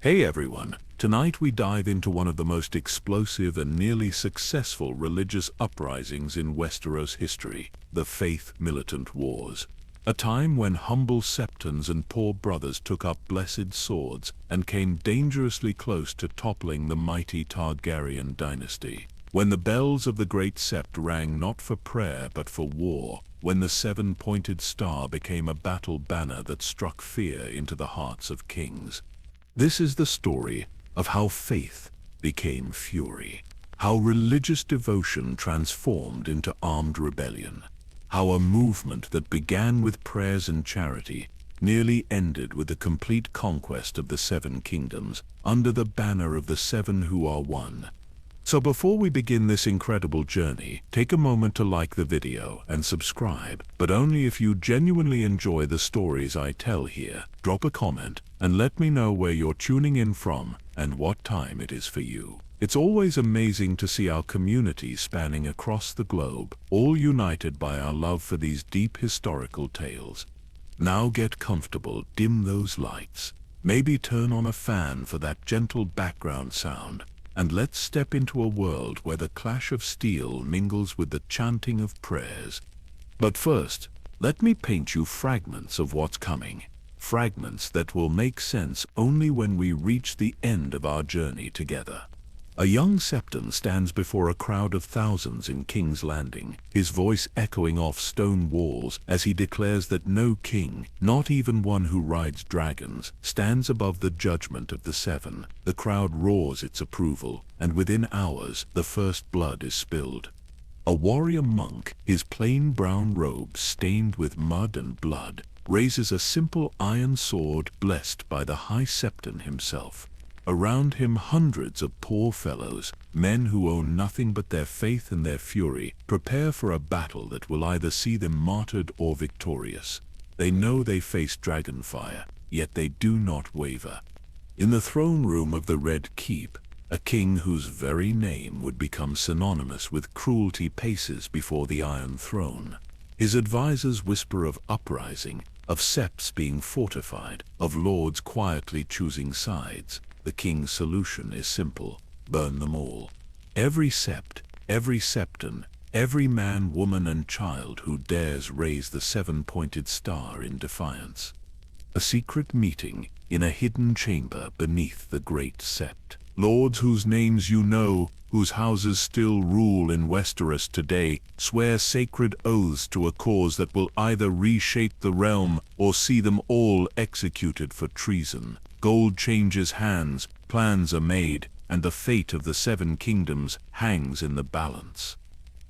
Hey everyone, tonight we dive into one of the most explosive and nearly successful religious uprisings in Westeros history, the Faith Militant Wars. A time when humble septons and poor brothers took up blessed swords and came dangerously close to toppling the mighty Targaryen dynasty. When the bells of the great sept rang not for prayer but for war, when the seven-pointed star became a battle banner that struck fear into the hearts of kings. This is the story of how faith became fury, how religious devotion transformed into armed rebellion, how a movement that began with prayers and charity nearly ended with the complete conquest of the seven kingdoms under the banner of the seven who are one. So before we begin this incredible journey, take a moment to like the video and subscribe, but only if you genuinely enjoy the stories I tell here. Drop a comment and let me know where you're tuning in from and what time it is for you. It's always amazing to see our community spanning across the globe, all united by our love for these deep historical tales. Now get comfortable, dim those lights, maybe turn on a fan for that gentle background sound, and let's step into a world where the clash of steel mingles with the chanting of prayers. But first, let me paint you fragments of what's coming. Fragments that will make sense only when we reach the end of our journey together. A young septon stands before a crowd of thousands in King's Landing, his voice echoing off stone walls as he declares that no king, not even one who rides dragons, stands above the judgment of the seven. The crowd roars its approval, and within hours the first blood is spilled. A warrior monk, his plain brown robe stained with mud and blood, raises a simple iron sword blessed by the High Septon himself. Around him hundreds of poor fellows, men who own nothing but their faith and their fury, prepare for a battle that will either see them martyred or victorious. They know they face dragonfire, yet they do not waver. In the throne room of the Red Keep, a king whose very name would become synonymous with cruelty paces before the Iron Throne. His advisors whisper of uprising, of septs being fortified, of lords quietly choosing sides. The king's solution is simple: burn them all. Every sept, every septon, every man, woman and child who dares raise the seven-pointed star in defiance. A secret meeting in a hidden chamber beneath the great sept. Lords whose names you know, whose houses still rule in Westeros today, swear sacred oaths to a cause that will either reshape the realm or see them all executed for treason. Gold changes hands, plans are made, and the fate of the seven kingdoms hangs in the balance.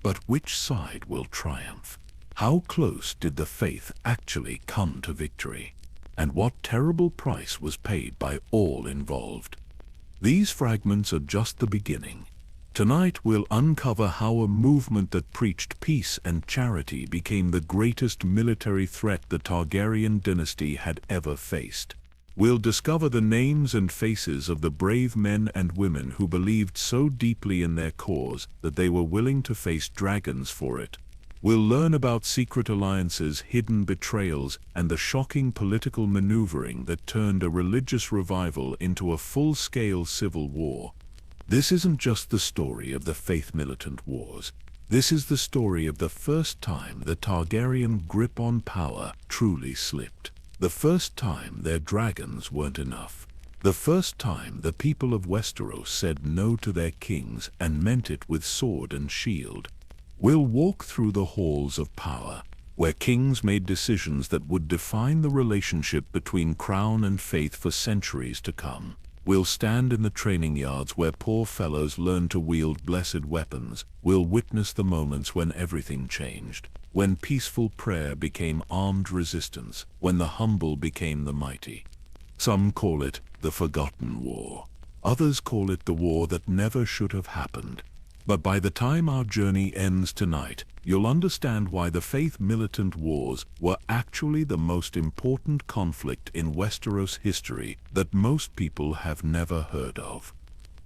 But which side will triumph? How close did the faith actually come to victory? And what terrible price was paid by all involved? These fragments are just the beginning. Tonight we'll uncover how a movement that preached peace and charity became the greatest military threat the Targaryen dynasty had ever faced. We'll discover the names and faces of the brave men and women who believed so deeply in their cause that they were willing to face dragons for it. We'll learn about secret alliances, hidden betrayals, and the shocking political maneuvering that turned a religious revival into a full-scale civil war. This isn't just the story of the Faith Militant Wars. This is the story of the first time the Targaryen grip on power truly slipped. The first time their dragons weren't enough. The first time the people of Westeros said no to their kings and meant it with sword and shield. We'll walk through the halls of power, where kings made decisions that would define the relationship between crown and faith for centuries to come. We'll stand in the training yards where poor fellows learned to wield blessed weapons. We'll witness the moments when everything changed. When peaceful prayer became armed resistance, when the humble became the mighty. Some call it the Forgotten War. Others call it the war that never should have happened. But by the time our journey ends tonight, you'll understand why the Faith Militant Wars were actually the most important conflict in Westeros history that most people have never heard of.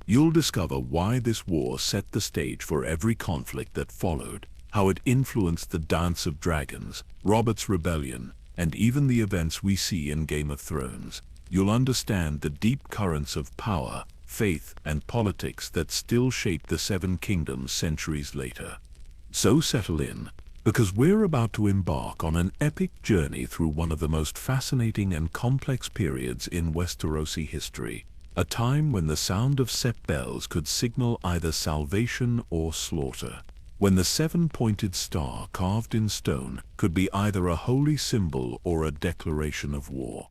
You'll discover why this war set the stage for every conflict that followed, how it influenced the Dance of Dragons, Robert's Rebellion, and even the events we see in Game of Thrones. you'll understand the deep currents of power, faith, and politics that still shape the Seven Kingdoms centuries later. So settle in, because we're about to embark on an epic journey through one of the most fascinating and complex periods in Westerosi history, a time when the sound of sept bells could signal either salvation or slaughter, when the seven-pointed star carved in stone could be either a holy symbol or a declaration of war.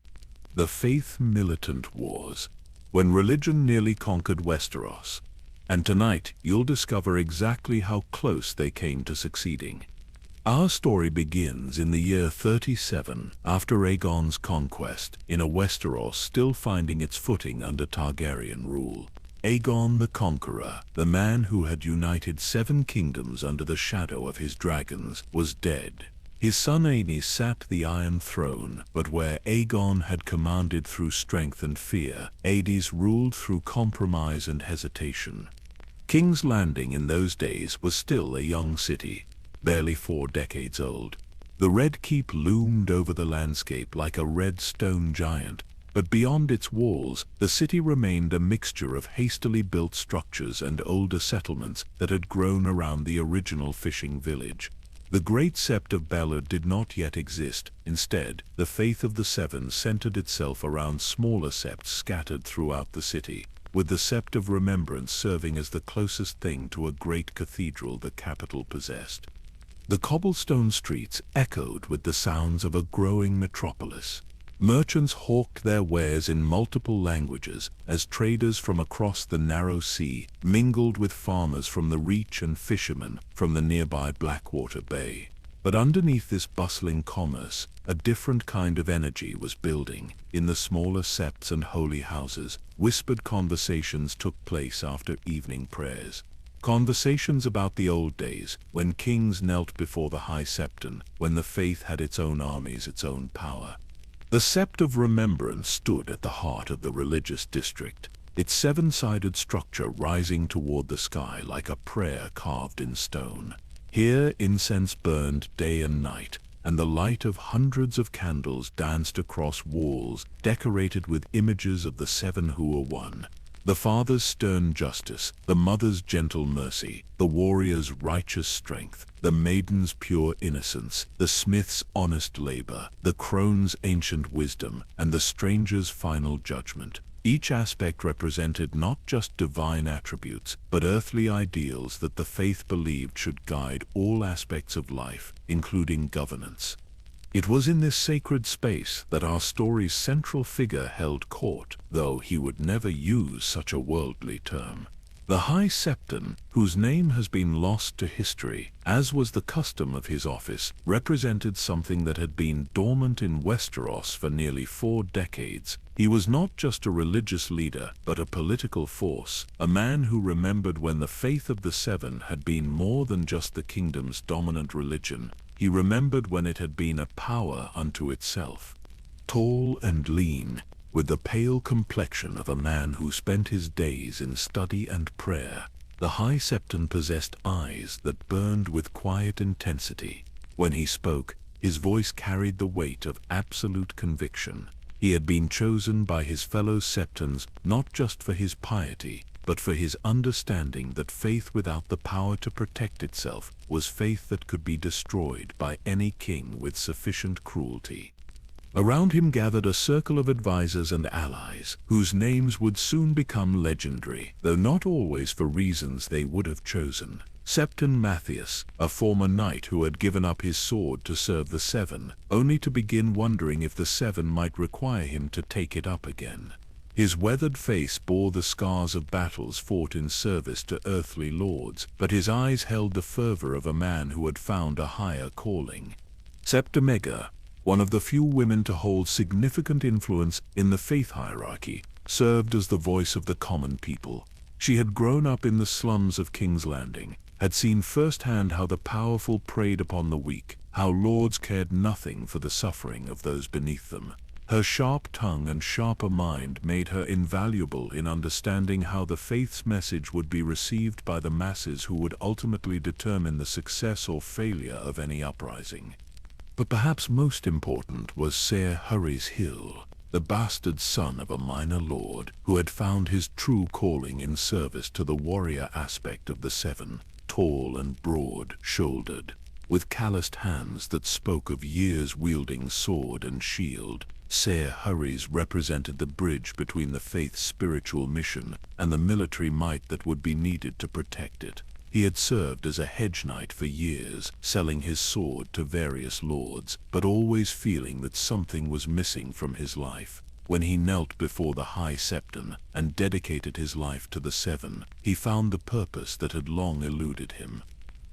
The Faith Militant Wars, when religion nearly conquered Westeros. And tonight you'll discover exactly how close they came to succeeding. Our story begins in the year 37 after Aegon's conquest, in a Westeros still finding its footing under Targaryen rule. Aegon the Conqueror, the man who had united 7 kingdoms under the shadow of his dragons, was dead. His son Aenys sat the Iron Throne, but where Aegon had commanded through strength and fear, Aenys ruled through compromise and hesitation. King's Landing in those days was still a young city, barely 4 decades old. The Red Keep loomed over the landscape like a red stone giant, but beyond its walls, the city remained a mixture of hastily built structures and older settlements that had grown around the original fishing village. The great sept of Ballad did not yet exist. Instead, the faith of the Seven centered itself around smaller septs scattered throughout the city, with the sept of Remembrance serving as the closest thing to a great cathedral the capital possessed. The cobblestone streets echoed with the sounds of a growing metropolis. Merchants hawked their wares in multiple languages as traders from across the narrow sea mingled with farmers from the Reach and fishermen from the nearby Blackwater Bay. But underneath this bustling commerce, a different kind of energy was building. In the smaller septs and holy houses, whispered conversations took place after evening prayers. Conversations about the old days, when kings knelt before the High Septon, when the faith had its own armies, its own power. The Sept of Remembrance stood at the heart of the religious district, its 7-sided structure rising toward the sky like a prayer carved in stone. Here incense burned day and night, and the light of hundreds of candles danced across walls decorated with images of the 7 who were one. The father's stern justice, the mother's gentle mercy, the warrior's righteous strength, the maiden's pure innocence, the smith's honest labor, the crone's ancient wisdom, and the stranger's final judgment. Each aspect represented not just divine attributes, but earthly ideals that the faith believed should guide all aspects of life, including governance. It was in this sacred space that our story's central figure held court, though he would never use such a worldly term. The High Septon, whose name has been lost to history, as was the custom of his office, represented something that had been dormant in Westeros for nearly 4 decades. He was not just a religious leader, but a political force, a man who remembered when the faith of the Seven had been more than just the kingdom's dominant religion. He remembered when it had been a power unto itself. Tall and lean, with the pale complexion of a man who spent his days in study and prayer, the High Septon possessed eyes that burned with quiet intensity. When he spoke, his voice carried the weight of absolute conviction. He had been chosen by his fellow septons not just for his piety, but for his understanding that faith without the power to protect itself was faith that could be destroyed by any king with sufficient cruelty. Around him gathered a circle of advisors and allies, whose names would soon become legendary, though not always for reasons they would have chosen. Septon Matthias, a former knight who had given up his sword to serve the Seven, only to begin wondering if the Seven might require him to take it up again. His weathered face bore the scars of battles fought in service to earthly lords, but his eyes held the fervor of a man who had found a higher calling. Septimega, one of the few women to hold significant influence in the faith hierarchy, served as the voice of the common people. She had grown up in the slums of King's Landing, had seen firsthand how the powerful preyed upon the weak, how lords cared nothing for the suffering of those beneath them. Her sharp tongue and sharper mind made her invaluable in understanding how the faith's message would be received by the masses who would ultimately determine the success or failure of any uprising. But perhaps most important was Ser Hurry's Hill, the bastard son of a minor lord who had found his true calling in service to the warrior aspect of the seven, tall and broad-shouldered, with calloused hands that spoke of years wielding sword and shield. Ser Hurries represented the bridge between the faith's spiritual mission and the military might that would be needed to protect it. He had served as a hedge knight for years, selling his sword to various lords, but always feeling that something was missing from his life. When he knelt before the High Septon and dedicated his life to the Seven, he found the purpose that had long eluded him.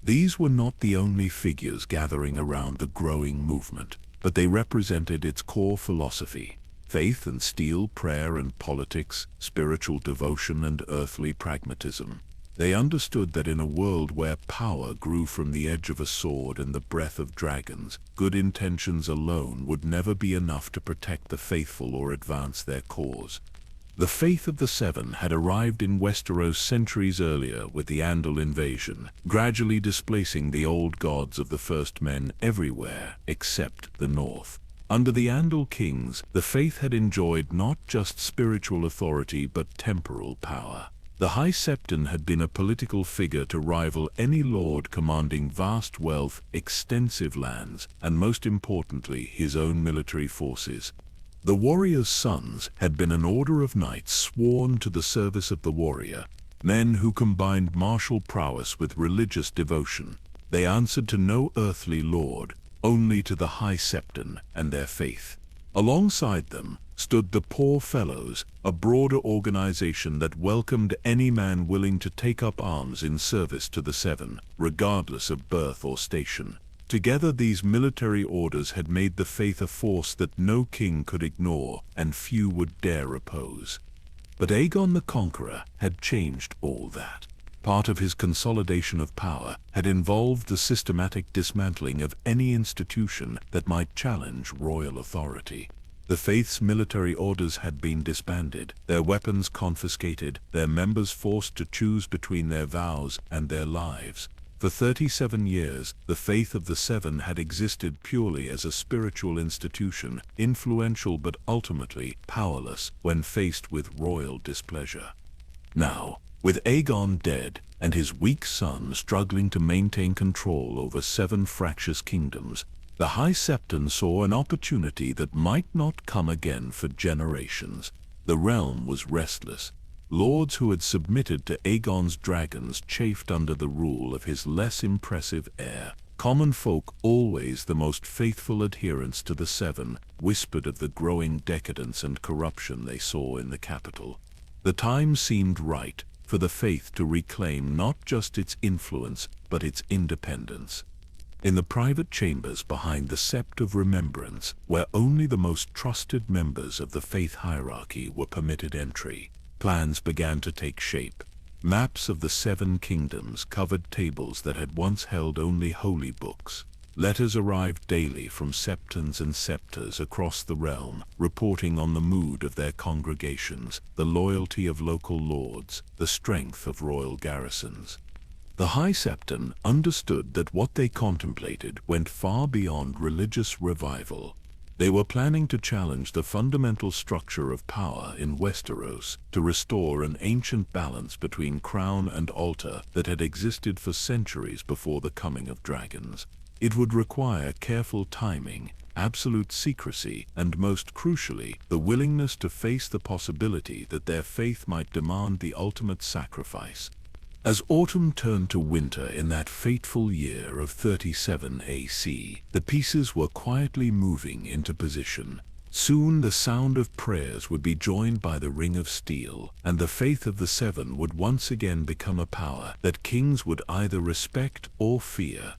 These were not the only figures gathering around the growing movement, but they represented its core philosophy: faith and steel, prayer and politics, spiritual devotion and earthly pragmatism. They understood that in a world where power grew from the edge of a sword and the breath of dragons, good intentions alone would never be enough to protect the faithful or advance their cause. The faith of the Seven had arrived in Westeros centuries earlier with the Andal invasion, gradually displacing the old gods of the First Men everywhere except the North. Under the Andal kings, the faith had enjoyed not just spiritual authority but temporal power. The High Septon had been a political figure to rival any lord commanding vast wealth, extensive lands, and most importantly, his own military forces. The warrior's sons had been an order of knights sworn to the service of the warrior, men who combined martial prowess with religious devotion. They answered to no earthly lord, only to the High Septon and their faith. Alongside them stood the Poor Fellows, a broader organization that welcomed any man willing to take up arms in service to the Seven, regardless of birth or station. Together these military orders had made the faith a force that no king could ignore and few would dare oppose. But Aegon the Conqueror had changed all that. Part of his consolidation of power had involved the systematic dismantling of any institution that might challenge royal authority. The faith's military orders had been disbanded, their weapons confiscated, their members forced to choose between their vows and their lives. For 37 years, the faith of the Seven had existed purely as a spiritual institution, influential but ultimately powerless when faced with royal displeasure. Now, with Aegon dead and his weak son struggling to maintain control over 7 fractious kingdoms, the High Septon saw an opportunity that might not come again for generations. The realm was restless. Lords who had submitted to Aegon's dragons chafed under the rule of his less impressive heir. Common folk, always the most faithful adherents to the Seven, whispered of the growing decadence and corruption they saw in the capital. The time seemed right for the faith to reclaim not just its influence, but its independence. In the private chambers behind the Sept of Remembrance, where only the most trusted members of the faith hierarchy were permitted entry, plans began to take shape. Maps of the 7 kingdoms covered tables that had once held only holy books. Letters arrived daily from septons and septors across the realm, reporting on the mood of their congregations, the loyalty of local lords, the strength of royal garrisons. The High Septon understood that what they contemplated went far beyond religious revival. They were planning to challenge the fundamental structure of power in Westeros, to restore an ancient balance between crown and altar that had existed for centuries before the coming of dragons. It would require careful timing, absolute secrecy, and most crucially, the willingness to face the possibility that their faith might demand the ultimate sacrifice. As autumn turned to winter in that fateful year of 37 AC, the pieces were quietly moving into position. Soon the sound of prayers would be joined by the ring of steel, and the faith of the Seven would once again become a power that kings would either respect or fear.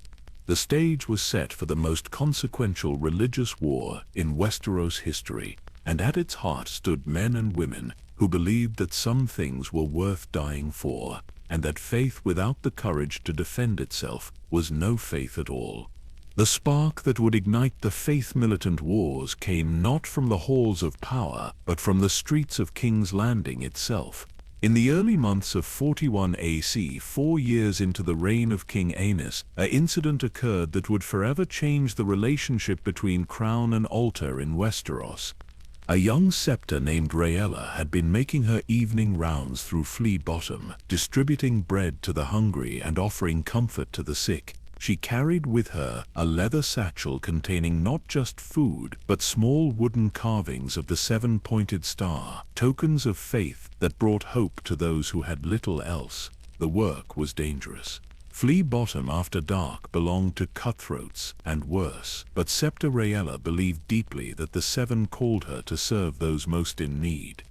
The stage was set for the most consequential religious war in Westeros history, and at its heart stood men and women who believed that some things were worth dying for, and that faith without the courage to defend itself was no faith at all. The spark that would ignite the Faith Militant wars came not from the halls of power, but from the streets of King's Landing itself. In the early months of 41 AC, 4 years into the reign of King Aenys, an incident occurred that would forever change the relationship between crown and altar in Westeros. A young septor named Rhaella had been making her evening rounds through Flea Bottom, distributing bread to the hungry and offering comfort to the sick. She carried with her a leather satchel containing not just food, but small wooden carvings of the seven-pointed star, tokens of faith that brought hope to those who had little else. The work was dangerous. Flea Bottom after dark belonged to cutthroats and worse, but Septa Rhaella believed deeply that the seven called her to serve those most in need.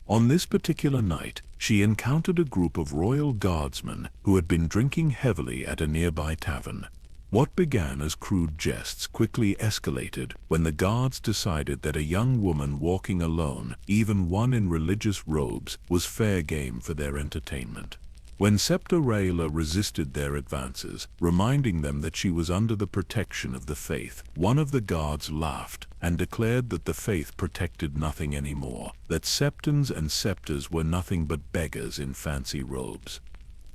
On this particular night, she encountered a group of royal guardsmen who had been drinking heavily at a nearby tavern. What began as crude jests quickly escalated when the guards decided that a young woman walking alone, even one in religious robes, was fair game for their entertainment. When Septa Rhaella resisted their advances, reminding them that she was under the protection of the faith, one of the guards laughed and declared that the faith protected nothing anymore, that septons and septors were nothing but beggars in fancy robes.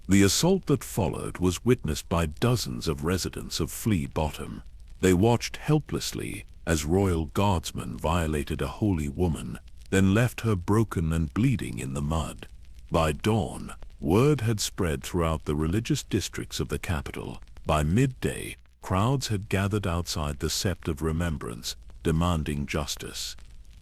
The assault that followed was witnessed by dozens of residents of Flea Bottom. They watched helplessly as royal guardsmen violated a holy woman, then left her broken and bleeding in the mud. By dawn, word had spread throughout the religious districts of the capital. By midday, crowds had gathered outside the Sept of Remembrance, demanding justice.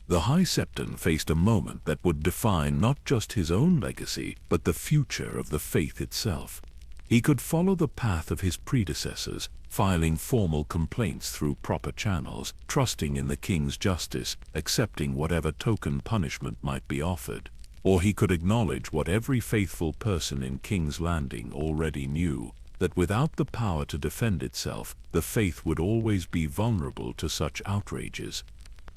The High Septon faced a moment that would define not just his own legacy, but the future of the faith itself. He could follow the path of his predecessors, filing formal complaints through proper channels, trusting in the king's justice, accepting whatever token punishment might be offered. Or he could acknowledge what every faithful person in King's Landing already knew, that without the power to defend itself, the faith would always be vulnerable to such outrages.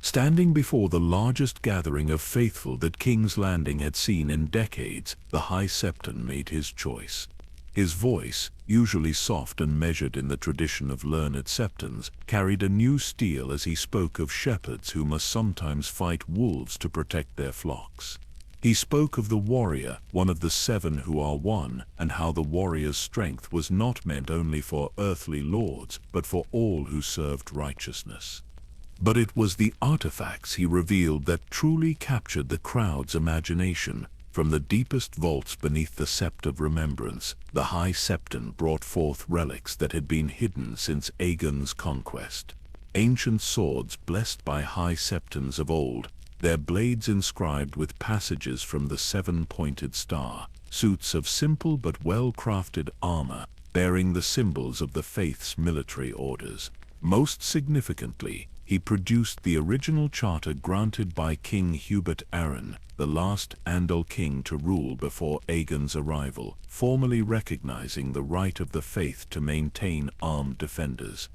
Standing before the largest gathering of faithful that King's Landing had seen in decades, the High Septon made his choice. His voice, usually soft and measured in the tradition of learned septons, carried a new steel as he spoke of shepherds who must sometimes fight wolves to protect their flocks. He spoke of the warrior, one of the seven who are one, and how the warrior's strength was not meant only for earthly lords, but for all who served righteousness. But it was the artifacts he revealed that truly captured the crowd's imagination. From the deepest vaults beneath the Sept of Remembrance, the High Septon brought forth relics that had been hidden since Aegon's conquest. Ancient swords blessed by High Septons of old, their blades inscribed with passages from the seven-pointed star, suits of simple but well-crafted armor, bearing the symbols of the faith's military orders. Most significantly, he produced the original charter granted by King Hubert Arryn, the last Andal king to rule before Aegon's arrival, formally recognizing the right of the faith to maintain armed defenders.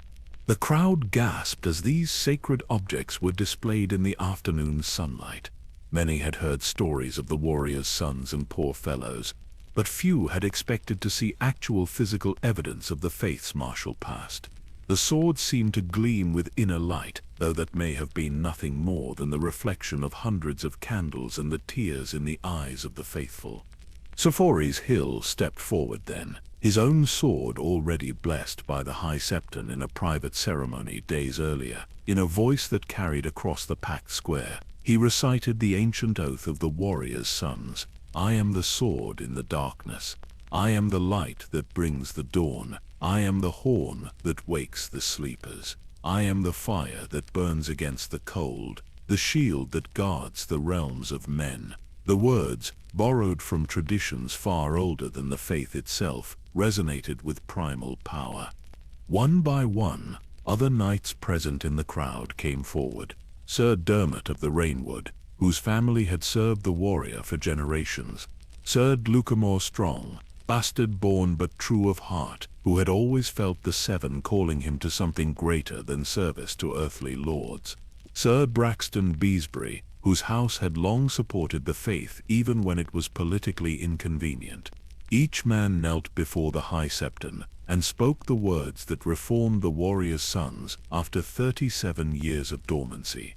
The crowd gasped as these sacred objects were displayed in the afternoon sunlight. Many had heard stories of the warriors' sons and poor fellows, but few had expected to see actual physical evidence of the faith's martial past. The swords seemed to gleam with inner light, though that may have been nothing more than the reflection of hundreds of candles and the tears in the eyes of the faithful. Sephoris Hill stepped forward then, his own sword already blessed by the High Septon in a private ceremony days earlier. In a voice that carried across the packed square, he recited the ancient oath of the warriors' sons. I am the sword in the darkness. I am the light that brings the dawn. I am the horn that wakes the sleepers. I am the fire that burns against the cold, the shield that guards the realms of men. The words, borrowed from traditions far older than the faith itself, resonated with primal power. One by one, other knights present in the crowd came forward. Sir Dermot of the Rainwood, whose family had served the warrior for generations. Sir Lucamore Strong, bastard-born but true of heart, who had always felt the Seven calling him to something greater than service to earthly lords. Sir Braxton Beesbury, whose house had long supported the faith even when it was politically inconvenient. Each man knelt before the High Septon and spoke the words that reformed the warrior's sons after 37 years of dormancy.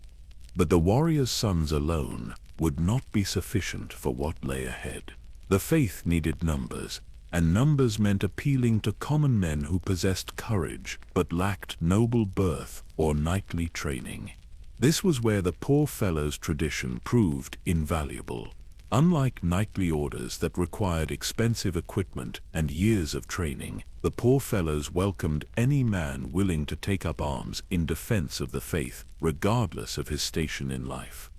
But the warrior's sons alone would not be sufficient for what lay ahead. The faith needed numbers, and numbers meant appealing to common men who possessed courage but lacked noble birth or knightly training. This was where the poor fellow's tradition proved invaluable. Unlike knightly orders that required expensive equipment and years of training, the poor fellows welcomed any man willing to take up arms in defense of the faith, regardless of his station in life.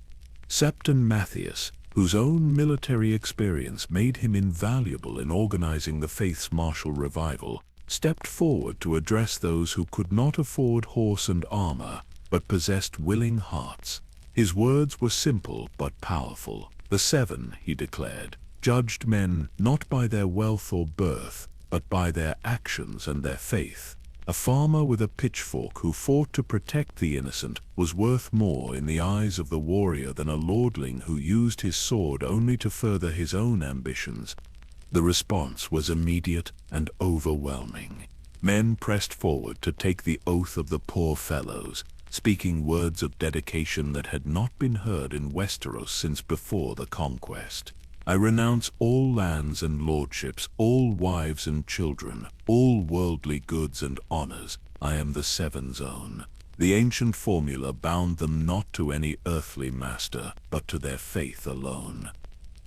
Septon Matthias, whose own military experience made him invaluable in organizing the faith's martial revival, stepped forward to address those who could not afford horse and armor, but possessed willing hearts. His words were simple but powerful. The Seven, he declared, judged men not by their wealth or birth, but by their actions and their faith. A farmer with a pitchfork who fought to protect the innocent was worth more in the eyes of the warrior than a lordling who used his sword only to further his own ambitions. The response was immediate and overwhelming. Men pressed forward to take the oath of the poor fellows, speaking words of dedication that had not been heard in Westeros since before the conquest. I renounce all lands and lordships, all wives and children, all worldly goods and honors. I am the Seven's own. The ancient formula bound them not to any earthly master, but to their faith alone.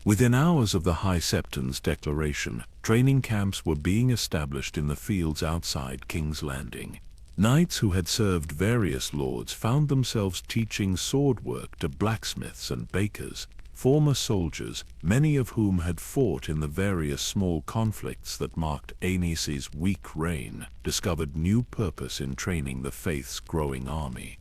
Within hours of the High Septon's declaration, training camps were being established in the fields outside King's Landing. Knights who had served various lords found themselves teaching sword work to blacksmiths and bakers. Former soldiers, many of whom had fought in the various small conflicts that marked Aenys's weak reign, discovered new purpose in training the faith's growing army.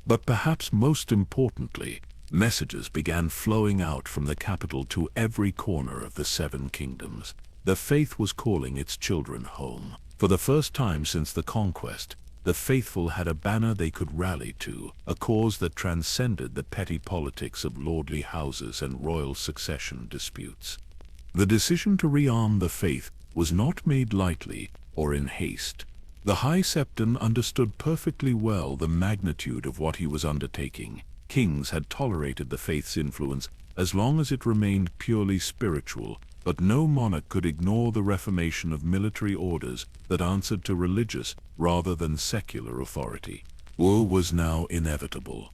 But perhaps most importantly, messages began flowing out from the capital to every corner of the Seven Kingdoms. The faith was calling its children home. For the first time since the conquest, the faithful had a banner they could rally to, a cause that transcended the petty politics of lordly houses and royal succession disputes. The decision to rearm the faith was not made lightly or in haste. The High Septon understood perfectly well the magnitude of what he was undertaking. Kings had tolerated the faith's influence as long as it remained purely spiritual, but no monarch could ignore the reformation of military orders that answered to religious rather than secular authority. War was now inevitable.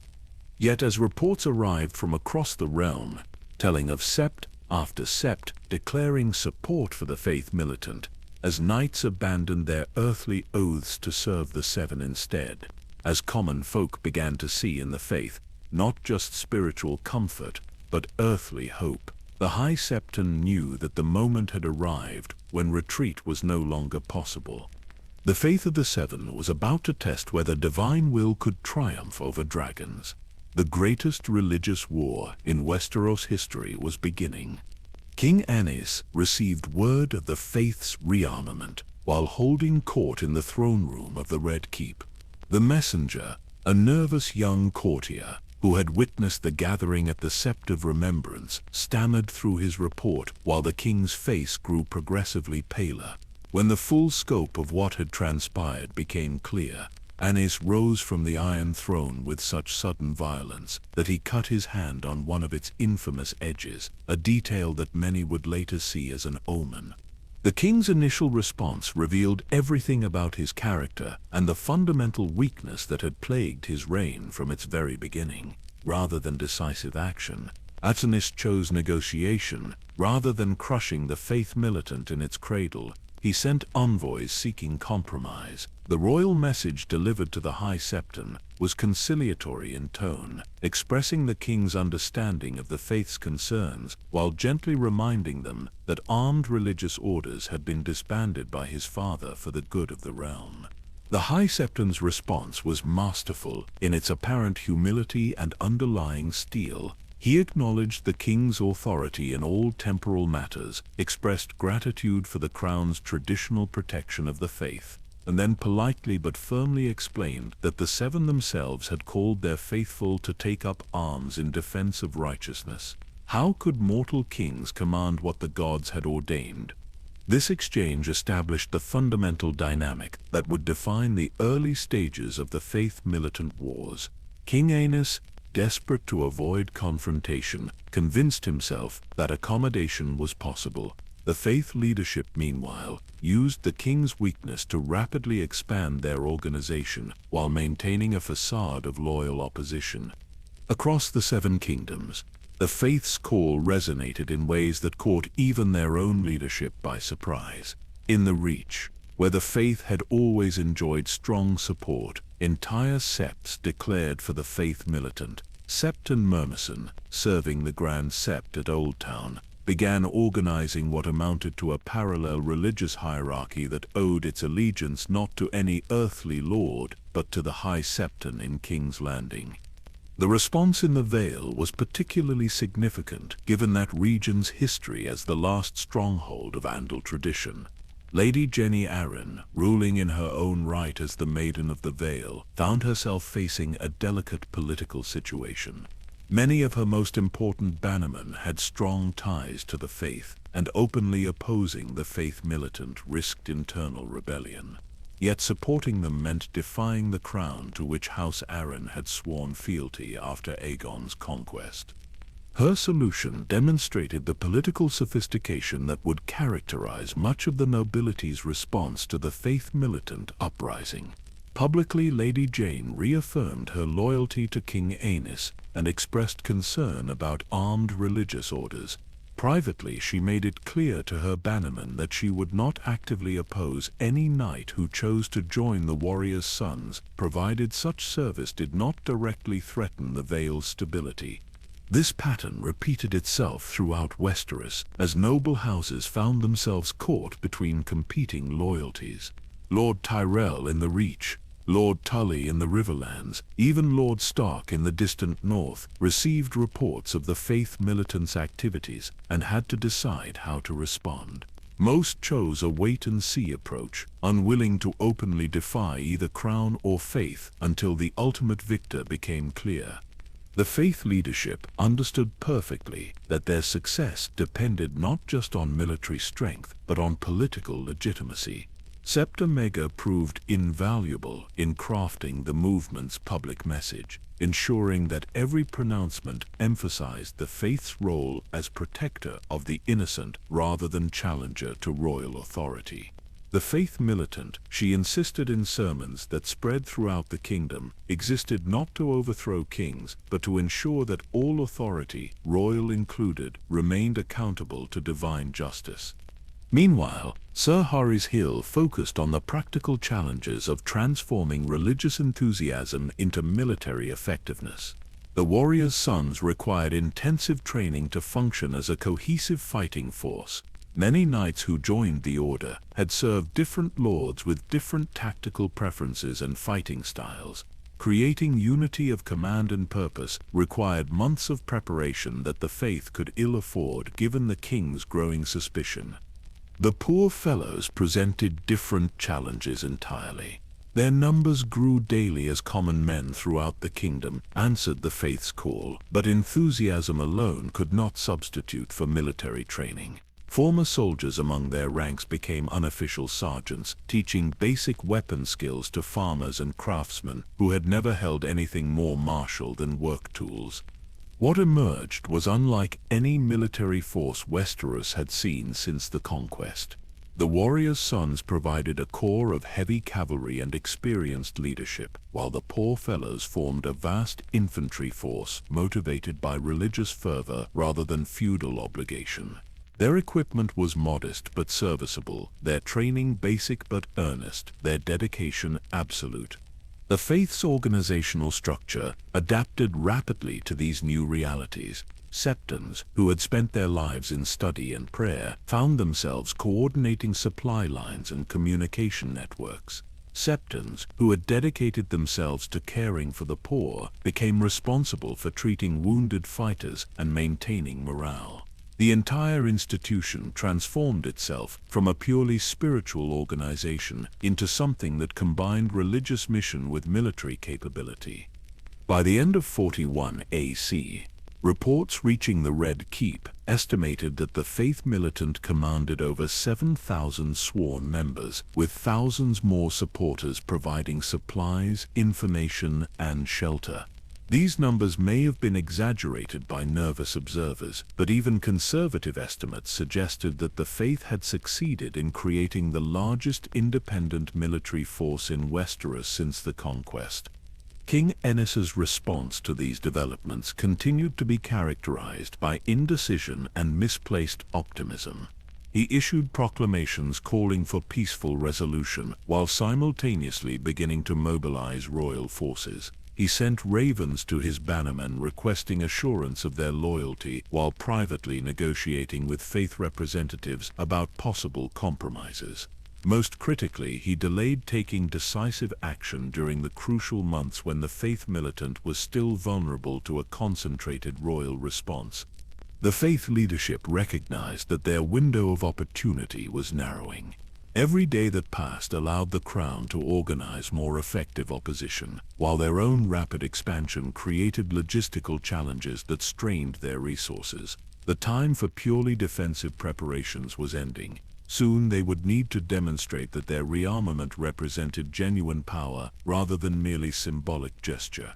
Yet as reports arrived from across the realm, telling of sept after sept declaring support for the Faith Militant, as knights abandoned their earthly oaths to serve the Seven instead, as common folk began to see in the faith not just spiritual comfort, but earthly hope, the High Septon knew that the moment had arrived when retreat was no longer possible. The faith of the Seven was about to test whether divine will could triumph over dragons. The greatest religious war in Westeros history was beginning. King Aenys received word of the faith's rearmament while holding court in the throne room of the Red Keep. The messenger, a nervous young courtier, who had witnessed the gathering at the Sept of Remembrance, stammered through his report while the king's face grew progressively paler. When the full scope of what had transpired became clear, Aenys rose from the Iron Throne with such sudden violence that he cut his hand on one of its infamous edges, a detail that many would later see as an omen. The king's initial response revealed everything about his character and the fundamental weakness that had plagued his reign from its very beginning. Rather than decisive action, Aenys chose negotiation. Rather than crushing the Faith Militant in its cradle, he sent envoys seeking compromise. The royal message delivered to the High Septon was conciliatory in tone, expressing the king's understanding of the faith's concerns while gently reminding them that armed religious orders had been disbanded by his father for the good of the realm. The High Septon's response was masterful in its apparent humility and underlying steel. He acknowledged the king's authority in all temporal matters, expressed gratitude for the crown's traditional protection of the faith, and then politely but firmly explained that the Seven themselves had called their faithful to take up arms in defense of righteousness. How could mortal kings command what the gods had ordained? This exchange established the fundamental dynamic that would define the early stages of the Faith Militant Wars. King Aenys, desperate to avoid confrontation, convinced himself that accommodation was possible. The faith leadership, meanwhile, used the king's weakness to rapidly expand their organization while maintaining a facade of loyal opposition. Across the Seven Kingdoms, the faith's call resonated in ways that caught even their own leadership by surprise. In the Reach, where the faith had always enjoyed strong support, entire septs declared for the Faith Militant. Septon Murmison, serving the Grand Sept at Old Town, began organizing what amounted to a parallel religious hierarchy that owed its allegiance not to any earthly lord, but to the High Septon in King's Landing. The response in the Vale was particularly significant, given that region's history as the last stronghold of Andal tradition. Lady Jenny Arryn, ruling in her own right as the Maiden of the Vale, found herself facing a delicate political situation. Many of her most important bannermen had strong ties to the faith, and openly opposing the Faith Militant risked internal rebellion. Yet supporting them meant defying the crown to which House Arryn had sworn fealty after Aegon's conquest. Her solution demonstrated the political sophistication that would characterize much of the nobility's response to the Faith Militant uprising. Publicly, Lady Jane reaffirmed her loyalty to King Aenys and expressed concern about armed religious orders. Privately, she made it clear to her bannermen that she would not actively oppose any knight who chose to join the warrior's sons, provided such service did not directly threaten the Vale's stability. This pattern repeated itself throughout Westeros, as noble houses found themselves caught between competing loyalties. Lord Tyrell in the Reach, Lord Tully in the Riverlands, even Lord Stark in the distant north, received reports of the Faith Militant's activities and had to decide how to respond. Most chose a wait-and-see approach, unwilling to openly defy either crown or faith until the ultimate victor became clear. The faith leadership understood perfectly that their success depended not just on military strength, but on political legitimacy. Septa Mega proved invaluable in crafting the movement's public message, ensuring that every pronouncement emphasized the faith's role as protector of the innocent rather than challenger to royal authority. The Faith Militant, she insisted in sermons that spread throughout the kingdom, existed not to overthrow kings, but to ensure that all authority, royal included, remained accountable to divine justice. Meanwhile, Sir Harry's Hill focused on the practical challenges of transforming religious enthusiasm into military effectiveness. The warrior's sons required intensive training to function as a cohesive fighting force. Many knights who joined the order had served different lords with different tactical preferences and fighting styles. Creating unity of command and purpose required months of preparation that the faith could ill afford given the king's growing suspicion. The poor fellows presented different challenges entirely. Their numbers grew daily as common men throughout the kingdom answered the faith's call, but enthusiasm alone could not substitute for military training. Former soldiers among their ranks became unofficial sergeants, teaching basic weapon skills to farmers and craftsmen who had never held anything more martial than work tools. What emerged was unlike any military force Westeros had seen since the conquest. The warriors' sons provided a core of heavy cavalry and experienced leadership, while the poor fellows formed a vast infantry force motivated by religious fervor rather than feudal obligation. Their equipment was modest but serviceable, their training basic but earnest, their dedication absolute. The faith's organizational structure adapted rapidly to these new realities. Septons, who had spent their lives in study and prayer, found themselves coordinating supply lines and communication networks. Septons, who had dedicated themselves to caring for the poor, became responsible for treating wounded fighters and maintaining morale. The entire institution transformed itself from a purely spiritual organization into something that combined religious mission with military capability. By the end of 41 AC, reports reaching the Red Keep estimated that the Faith Militant commanded over 7,000 sworn members, with thousands more supporters providing supplies, information, and shelter. These numbers may have been exaggerated by nervous observers, but even conservative estimates suggested that the Faith had succeeded in creating the largest independent military force in Westeros since the conquest. King Aenys's response to these developments continued to be characterized by indecision and misplaced optimism. He issued proclamations calling for peaceful resolution, while simultaneously beginning to mobilize royal forces. He sent ravens to his bannermen requesting assurance of their loyalty, while privately negotiating with Faith representatives about possible compromises. Most critically, he delayed taking decisive action during the crucial months when the Faith Militant was still vulnerable to a concentrated royal response. The Faith leadership recognized that their window of opportunity was narrowing. Every day that passed allowed the Crown to organize more effective opposition, while their own rapid expansion created logistical challenges that strained their resources. The time for purely defensive preparations was ending. Soon they would need to demonstrate that their rearmament represented genuine power rather than merely symbolic gesture.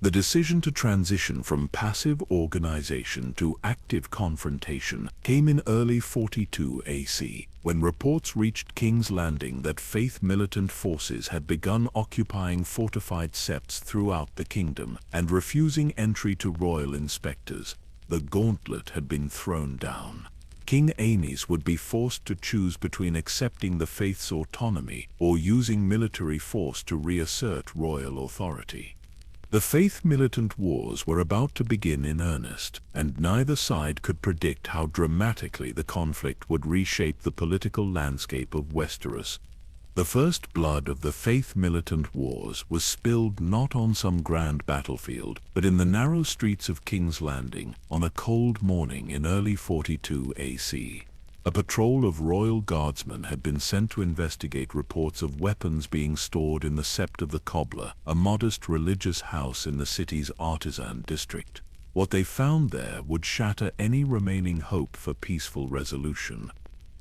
The decision to transition from passive organization to active confrontation came in early 42 AC, when reports reached King's Landing that Faith Militant forces had begun occupying fortified septs throughout the kingdom and refusing entry to royal inspectors. The gauntlet had been thrown down. King Aenys would be forced to choose between accepting the Faith's autonomy or using military force to reassert royal authority. The Faith Militant wars were about to begin in earnest, and neither side could predict how dramatically the conflict would reshape the political landscape of Westeros. The first blood of the Faith Militant wars was spilled not on some grand battlefield, but in the narrow streets of King's Landing on a cold morning in early 42 AC. A patrol of royal guardsmen had been sent to investigate reports of weapons being stored in the Sept of the Cobbler, a modest religious house in the city's artisan district. What they found there would shatter any remaining hope for peaceful resolution.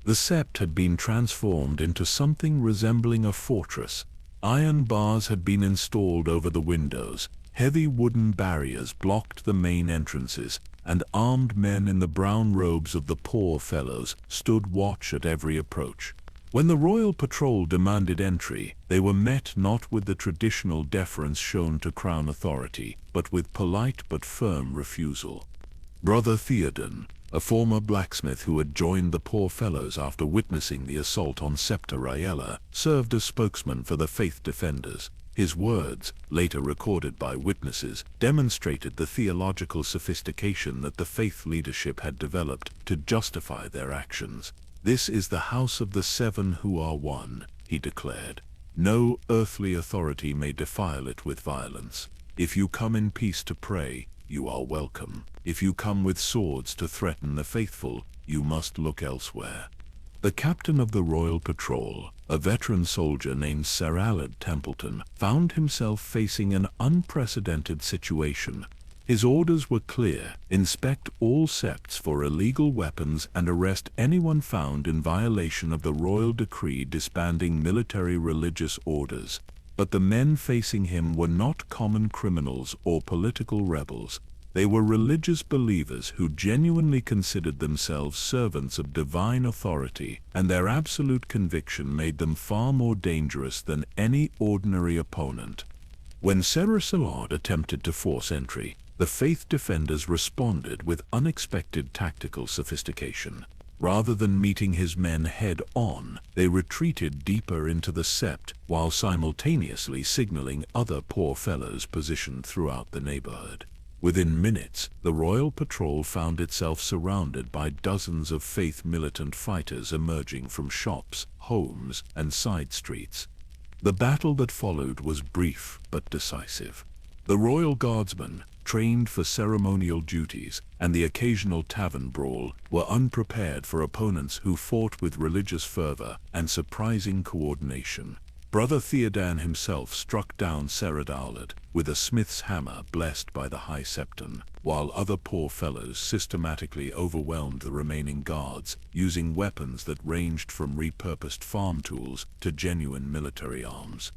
The Sept had been transformed into something resembling a fortress. Iron bars had been installed over the windows, heavy wooden barriers blocked the main entrances, and armed men in the brown robes of the poor fellows stood watch at every approach. When the royal patrol demanded entry, they were met not with the traditional deference shown to crown authority, but with polite but firm refusal. Brother Theoden, a former blacksmith who had joined the poor fellows after witnessing the assault on Septa Raiella, served as spokesman for the Faith defenders. His words, later recorded by witnesses, demonstrated the theological sophistication that the Faith leadership had developed to justify their actions. "This is the house of the seven who are one," he declared. "No earthly authority may defile it with violence. If you come in peace to pray, you are welcome. If you come with swords to threaten the faithful, you must look elsewhere." The captain of the Royal Patrol, a veteran soldier named Sir Aled Templeton, found himself facing an unprecedented situation. His orders were clear: inspect all septs for illegal weapons and arrest anyone found in violation of the royal decree disbanding military religious orders. But the men facing him were not common criminals or political rebels. They were religious believers who genuinely considered themselves servants of divine authority, and their absolute conviction made them far more dangerous than any ordinary opponent. When Ser Salad attempted to force entry, the Faith defenders responded with unexpected tactical sophistication. Rather than meeting his men head-on, they retreated deeper into the sept, while simultaneously signaling other poor fellows positioned throughout the neighborhood. Within minutes, the Royal Patrol found itself surrounded by dozens of Faith Militant fighters emerging from shops, homes, and side streets. The battle that followed was brief but decisive. The Royal Guardsmen, trained for ceremonial duties, and the occasional tavern brawl, were unprepared for opponents who fought with religious fervor and surprising coordination. Brother Theodan himself struck down Ser Aled with a smith's hammer blessed by the High Septon, while other poor fellows systematically overwhelmed the remaining guards, using weapons that ranged from repurposed farm tools to genuine military arms.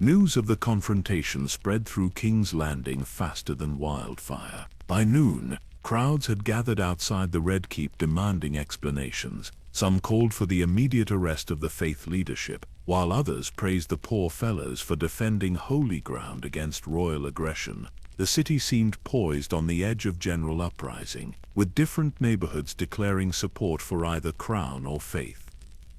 News of the confrontation spread through King's Landing faster than wildfire. By noon, crowds had gathered outside the Red Keep demanding explanations. Some called for the immediate arrest of the Faith leadership, while others praised the poor fellows for defending holy ground against royal aggression. The city seemed poised on the edge of general uprising, with different neighborhoods declaring support for either crown or faith.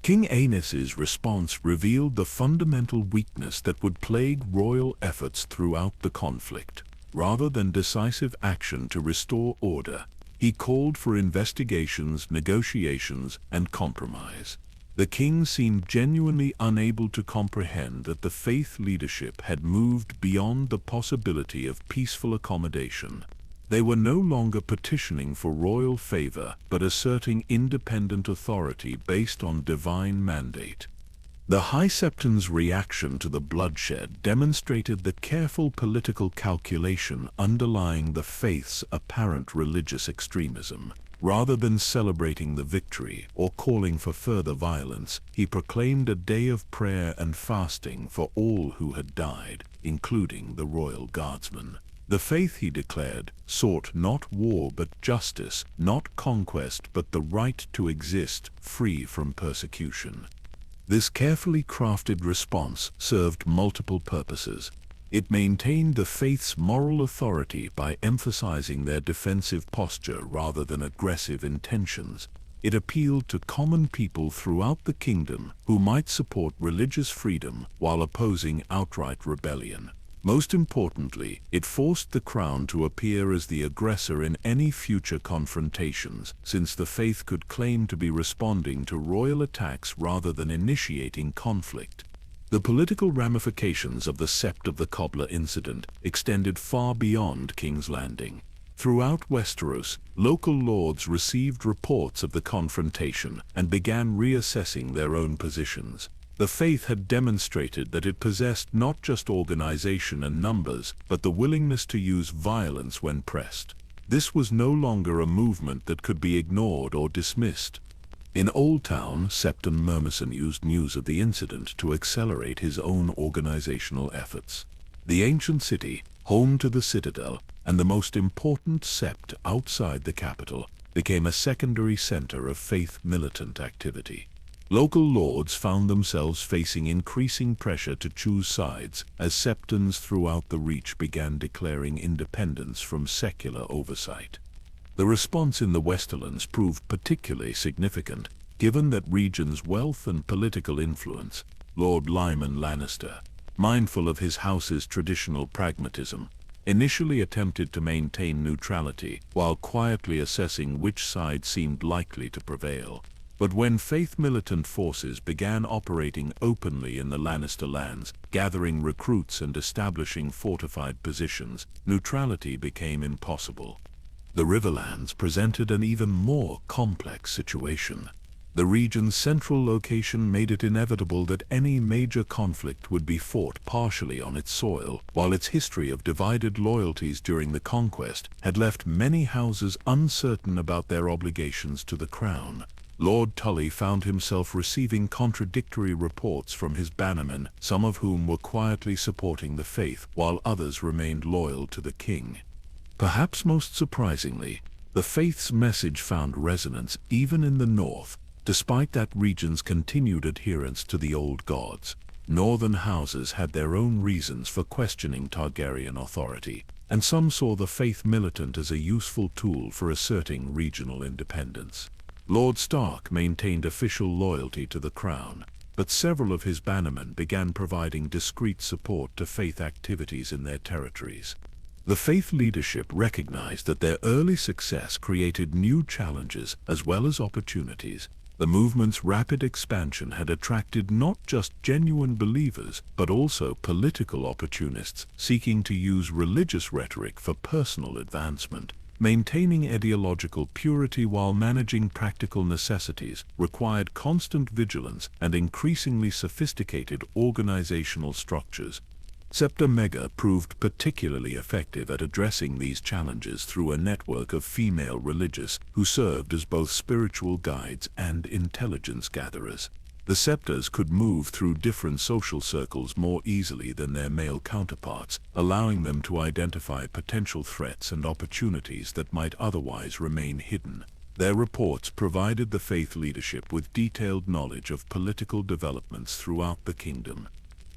King Aenys's response revealed the fundamental weakness that would plague royal efforts throughout the conflict. Rather than decisive action to restore order, he called for investigations, negotiations, and compromise. The king seemed genuinely unable to comprehend that the Faith leadership had moved beyond the possibility of peaceful accommodation. They were no longer petitioning for royal favor, but asserting independent authority based on divine mandate. The High Septon's reaction to the bloodshed demonstrated the careful political calculation underlying the Faith's apparent religious extremism. Rather than celebrating the victory or calling for further violence, he proclaimed a day of prayer and fasting for all who had died, including the royal guardsmen. The Faith, he declared, sought not war but justice, not conquest but the right to exist free from persecution. This carefully crafted response served multiple purposes. It maintained the Faith's moral authority by emphasizing their defensive posture rather than aggressive intentions. It appealed to common people throughout the kingdom who might support religious freedom while opposing outright rebellion. Most importantly, it forced the crown to appear as the aggressor in any future confrontations, since the Faith could claim to be responding to royal attacks rather than initiating conflict. The political ramifications of the Sept of the Cobbler incident extended far beyond King's Landing. Throughout Westeros, local lords received reports of the confrontation and began reassessing their own positions. The Faith had demonstrated that it possessed not just organization and numbers, but the willingness to use violence when pressed. This was no longer a movement that could be ignored or dismissed. In Old Town, Septon Murmison used news of the incident to accelerate his own organizational efforts. The ancient city, home to the Citadel, and the most important sept outside the capital, became a secondary center of Faith Militant activity. Local lords found themselves facing increasing pressure to choose sides as septons throughout the Reach began declaring independence from secular oversight. The response in the Westerlands proved particularly significant, given that region's wealth and political influence. Lord Lyman Lannister, mindful of his house's traditional pragmatism, initially attempted to maintain neutrality while quietly assessing which side seemed likely to prevail. But when Faith Militant forces began operating openly in the Lannister lands, gathering recruits and establishing fortified positions, neutrality became impossible. The Riverlands presented an even more complex situation. The region's central location made it inevitable that any major conflict would be fought partially on its soil, while its history of divided loyalties during the conquest had left many houses uncertain about their obligations to the crown. Lord Tully found himself receiving contradictory reports from his bannermen, some of whom were quietly supporting the Faith, while others remained loyal to the king. Perhaps most surprisingly, the Faith's message found resonance even in the north, despite that region's continued adherence to the old gods. Northern houses had their own reasons for questioning Targaryen authority, and some saw the Faith Militant as a useful tool for asserting regional independence. Lord Stark maintained official loyalty to the crown, but several of his bannermen began providing discreet support to Faith activities in their territories. The Faith leadership recognized that their early success created new challenges as well as opportunities. The movement's rapid expansion had attracted not just genuine believers, but also political opportunists seeking to use religious rhetoric for personal advancement. Maintaining ideological purity while managing practical necessities required constant vigilance and increasingly sophisticated organizational structures. Septa Mega proved particularly effective at addressing these challenges through a network of female religious who served as both spiritual guides and intelligence gatherers. The septors could move through different social circles more easily than their male counterparts, allowing them to identify potential threats and opportunities that might otherwise remain hidden. Their reports provided the faith leadership with detailed knowledge of political developments throughout the kingdom.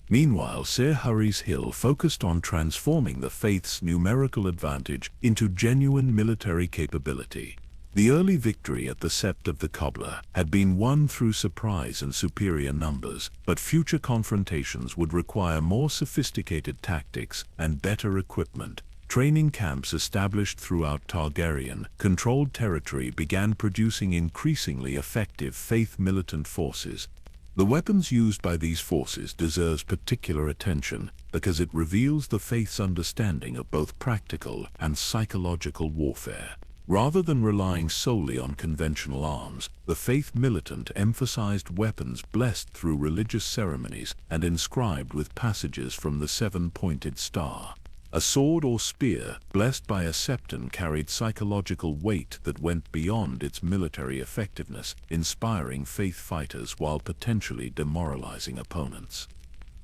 Meanwhile, Ser Hurry's Hill focused on transforming the faith's numerical advantage into genuine military capability. The early victory at the Sept of the Cobbler had been won through surprise and superior numbers, but future confrontations would require more sophisticated tactics and better equipment. Training camps established throughout Targaryen-controlled territory began producing increasingly effective Faith Militant forces. The weapons used by these forces deserves particular attention because it reveals the faith's understanding of both practical and psychological warfare. Rather than relying solely on conventional arms, the Faith Militant emphasized weapons blessed through religious ceremonies and inscribed with passages from the seven-pointed star. A sword or spear, blessed by a septon, carried psychological weight that went beyond its military effectiveness, inspiring faith fighters while potentially demoralizing opponents.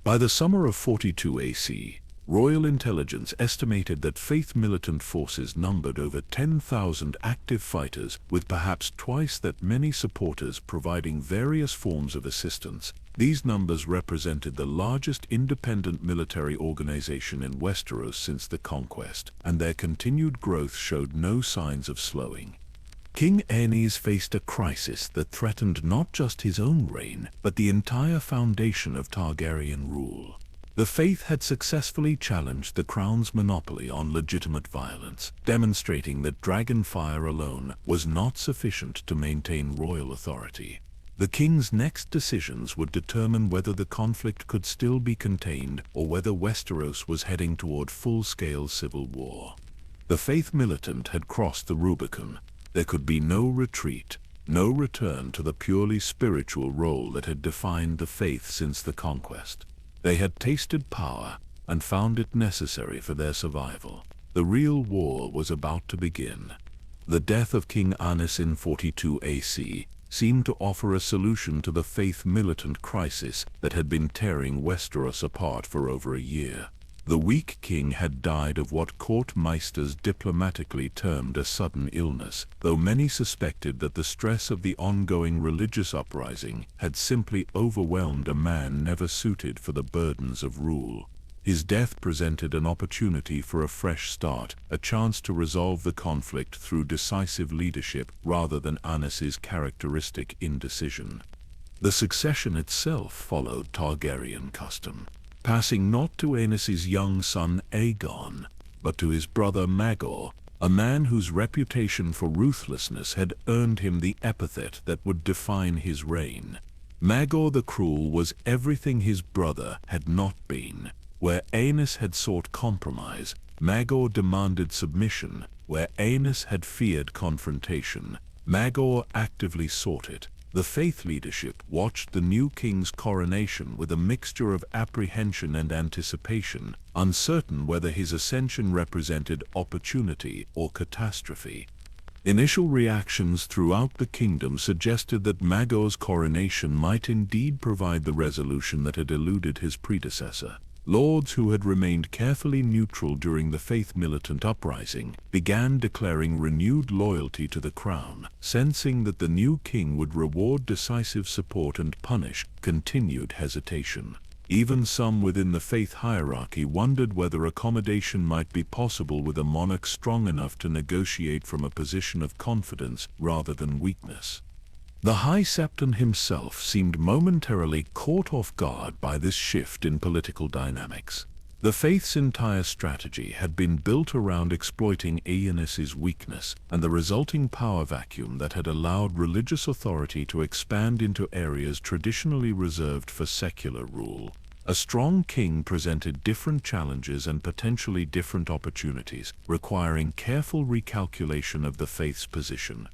By the summer of 42 AC, Royal Intelligence estimated that Faith Militant forces numbered over 10,000 active fighters, with perhaps twice that many supporters providing various forms of assistance. These numbers represented the largest independent military organization in Westeros since the conquest, and their continued growth showed no signs of slowing. King Aenys faced a crisis that threatened not just his own reign, but the entire foundation of Targaryen rule. The faith had successfully challenged the crown's monopoly on legitimate violence, demonstrating that dragon fire alone was not sufficient to maintain royal authority. The king's next decisions would determine whether the conflict could still be contained or whether Westeros was heading toward full-scale civil war. The Faith Militant had crossed the Rubicon. There could be no retreat, no return to the purely spiritual role that had defined the faith since the conquest. They had tasted power and found it necessary for their survival. The real war was about to begin. The death of King Aenys in 42 AC seemed to offer a solution to the Faith Militant crisis that had been tearing Westeros apart for over a year. The weak king had died of what court meisters diplomatically termed a sudden illness, though many suspected that the stress of the ongoing religious uprising had simply overwhelmed a man never suited for the burdens of rule. His death presented an opportunity for a fresh start, a chance to resolve the conflict through decisive leadership rather than Aenys's characteristic indecision. The succession itself followed Targaryen custom, passing not to Aenys's young son Aegon, but to his brother Maegor, a man whose reputation for ruthlessness had earned him the epithet that would define his reign. Maegor the Cruel was everything his brother had not been. Where Aenys had sought compromise, Maegor demanded submission. Where Aenys had feared confrontation, Maegor actively sought it. The faith leadership watched the new king's coronation with a mixture of apprehension and anticipation, uncertain whether his ascension represented opportunity or catastrophe. Initial reactions throughout the kingdom suggested that Maegor's coronation might indeed provide the resolution that had eluded his predecessor. Lords who had remained carefully neutral during the Faith Militant uprising began declaring renewed loyalty to the crown, sensing that the new king would reward decisive support and punish continued hesitation. Even some within the faith hierarchy wondered whether accommodation might be possible with a monarch strong enough to negotiate from a position of confidence rather than weakness. The High Septon himself seemed momentarily caught off guard by this shift in political dynamics. The faith's entire strategy had been built around exploiting Aenys's weakness and the resulting power vacuum that had allowed religious authority to expand into areas traditionally reserved for secular rule. A strong king presented different challenges and potentially different opportunities, requiring careful recalculation of the faith's position.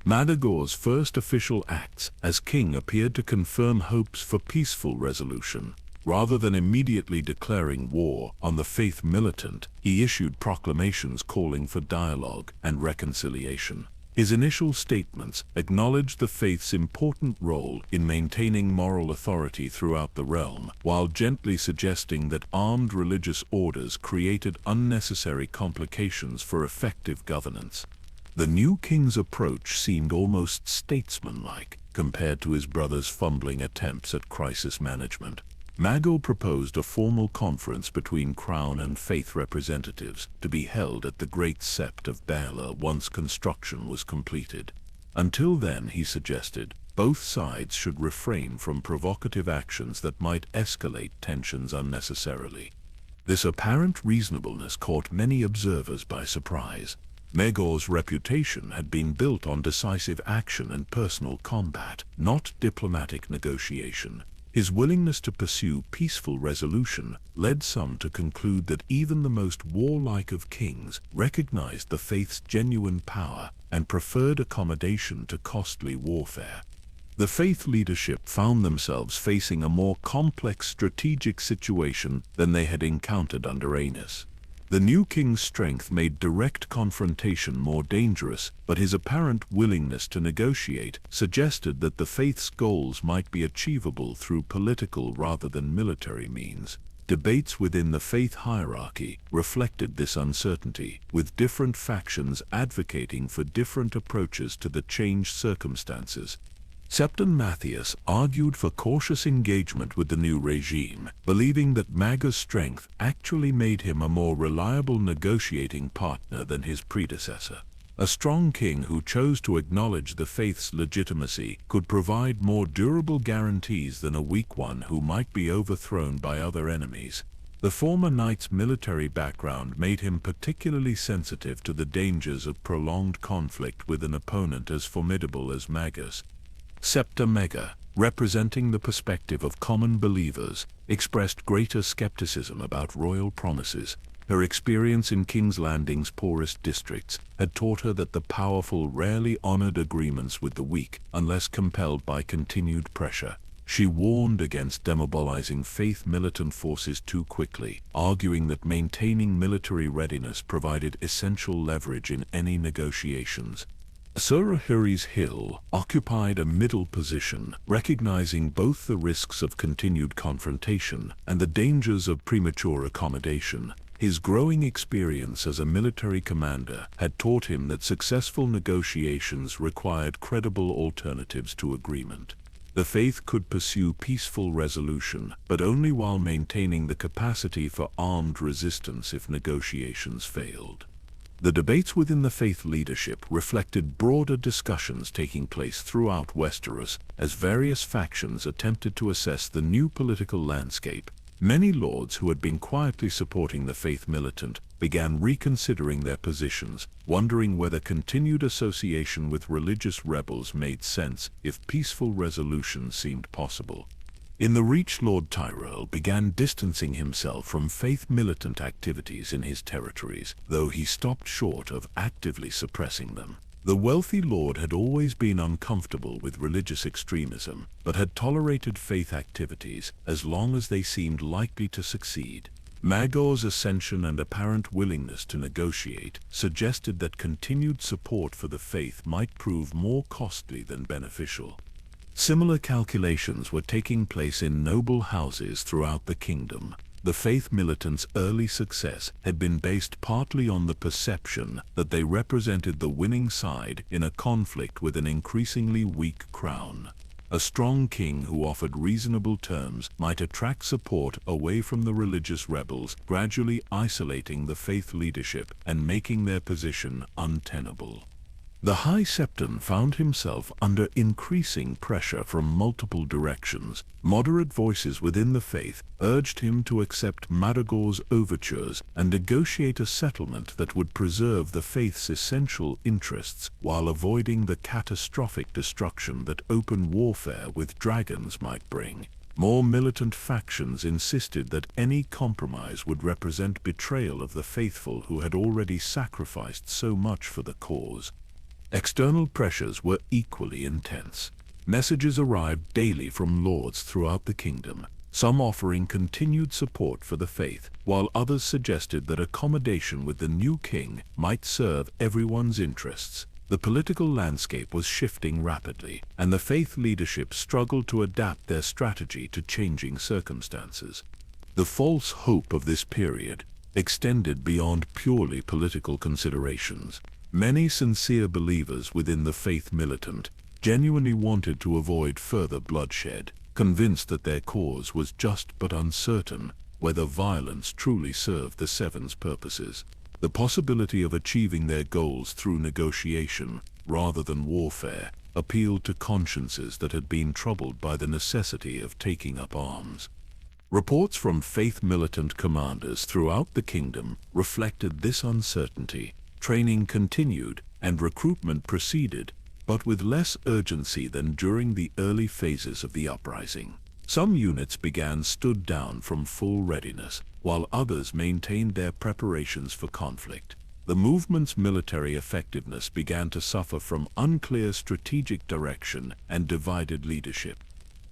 Maegor's first official acts as king appeared to confirm hopes for peaceful resolution. Rather than immediately declaring war on the Faith Militant, he issued proclamations calling for dialogue and reconciliation. His initial statements acknowledged the faith's important role in maintaining moral authority throughout the realm, while gently suggesting that armed religious orders created unnecessary complications for effective governance. The new king's approach seemed almost statesmanlike compared to his brother's fumbling attempts at crisis management. Mago proposed a formal conference between Crown and Faith representatives to be held at the Great Sept of Baela once construction was completed. Until then, he suggested, both sides should refrain from provocative actions that might escalate tensions unnecessarily. This apparent reasonableness caught many observers by surprise. Mago's reputation had been built on decisive action and personal combat, not diplomatic negotiation. His willingness to pursue peaceful resolution led some to conclude that even the most warlike of kings recognized the faith's genuine power and preferred accommodation to costly warfare. The faith leadership found themselves facing a more complex strategic situation than they had encountered under Aenus. The new king's strength made direct confrontation more dangerous, but his apparent willingness to negotiate suggested that the faith's goals might be achievable through political rather than military means. Debates within the faith hierarchy reflected this uncertainty, with different factions advocating for different approaches to the changed circumstances. Septon Matthias argued for cautious engagement with the new regime, believing that Maga's strength actually made him a more reliable negotiating partner than his predecessor. A strong king who chose to acknowledge the faith's legitimacy could provide more durable guarantees than a weak one who might be overthrown by other enemies. The former knight's military background made him particularly sensitive to the dangers of prolonged conflict with an opponent as formidable as Magus. Septa Mega, representing the perspective of common believers, expressed greater skepticism about royal promises. Her experience in King's Landing's poorest districts had taught her that the powerful rarely honored agreements with the weak unless compelled by continued pressure. She warned against demobilizing Faith Militant forces too quickly, arguing that maintaining military readiness provided essential leverage in any negotiations. Surahuri's Hill occupied a middle position, recognizing both the risks of continued confrontation and the dangers of premature accommodation. His growing experience as a military commander had taught him that successful negotiations required credible alternatives to agreement. The faith could pursue peaceful resolution, but only while maintaining the capacity for armed resistance if negotiations failed. The debates within the faith leadership reflected broader discussions taking place throughout Westeros as various factions attempted to assess the new political landscape. Many lords who had been quietly supporting the Faith Militant began reconsidering their positions, wondering whether continued association with religious rebels made sense if peaceful resolution seemed possible. In the Reach, Lord Tyrell began distancing himself from Faith Militant activities in his territories, though he stopped short of actively suppressing them. The wealthy lord had always been uncomfortable with religious extremism, but had tolerated faith activities as long as they seemed likely to succeed. Magor's ascension and apparent willingness to negotiate suggested that continued support for the faith might prove more costly than beneficial. Similar calculations were taking place in noble houses throughout the kingdom. The Faith Militants' early success had been based partly on the perception that they represented the winning side in a conflict with an increasingly weak crown. A strong king who offered reasonable terms might attract support away from the religious rebels, gradually isolating the faith leadership and making their position untenable. The High Septon found himself under increasing pressure from multiple directions. Moderate voices within the faith urged him to accept Madagor's overtures and negotiate a settlement that would preserve the faith's essential interests while avoiding the catastrophic destruction that open warfare with dragons might bring. More militant factions insisted that any compromise would represent betrayal of the faithful who had already sacrificed so much for the cause. External pressures were equally intense. Messages arrived daily from lords throughout the kingdom, some offering continued support for the faith, while others suggested that accommodation with the new king might serve everyone's interests. The political landscape was shifting rapidly, and the faith leadership struggled to adapt their strategy to changing circumstances. The false hope of this period extended beyond purely political considerations. Many sincere believers within the Faith Militant genuinely wanted to avoid further bloodshed, convinced that their cause was just but uncertain whether violence truly served the Seven's purposes. The possibility of achieving their goals through negotiation, rather than warfare, appealed to consciences that had been troubled by the necessity of taking up arms. Reports from Faith Militant commanders throughout the kingdom reflected this uncertainty. Training continued, and recruitment proceeded, but with less urgency than during the early phases of the uprising. Some units stood down from full readiness, while others maintained their preparations for conflict. The movement's military effectiveness began to suffer from unclear strategic direction and divided leadership.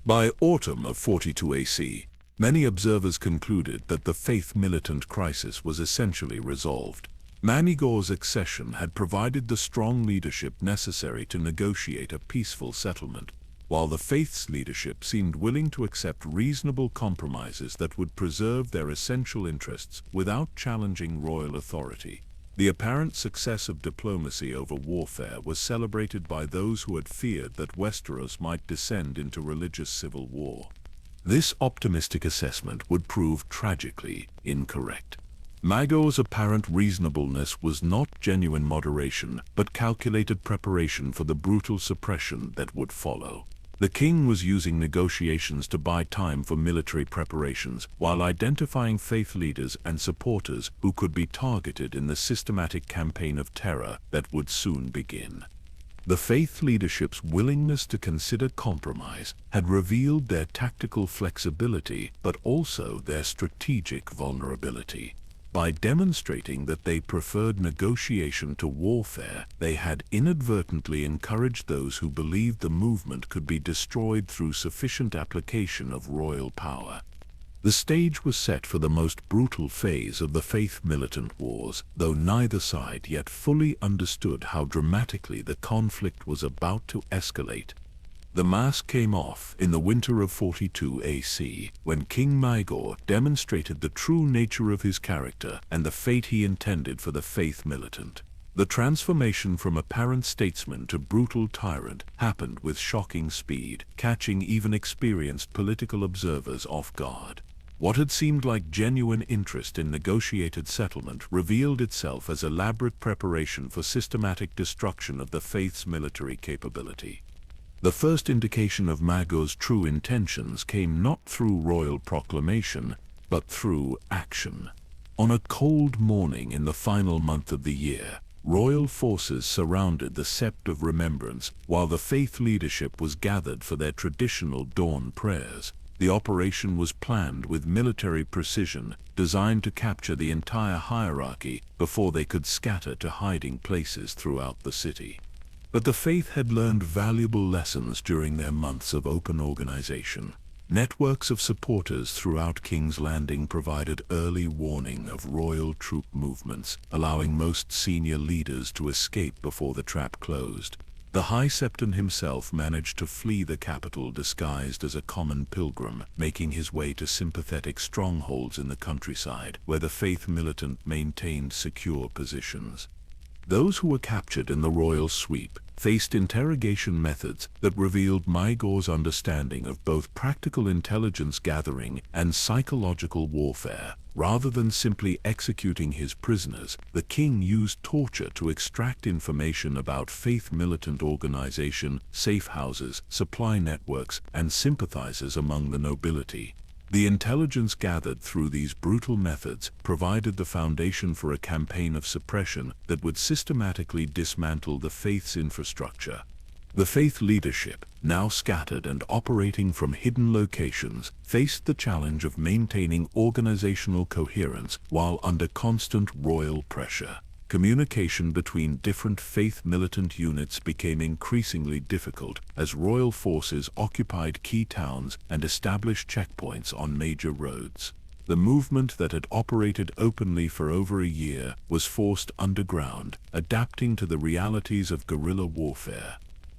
By autumn of 42 AC, many observers concluded that the Faith Militant crisis was essentially resolved. Maegor's accession had provided the strong leadership necessary to negotiate a peaceful settlement, while the Faith's leadership seemed willing to accept reasonable compromises that would preserve their essential interests without challenging royal authority. The apparent success of diplomacy over warfare was celebrated by those who had feared that Westeros might descend into religious civil war. This optimistic assessment would prove tragically incorrect. Maegor's apparent reasonableness was not genuine moderation, but calculated preparation for the brutal suppression that would follow. The king was using negotiations to buy time for military preparations, while identifying faith leaders and supporters who could be targeted in the systematic campaign of terror that would soon begin. The faith leadership's willingness to consider compromise had revealed their tactical flexibility, but also their strategic vulnerability. By demonstrating that they preferred negotiation to warfare, they had inadvertently encouraged those who believed the movement could be destroyed through sufficient application of royal power. The stage was set for the most brutal phase of the Faith Militant Wars, though neither side yet fully understood how dramatically the conflict was about to escalate. The mask came off in the winter of 42 AC, when King Maegor demonstrated the true nature of his character and the fate he intended for the Faith Militant. The transformation from apparent statesman to brutal tyrant happened with shocking speed, catching even experienced political observers off guard. What had seemed like genuine interest in negotiated settlement revealed itself as elaborate preparation for systematic destruction of the Faith's military capability. The first indication of Maegor's true intentions came not through royal proclamation, but through action. On a cold morning in the final month of the year, royal forces surrounded the Sept of Remembrance while the faith leadership was gathered for their traditional dawn prayers. The operation was planned with military precision, designed to capture the entire hierarchy before they could scatter to hiding places throughout the city. But the faith had learned valuable lessons during their months of open organization. Networks of supporters throughout King's Landing provided early warning of royal troop movements, allowing most senior leaders to escape before the trap closed. The High Septon himself managed to flee the capital disguised as a common pilgrim, making his way to sympathetic strongholds in the countryside, where the Faith Militant maintained secure positions. Those who were captured in the royal sweep faced interrogation methods that revealed Maegor's understanding of both practical intelligence gathering and psychological warfare. Rather than simply executing his prisoners, the king used torture to extract information about faith militant organization, safe houses, supply networks, and sympathizers among the nobility. The intelligence gathered through these brutal methods provided the foundation for a campaign of suppression that would systematically dismantle the faith's infrastructure. The faith leadership, now scattered and operating from hidden locations, faced the challenge of maintaining organizational coherence while under constant royal pressure. Communication between different faith militant units became increasingly difficult as royal forces occupied key towns and established checkpoints on major roads. The movement that had operated openly for over a year was forced underground, adapting to the realities of guerrilla warfare.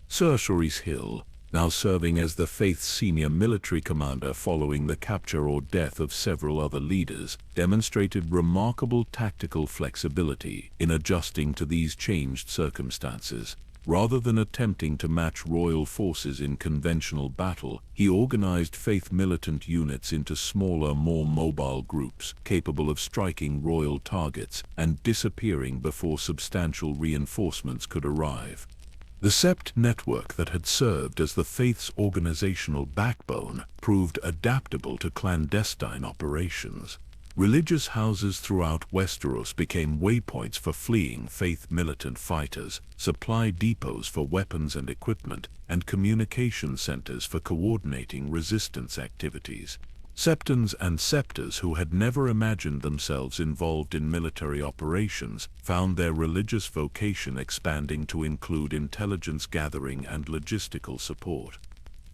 Westerosi Hill, now serving as the Faith's senior military commander following the capture or death of several other leaders, demonstrated remarkable tactical flexibility in adjusting to these changed circumstances. Rather than attempting to match royal forces in conventional battle, he organized Faith Militant units into smaller, more mobile groups, capable of striking royal targets and disappearing before substantial reinforcements could arrive. The sept network that had served as the Faith's organizational backbone proved adaptable to clandestine operations. Religious houses throughout Westeros became waypoints for fleeing Faith Militant fighters, supply depots for weapons and equipment, and communication centers for coordinating resistance activities. Septons and septors who had never imagined themselves involved in military operations found their religious vocation expanding to include intelligence gathering and logistical support.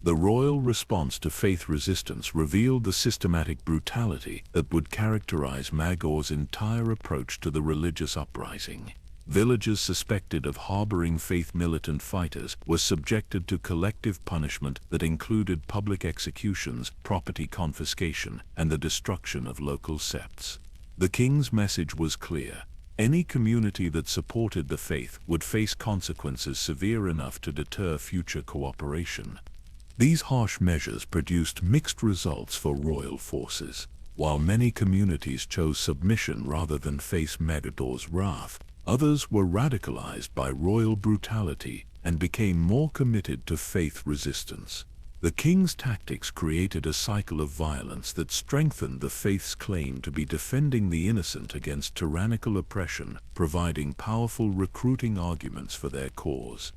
The royal response to Faith resistance revealed the systematic brutality that would characterize Magor's entire approach to the religious uprising. Villages suspected of harboring Faith Militant fighters were subjected to collective punishment that included public executions, property confiscation, and the destruction of local septs. The king's message was clear. Any community that supported the faith would face consequences severe enough to deter future cooperation. These harsh measures produced mixed results for royal forces. While many communities chose submission rather than face Magor's wrath, others were radicalized by royal brutality and became more committed to faith resistance. The king's tactics created a cycle of violence that strengthened the faith's claim to be defending the innocent against tyrannical oppression, providing powerful recruiting arguments for their cause.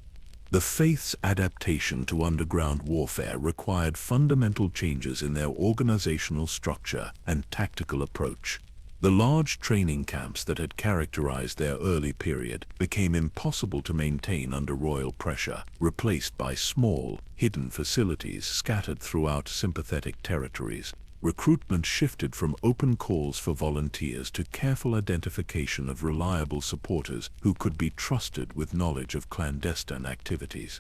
The faith's adaptation to underground warfare required fundamental changes in their organizational structure and tactical approach. The large training camps that had characterized their early period became impossible to maintain under royal pressure, replaced by small, hidden facilities scattered throughout sympathetic territories. Recruitment shifted from open calls for volunteers to careful identification of reliable supporters who could be trusted with knowledge of clandestine activities.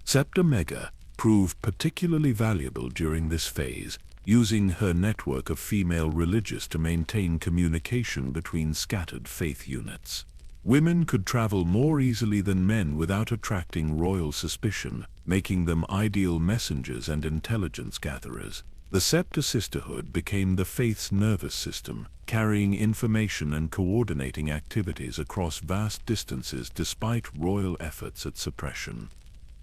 Septa Mega proved particularly valuable during this phase, using her network of female religious to maintain communication between scattered faith units. Women could travel more easily than men without attracting royal suspicion, making them ideal messengers and intelligence gatherers. The Septa Sisterhood became the faith's nervous system, carrying information and coordinating activities across vast distances despite royal efforts at suppression.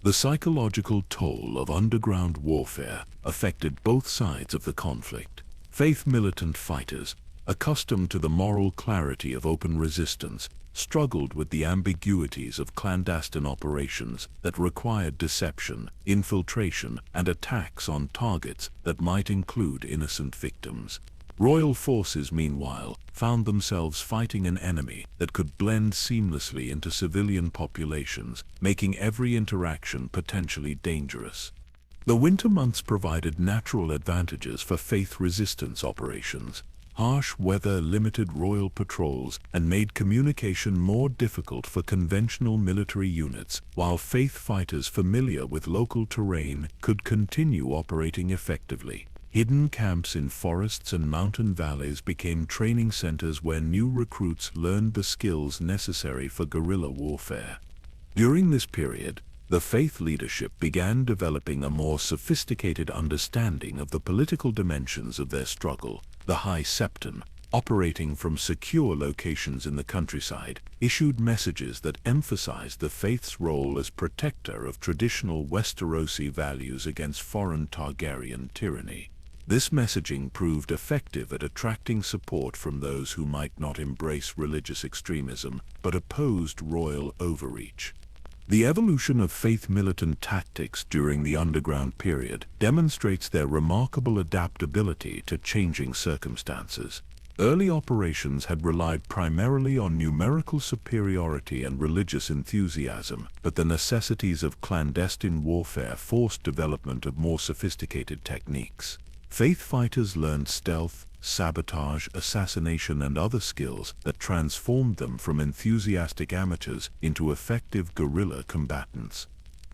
The psychological toll of underground warfare affected both sides of the conflict. Faith Militant fighters, accustomed to the moral clarity of open resistance, struggled with the ambiguities of clandestine operations that required deception, infiltration, and attacks on targets that might include innocent victims. Royal forces, meanwhile, found themselves fighting an enemy that could blend seamlessly into civilian populations, making every interaction potentially dangerous. The winter months provided natural advantages for faith resistance operations. Harsh weather limited royal patrols and made communication more difficult for conventional military units, while faith fighters familiar with local terrain could continue operating effectively. Hidden camps in forests and mountain valleys became training centers where new recruits learned the skills necessary for guerrilla warfare. During this period, the faith leadership began developing a more sophisticated understanding of the political dimensions of their struggle. The High Septon, operating from secure locations in the countryside, issued messages that emphasized the faith's role as protector of traditional Westerosi values against foreign Targaryen tyranny. This messaging proved effective at attracting support from those who might not embrace religious extremism but opposed royal overreach. The evolution of Faith Militant tactics during the underground period demonstrates their remarkable adaptability to changing circumstances. Early operations had relied primarily on numerical superiority and religious enthusiasm, but the necessities of clandestine warfare forced development of more sophisticated techniques. Faith fighters learned stealth, sabotage, assassination, and other skills that transformed them from enthusiastic amateurs into effective guerrilla combatants.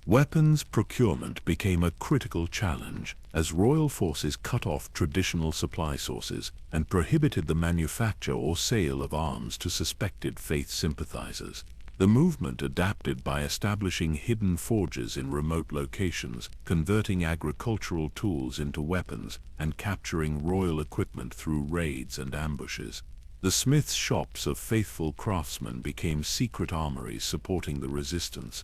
Weapons procurement became a critical challenge as royal forces cut off traditional supply sources and prohibited the manufacture or sale of arms to suspected faith sympathizers. The movement adapted by establishing hidden forges in remote locations, converting agricultural tools into weapons, and capturing royal equipment through raids and ambushes. The smiths' shops of faithful craftsmen became secret armories supporting the resistance.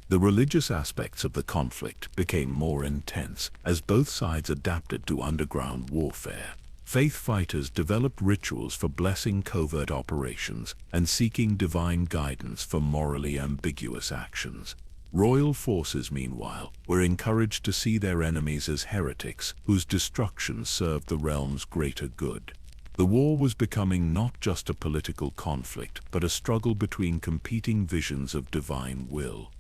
The religious aspects of the conflict became more intense as both sides adapted to underground warfare. Faith fighters developed rituals for blessing covert operations and seeking divine guidance for morally ambiguous actions. Royal forces, meanwhile, were encouraged to see their enemies as heretics whose destruction served the realm's greater good. The war was becoming not just a political conflict, but a struggle between competing visions of divine will.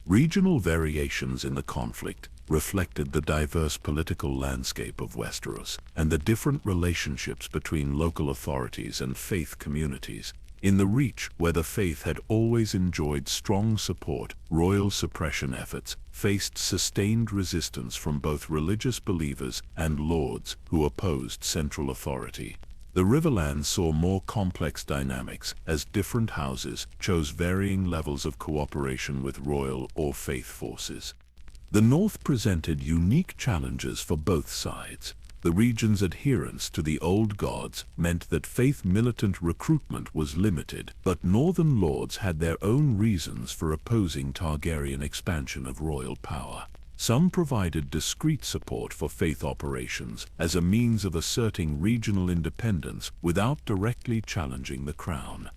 Regional variations in the conflict reflected the diverse political landscape of Westeros and the different relationships between local authorities and faith communities. In the Reach, where the faith had always enjoyed strong support, royal suppression efforts faced sustained resistance from both religious believers and lords who opposed central authority. The Riverlands saw more complex dynamics as different houses chose varying levels of cooperation with royal or faith forces. The North presented unique challenges for both sides. The region's adherence to the old gods meant that faith militant recruitment was limited, but northern lords had their own reasons for opposing Targaryen expansion of royal power. Some provided discreet support for faith operations as a means of asserting regional independence without directly challenging the crown.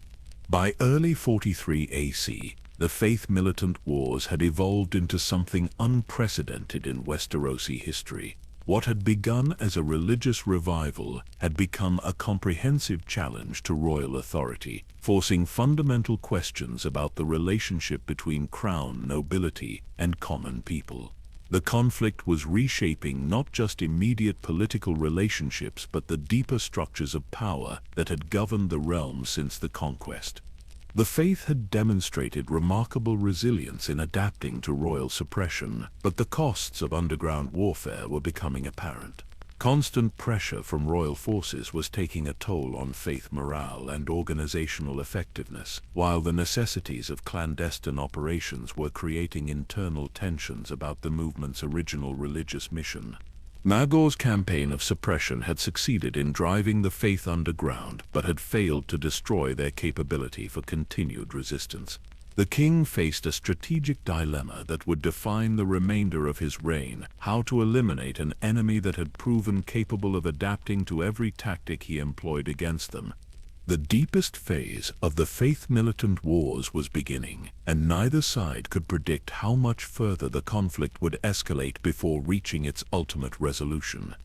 By early 43 AC, the Faith Militant Wars had evolved into something unprecedented in Westerosi history. What had begun as a religious revival had become a comprehensive challenge to royal authority, forcing fundamental questions about the relationship between crown, nobility, and common people. The conflict was reshaping not just immediate political relationships but the deeper structures of power that had governed the realm since the conquest. The faith had demonstrated remarkable resilience in adapting to royal suppression, but the costs of underground warfare were becoming apparent. Constant pressure from royal forces was taking a toll on faith morale and organizational effectiveness, while the necessities of clandestine operations were creating internal tensions about the movement's original religious mission. Maegor's campaign of suppression had succeeded in driving the faith underground, but had failed to destroy their capability for continued resistance. The king faced a strategic dilemma that would define the remainder of his reign: how to eliminate an enemy that had proven capable of adapting to every tactic he employed against them. The deepest phase of the Faith Militant Wars was beginning, and neither side could predict how much further the conflict would escalate before reaching its ultimate resolution.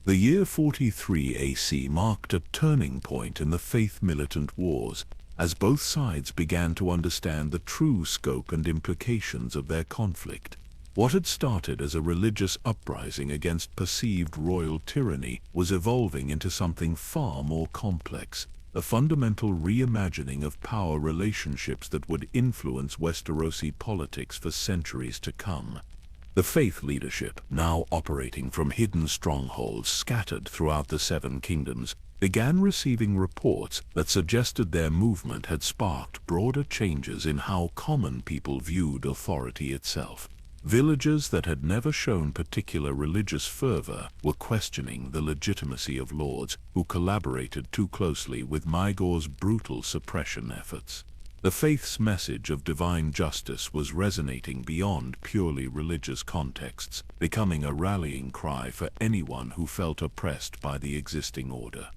The year 43 AC marked a turning point in the Faith Militant Wars, as both sides began to understand the true scope and implications of their conflict. What had started as a religious uprising against perceived royal tyranny was evolving into something far more complex, a fundamental reimagining of power relationships that would influence Westerosi politics for centuries to come. The faith leadership, now operating from hidden strongholds scattered throughout the Seven Kingdoms, began receiving reports that suggested their movement had sparked broader changes in how common people viewed authority itself. Villagers that had never shown particular religious fervor were questioning the legitimacy of lords who collaborated too closely with Maegor's brutal suppression efforts. The faith's message of divine justice was resonating beyond purely religious contexts, becoming a rallying cry for anyone who felt oppressed by the existing order.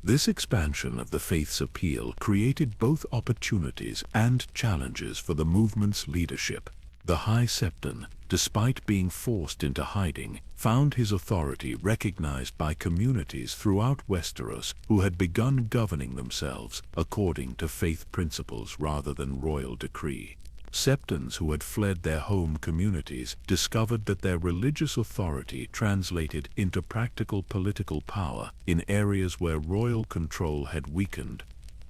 This expansion of the faith's appeal created both opportunities and challenges for the movement's leadership. The High Septon, despite being forced into hiding, found his authority recognized by communities throughout Westeros who had begun governing themselves according to faith principles rather than royal decree. septons who had fled their home communities discovered that their religious authority translated into practical political power in areas where royal control had weakened.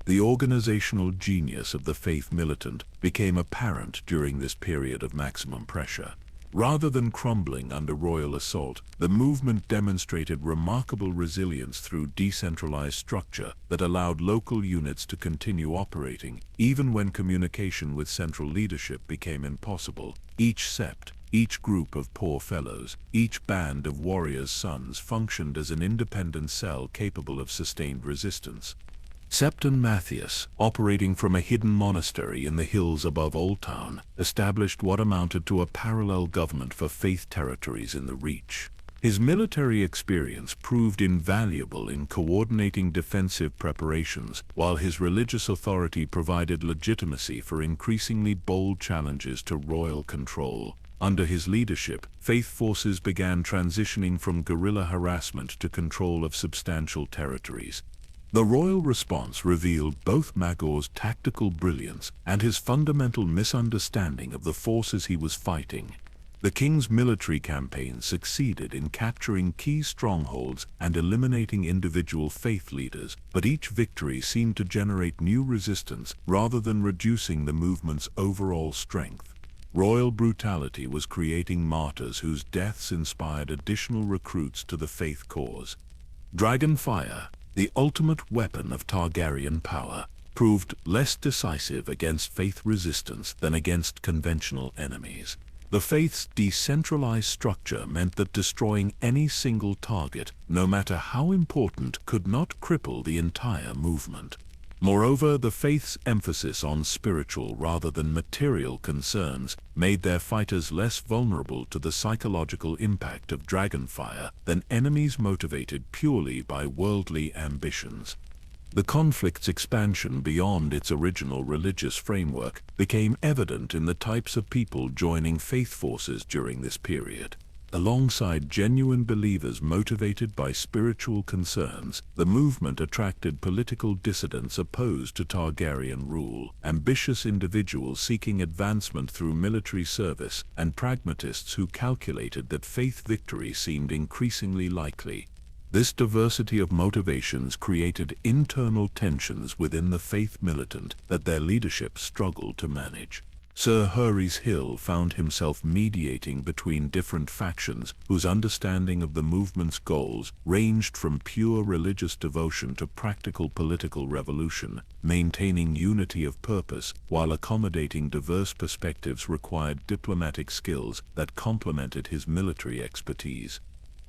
The organizational genius of the Faith Militant became apparent during this period of maximum pressure. Rather than crumbling under royal assault, the movement demonstrated remarkable resilience through decentralized structure that allowed local units to continue operating, even when communication with central leadership became impossible. Each sept, each group of poor fellows, each band of warriors' sons functioned as an independent cell capable of sustained resistance. Septon Matthias, operating from a hidden monastery in the hills above Old Town, established what amounted to a parallel government for faith territories in the Reach. His military experience proved invaluable in coordinating defensive preparations, while his religious authority provided legitimacy for increasingly bold challenges to royal control. Under his leadership, faith forces began transitioning from guerrilla harassment to control of substantial territories. The royal response revealed both Maegor's tactical brilliance and his fundamental misunderstanding of the forces he was fighting. The king's military campaign succeeded in capturing key strongholds and eliminating individual faith leaders, but each victory seemed to generate new resistance rather than reducing the movement's overall strength. Royal brutality was creating martyrs whose deaths inspired additional recruits to the faith cause. Dragonfire, the ultimate weapon of Targaryen power, proved less decisive against faith resistance than against conventional enemies. The faith's decentralized structure meant that destroying any single target, no matter how important, could not cripple the entire movement. Moreover, the faith's emphasis on spiritual rather than material concerns made their fighters less vulnerable to the psychological impact of dragonfire than enemies motivated purely by worldly ambitions. The conflict's expansion beyond its original religious framework became evident in the types of people joining faith forces during this period. Alongside genuine believers motivated by spiritual concerns, the movement attracted political dissidents opposed to Targaryen rule, ambitious individuals seeking advancement through military service, and pragmatists who calculated that faith victory seemed increasingly likely. This diversity of motivations created internal tensions within the Faith Militant that their leadership struggled to manage. Sir Hurry's Hill found himself mediating between different factions whose understanding of the movement's goals ranged from pure religious devotion to practical political revolution. Maintaining unity of purpose while accommodating diverse perspectives required diplomatic skills that complemented his military expertise.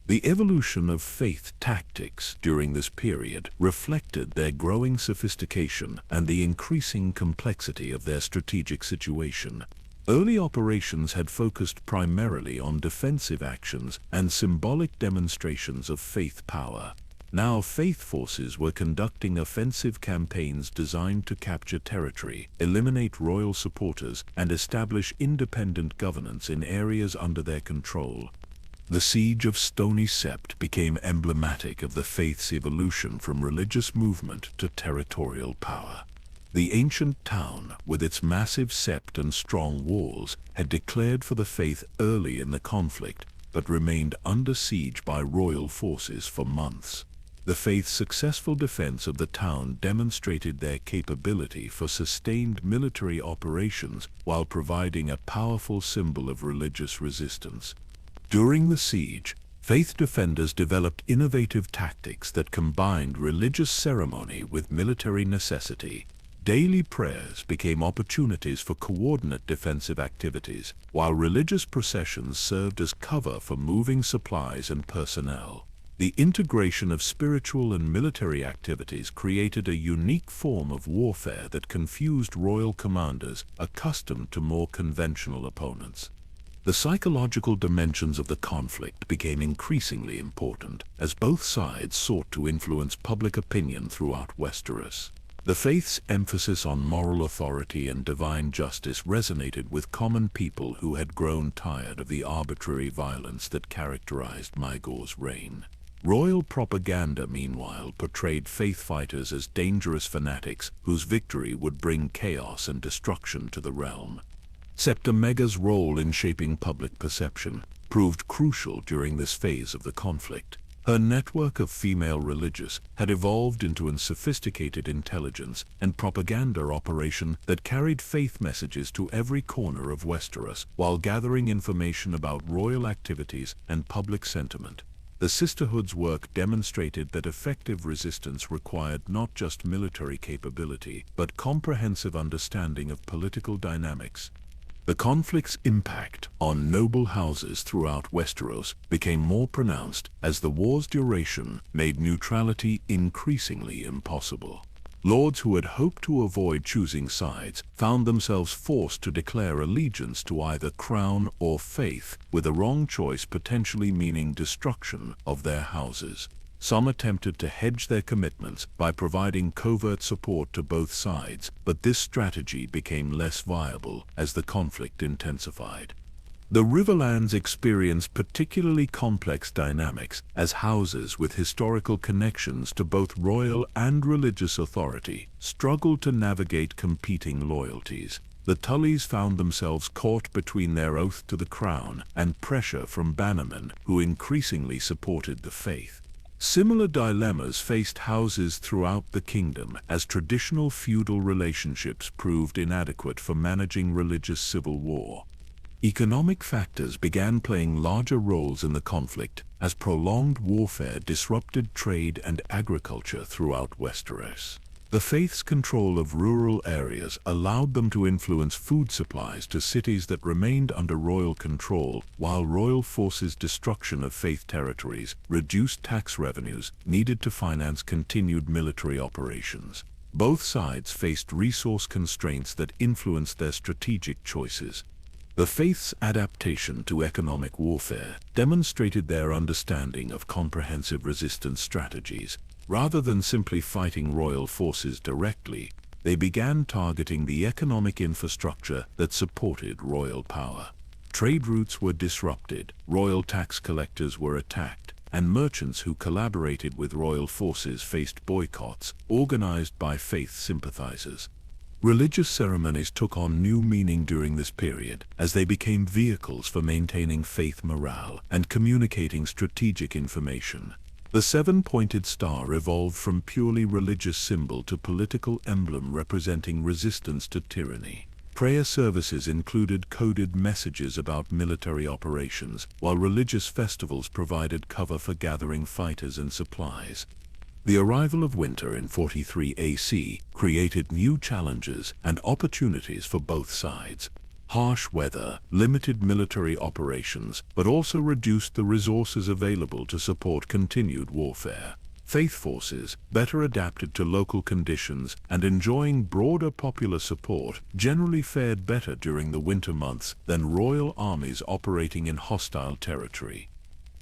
The evolution of faith tactics during this period reflected their growing sophistication and the increasing complexity of their strategic situation. Early operations had focused primarily on defensive actions and symbolic demonstrations of faith power. Now faith forces were conducting offensive campaigns designed to capture territory, eliminate royal supporters, and establish independent governance in areas under their control. The siege of Stony Sept became emblematic of the faith's evolution from religious movement to territorial power. The ancient town, with its massive sept and strong walls, had declared for the faith early in the conflict, but remained under siege by royal forces for months. The faith's successful defense of the town demonstrated their capability for sustained military operations while providing a powerful symbol of religious resistance. During the siege, faith defenders developed innovative tactics that combined religious ceremony with military necessity. Daily prayers became opportunities for coordinate defensive activities, while religious processions served as cover for moving supplies and personnel. The integration of spiritual and military activities created a unique form of warfare that confused royal commanders accustomed to more conventional opponents. The psychological dimensions of the conflict became increasingly important as both sides sought to influence public opinion throughout Westeros. The faith's emphasis on moral authority and divine justice resonated with common people who had grown tired of the arbitrary violence that characterized Maegor's reign. Royal propaganda, meanwhile, portrayed faith fighters as dangerous fanatics whose victory would bring chaos and destruction to the realm. Septimega's role in shaping public perception proved crucial during this phase of the conflict. Her network of female religious had evolved into a sophisticated intelligence and propaganda operation that carried faith messages to every corner of Westeros while gathering information about royal activities and public sentiment. The sisterhood's work demonstrated that effective resistance required not just military capability, but comprehensive understanding of political dynamics. The conflict's impact on noble houses throughout Westeros became more pronounced as the war's duration made neutrality increasingly impossible. Lords who had hoped to avoid choosing sides found themselves forced to declare allegiance to either crown or faith, with the wrong choice potentially meaning destruction of their houses. Some attempted to hedge their commitments by providing covert support to both sides, but this strategy became less viable as the conflict intensified. The Riverlands experienced particularly complex dynamics as houses with historical connections to both royal and religious authority struggled to navigate competing loyalties. The Tullys found themselves caught between their oath to the crown and pressure from bannermen who increasingly supported the faith. Similar dilemmas faced houses throughout the kingdom as traditional feudal relationships proved inadequate for managing religious civil war. Economic factors began playing larger roles in the conflict as prolonged warfare disrupted trade and agriculture throughout Westeros. The faith's control of rural areas allowed them to influence food supplies to cities that remained under royal control, while royal forces' destruction of faith territories reduced tax revenues needed to finance continued military operations. Both sides faced resource constraints that influenced their strategic choices. The faith's adaptation to economic warfare demonstrated their understanding of comprehensive resistance strategies. Rather than simply fighting royal forces directly, they began targeting the economic infrastructure that supported royal power. Trade routes were disrupted, royal tax collectors were attacked, and merchants who collaborated with royal forces faced boycotts organized by faith sympathizers. Religious ceremonies took on new meaning during this period as they became vehicles for maintaining faith morale and communicating strategic information. The seven-pointed star evolved from purely religious symbol to political emblem representing resistance to tyranny. Prayer services included coded messages about military operations, while religious festivals provided cover for gathering fighters and supplies. The arrival of winter in 43 AC created new challenges and opportunities for both sides. Harsh weather limited military operations, but also reduced the resources available to support continued warfare. Faith forces, better adapted to local conditions and enjoying broader popular support, generally fared better during the winter months than royal armies operating in hostile territory.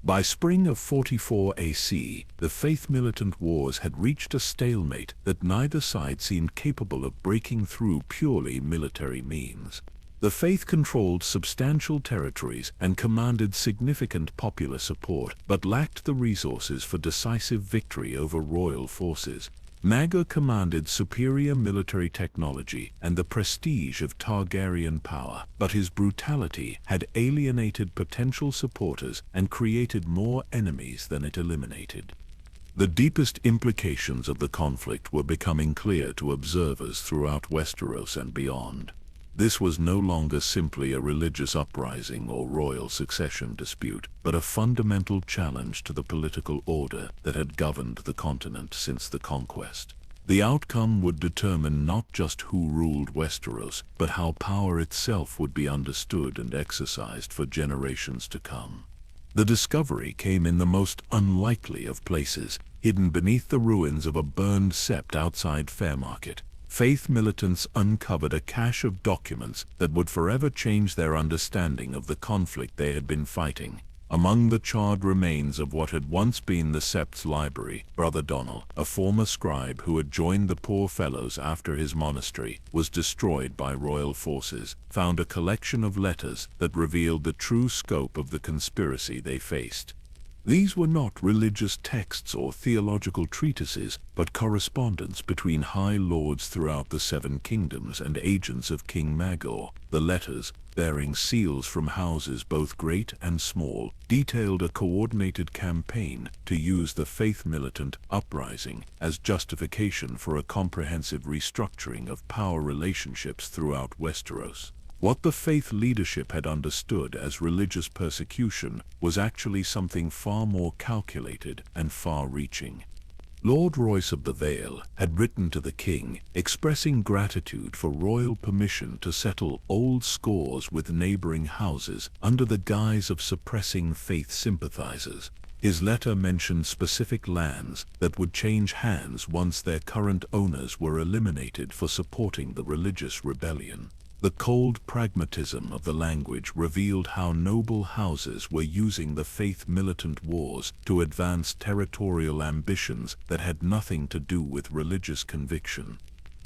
By spring of 44 AC, the Faith Militant wars had reached a stalemate that neither side seemed capable of breaking through purely military means. The faith controlled substantial territories and commanded significant popular support, but lacked the resources for decisive victory over royal forces. Maga commanded superior military technology and the prestige of Targaryen power, but his brutality had alienated potential supporters and created more enemies than it eliminated. The deepest implications of the conflict were becoming clear to observers throughout Westeros and beyond. This was no longer simply a religious uprising or royal succession dispute, but a fundamental challenge to the political order that had governed the continent since the conquest. The outcome would determine not just who ruled Westeros, but how power itself would be understood and exercised for generations to come. The discovery came in the most unlikely of places, hidden beneath the ruins of a burned sept outside Fairmarket. Faith Militants uncovered a cache of documents that would forever change their understanding of the conflict they had been fighting. Among the charred remains of what had once been the Septs library, Brother Donal, a former scribe who had joined the Poor Fellows after his monastery was destroyed by royal forces, found a collection of letters that revealed the true scope of the conspiracy they faced. These were not religious texts or theological treatises, but correspondence between high lords throughout the Seven Kingdoms and agents of King Magor. The letters, bearing seals from houses both great and small, detailed a coordinated campaign to use the Faith Militant uprising as justification for a comprehensive restructuring of power relationships throughout Westeros. What the faith leadership had understood as religious persecution was actually something far more calculated and far-reaching. Lord Royce of the Vale had written to the king, expressing gratitude for royal permission to settle old scores with neighboring houses under the guise of suppressing faith sympathizers. His letter mentioned specific lands that would change hands once their current owners were eliminated for supporting the religious rebellion. The cold pragmatism of the language revealed how noble houses were using the faith militant wars to advance territorial ambitions that had nothing to do with religious conviction.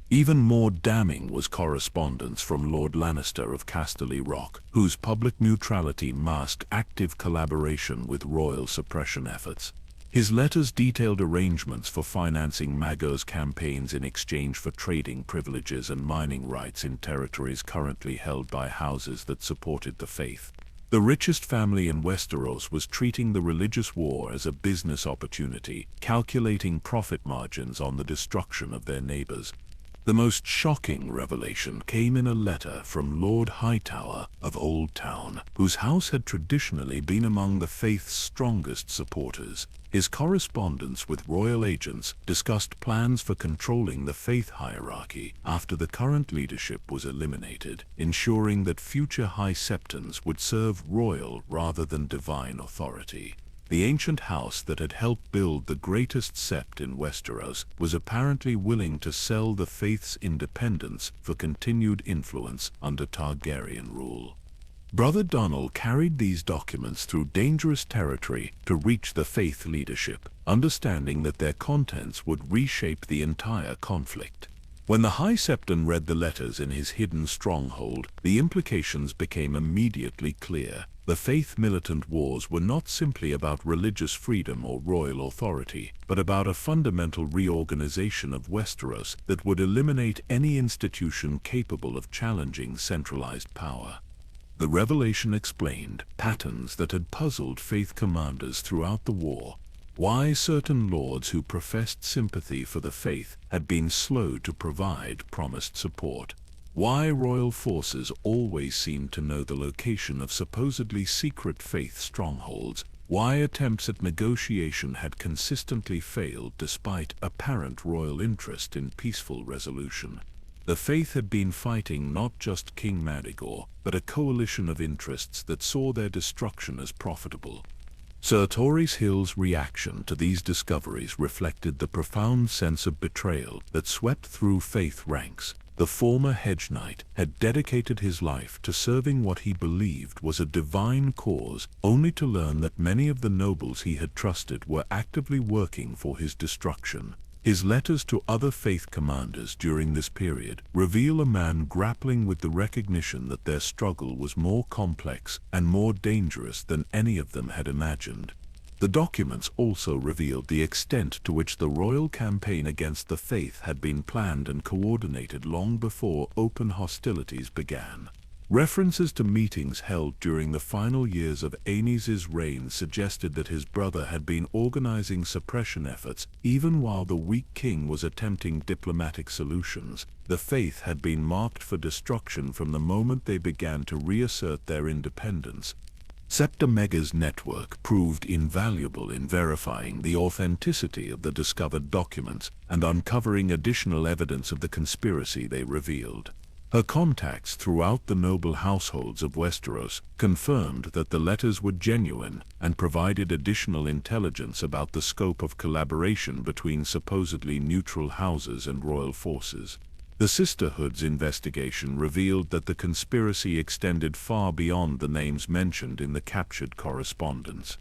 Even more damning was correspondence from Lord Lannister of Casterly Rock, whose public neutrality masked active collaboration with royal suppression efforts. His letters detailed arrangements for financing Magor's campaigns in exchange for trading privileges and mining rights in territories currently held by houses that supported the faith. The richest family in Westeros was treating the religious war as a business opportunity, calculating profit margins on the destruction of their neighbors. The most shocking revelation came in a letter from Lord Hightower of Old Town, whose house had traditionally been among the faith's strongest supporters. His correspondence with royal agents discussed plans for controlling the faith hierarchy after the current leadership was eliminated, ensuring that future high septons would serve royal rather than divine authority. The ancient house that had helped build the greatest sept in Westeros was apparently willing to sell the faith's independence for continued influence under Targaryen rule. Brother Donald carried these documents through dangerous territory to reach the faith leadership, understanding that their contents would reshape the entire conflict. When the High Septon read the letters in his hidden stronghold, the implications became immediately clear. The faith militant wars were not simply about religious freedom or royal authority, but about a fundamental reorganization of Westeros that would eliminate any institution capable of challenging centralized power. The revelation explained patterns that had puzzled faith commanders throughout the war. Why certain lords who professed sympathy for the faith had been slow to provide promised support. Why royal forces always seemed to know the location of supposedly secret faith strongholds. Why attempts at negotiation had consistently failed despite apparent royal interest in peaceful resolution. The faith had been fighting not just King Madrigal, but a coalition of interests that saw their destruction as profitable. Sir Torrey's Hill's reaction to these discoveries reflected the profound sense of betrayal that swept through faith ranks. The former hedge knight had dedicated his life to serving what he believed was a divine cause, only to learn that many of the nobles he had trusted were actively working for his destruction. His letters to other faith commanders during this period reveal a man grappling with the recognition that their struggle was more complex and more dangerous than any of them had imagined. The documents also revealed the extent to which the royal campaign against the faith had been planned and coordinated long before open hostilities began. References to meetings held during the final years of Aenys's reign suggested that his brother had been organizing suppression efforts even while the weak king was attempting diplomatic solutions. The faith had been marked for destruction from the moment they began to reassert their independence. Septomega's network proved invaluable in verifying the authenticity of the discovered documents and uncovering additional evidence of the conspiracy they revealed. Her contacts throughout the noble households of Westeros confirmed that the letters were genuine and provided additional intelligence about the scope of collaboration between supposedly neutral houses and royal forces. The Sisterhood's investigation revealed that the conspiracy extended far beyond the names mentioned in the captured correspondence.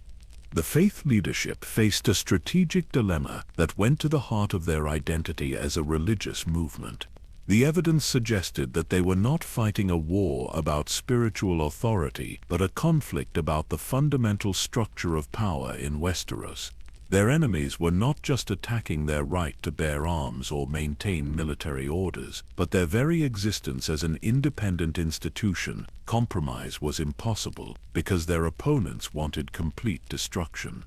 The faith leadership faced a strategic dilemma that went to the heart of their identity as a religious movement. The evidence suggested that they were not fighting a war about spiritual authority, but a conflict about the fundamental structure of power in Westeros. Their enemies were not just attacking their right to bear arms or maintain military orders, but their very existence as an independent institution. Compromise was impossible because their opponents wanted complete destruction.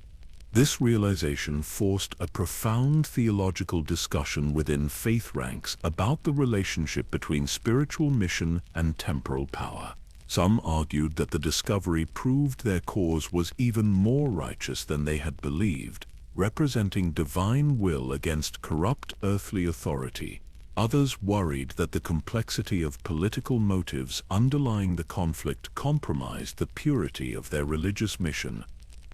This realization forced a profound theological discussion within faith ranks about the relationship between spiritual mission and temporal power. Some argued that the discovery proved their cause was even more righteous than they had believed, representing divine will against corrupt earthly authority. Others worried that the complexity of political motives underlying the conflict compromised the purity of their religious mission.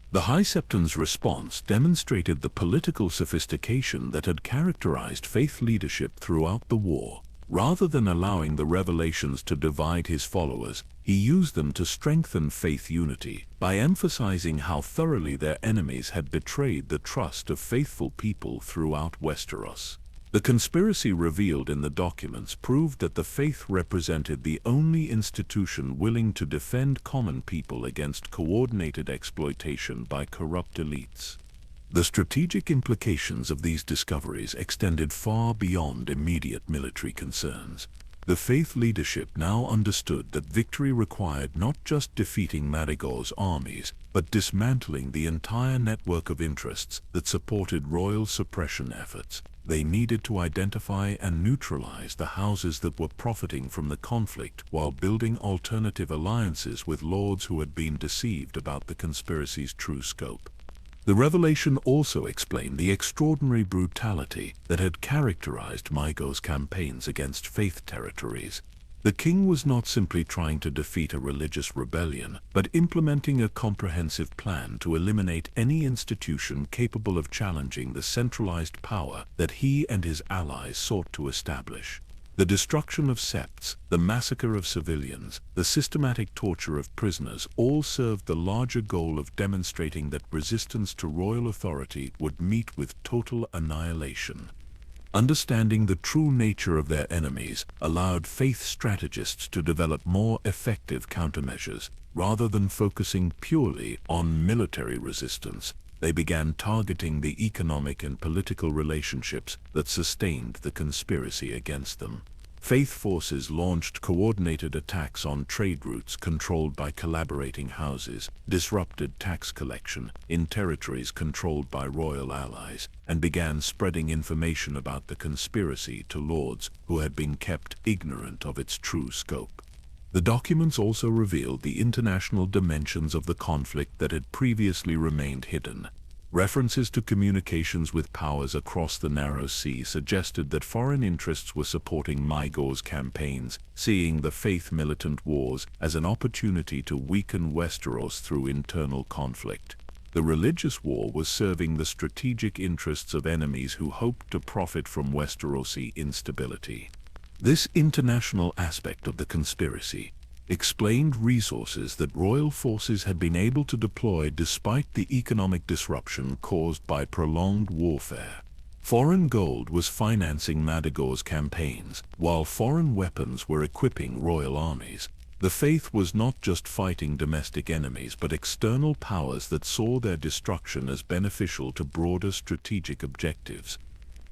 The High Septons' response demonstrated the political sophistication that had characterized faith leadership throughout the war. Rather than allowing the revelations to divide his followers, he used them to strengthen faith unity by emphasizing how thoroughly their enemies had betrayed the trust of faithful people throughout Westeros. The conspiracy revealed in the documents proved that the faith represented the only institution willing to defend common people against coordinated exploitation by corrupt elites. The strategic implications of these discoveries extended far beyond immediate military concerns. The faith leadership now understood that victory required not just defeating Madrigal's armies, but dismantling the entire network of interests that supported royal suppression efforts. They needed to identify and neutralize the houses that were profiting from the conflict while building alternative alliances with lords who had been deceived about the conspiracy's true scope. The revelation also explained the extraordinary brutality that had characterized Maegor's campaigns against faith territories. The king was not simply trying to defeat a religious rebellion, but implementing a comprehensive plan to eliminate any institution capable of challenging the centralized power that he and his allies sought to establish. The destruction of septs, the massacre of civilians, the systematic torture of prisoners all served the larger goal of demonstrating that resistance to royal authority would meet with total annihilation. Understanding the true nature of their enemies allowed faith strategists to develop more effective countermeasures. Rather than focusing purely on military resistance, they began targeting the economic and political relationships that sustained the conspiracy against them. Faith forces launched coordinated attacks on trade routes controlled by collaborating houses, disrupted tax collection in territories controlled by royal allies, and began spreading information about the conspiracy to lords who had been kept ignorant of its true scope. The documents also revealed the international dimensions of the conflict that had previously remained hidden. References to communications with powers across the Narrow Sea suggested that foreign interests were supporting Maegor's campaigns, seeing the Faith Militant wars as an opportunity to weaken Westeros through internal conflict. The religious war was serving the strategic interests of enemies who hoped to profit from Westerosi instability. This international aspect of the conspiracy explained resources that royal forces had been able to deploy despite the economic disruption caused by prolonged warfare. Foreign gold was financing Madrigal's campaigns, while foreign weapons were equipping royal armies. The faith was not just fighting domestic enemies but external powers that saw their destruction as beneficial to broader strategic objectives.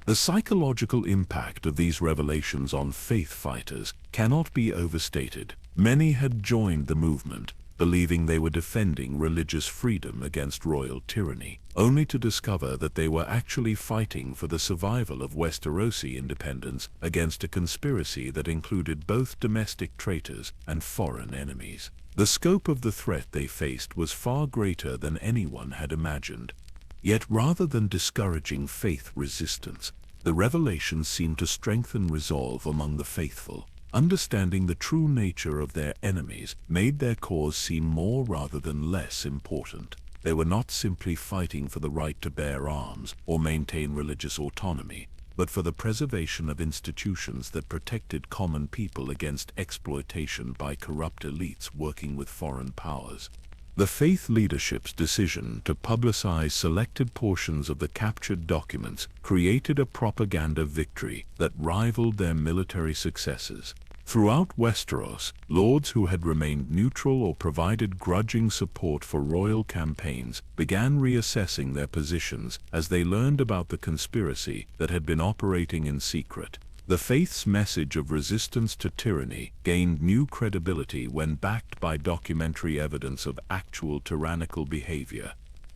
The psychological impact of these revelations on faith fighters cannot be overstated. Many had joined the movement, believing they were defending religious freedom against royal tyranny, only to discover that they were actually fighting for the survival of Westerosi independence against a conspiracy that included both domestic traitors and foreign enemies. The scope of the threat they faced was far greater than anyone had imagined. Yet rather than discouraging faith resistance, the revelations seemed to strengthen resolve among the faithful. Understanding the true nature of their enemies made their cause seem more rather than less important. They were not simply fighting for the right to bear arms or maintain religious autonomy, but for the preservation of institutions that protected common people against exploitation by corrupt elites working with foreign powers. The Faith leadership's decision to publicize selected portions of the captured documents created a propaganda victory that rivaled their military successes. Throughout Westeros, lords who had remained neutral or provided grudging support for royal campaigns began reassessing their positions as they learned about the conspiracy that had been operating in secret. The Faith's message of resistance to tyranny gained new credibility when backed by documentary evidence of actual tyrannical behavior.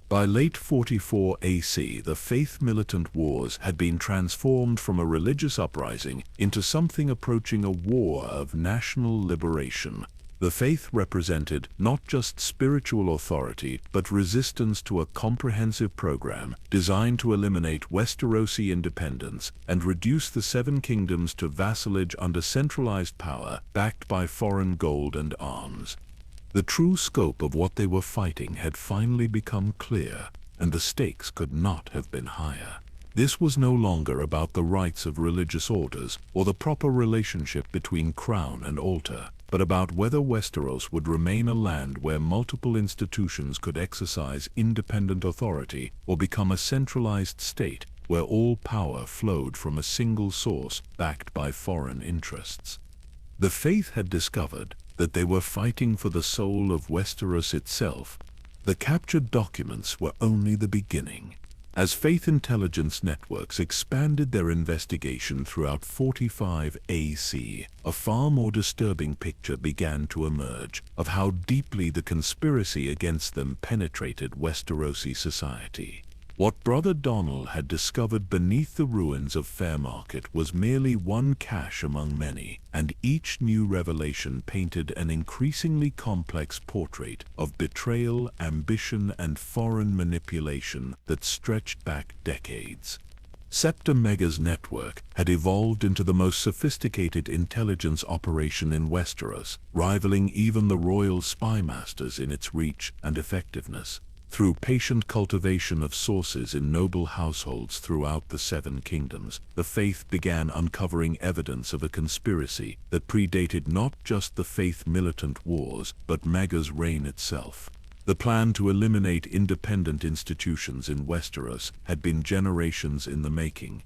By late 44 AC, the Faith Militant Wars had been transformed from a religious uprising into something approaching a war of national liberation. The Faith represented not just spiritual authority, but resistance to a comprehensive program designed to eliminate Westerosi independence and reduce the Seven Kingdoms to vassalage under centralized power backed by foreign gold and arms. The true scope of what they were fighting had finally become clear, and the stakes could not have been higher. This was no longer about the rights of religious orders or the proper relationship between crown and altar, but about whether Westeros would remain a land where multiple institutions could exercise independent authority or become a centralized state where all power flowed from a single source backed by foreign interests. The Faith had discovered that they were fighting for the soul of Westeros itself. The captured documents were only the beginning. As Faith intelligence networks expanded their investigation throughout 45 AC, a far more disturbing picture began to emerge of how deeply the conspiracy against them penetrated Westerosi society. What Brother Donald had discovered beneath the ruins of Fairmarket was merely one cache among many, and each new revelation painted an increasingly complex portrait of betrayal, ambition, and foreign manipulation that stretched back decades. Septimega's network had evolved into the most sophisticated intelligence operation in Westeros, rivaling even the royal spy masters in its reach and effectiveness. Through patient cultivation of sources in noble households throughout the Seven Kingdoms, the Faith began uncovering evidence of a conspiracy that predated not just the Faith Militant Wars, but Mega's reign itself. The plan to eliminate independent institutions in Westeros had been generations in the making.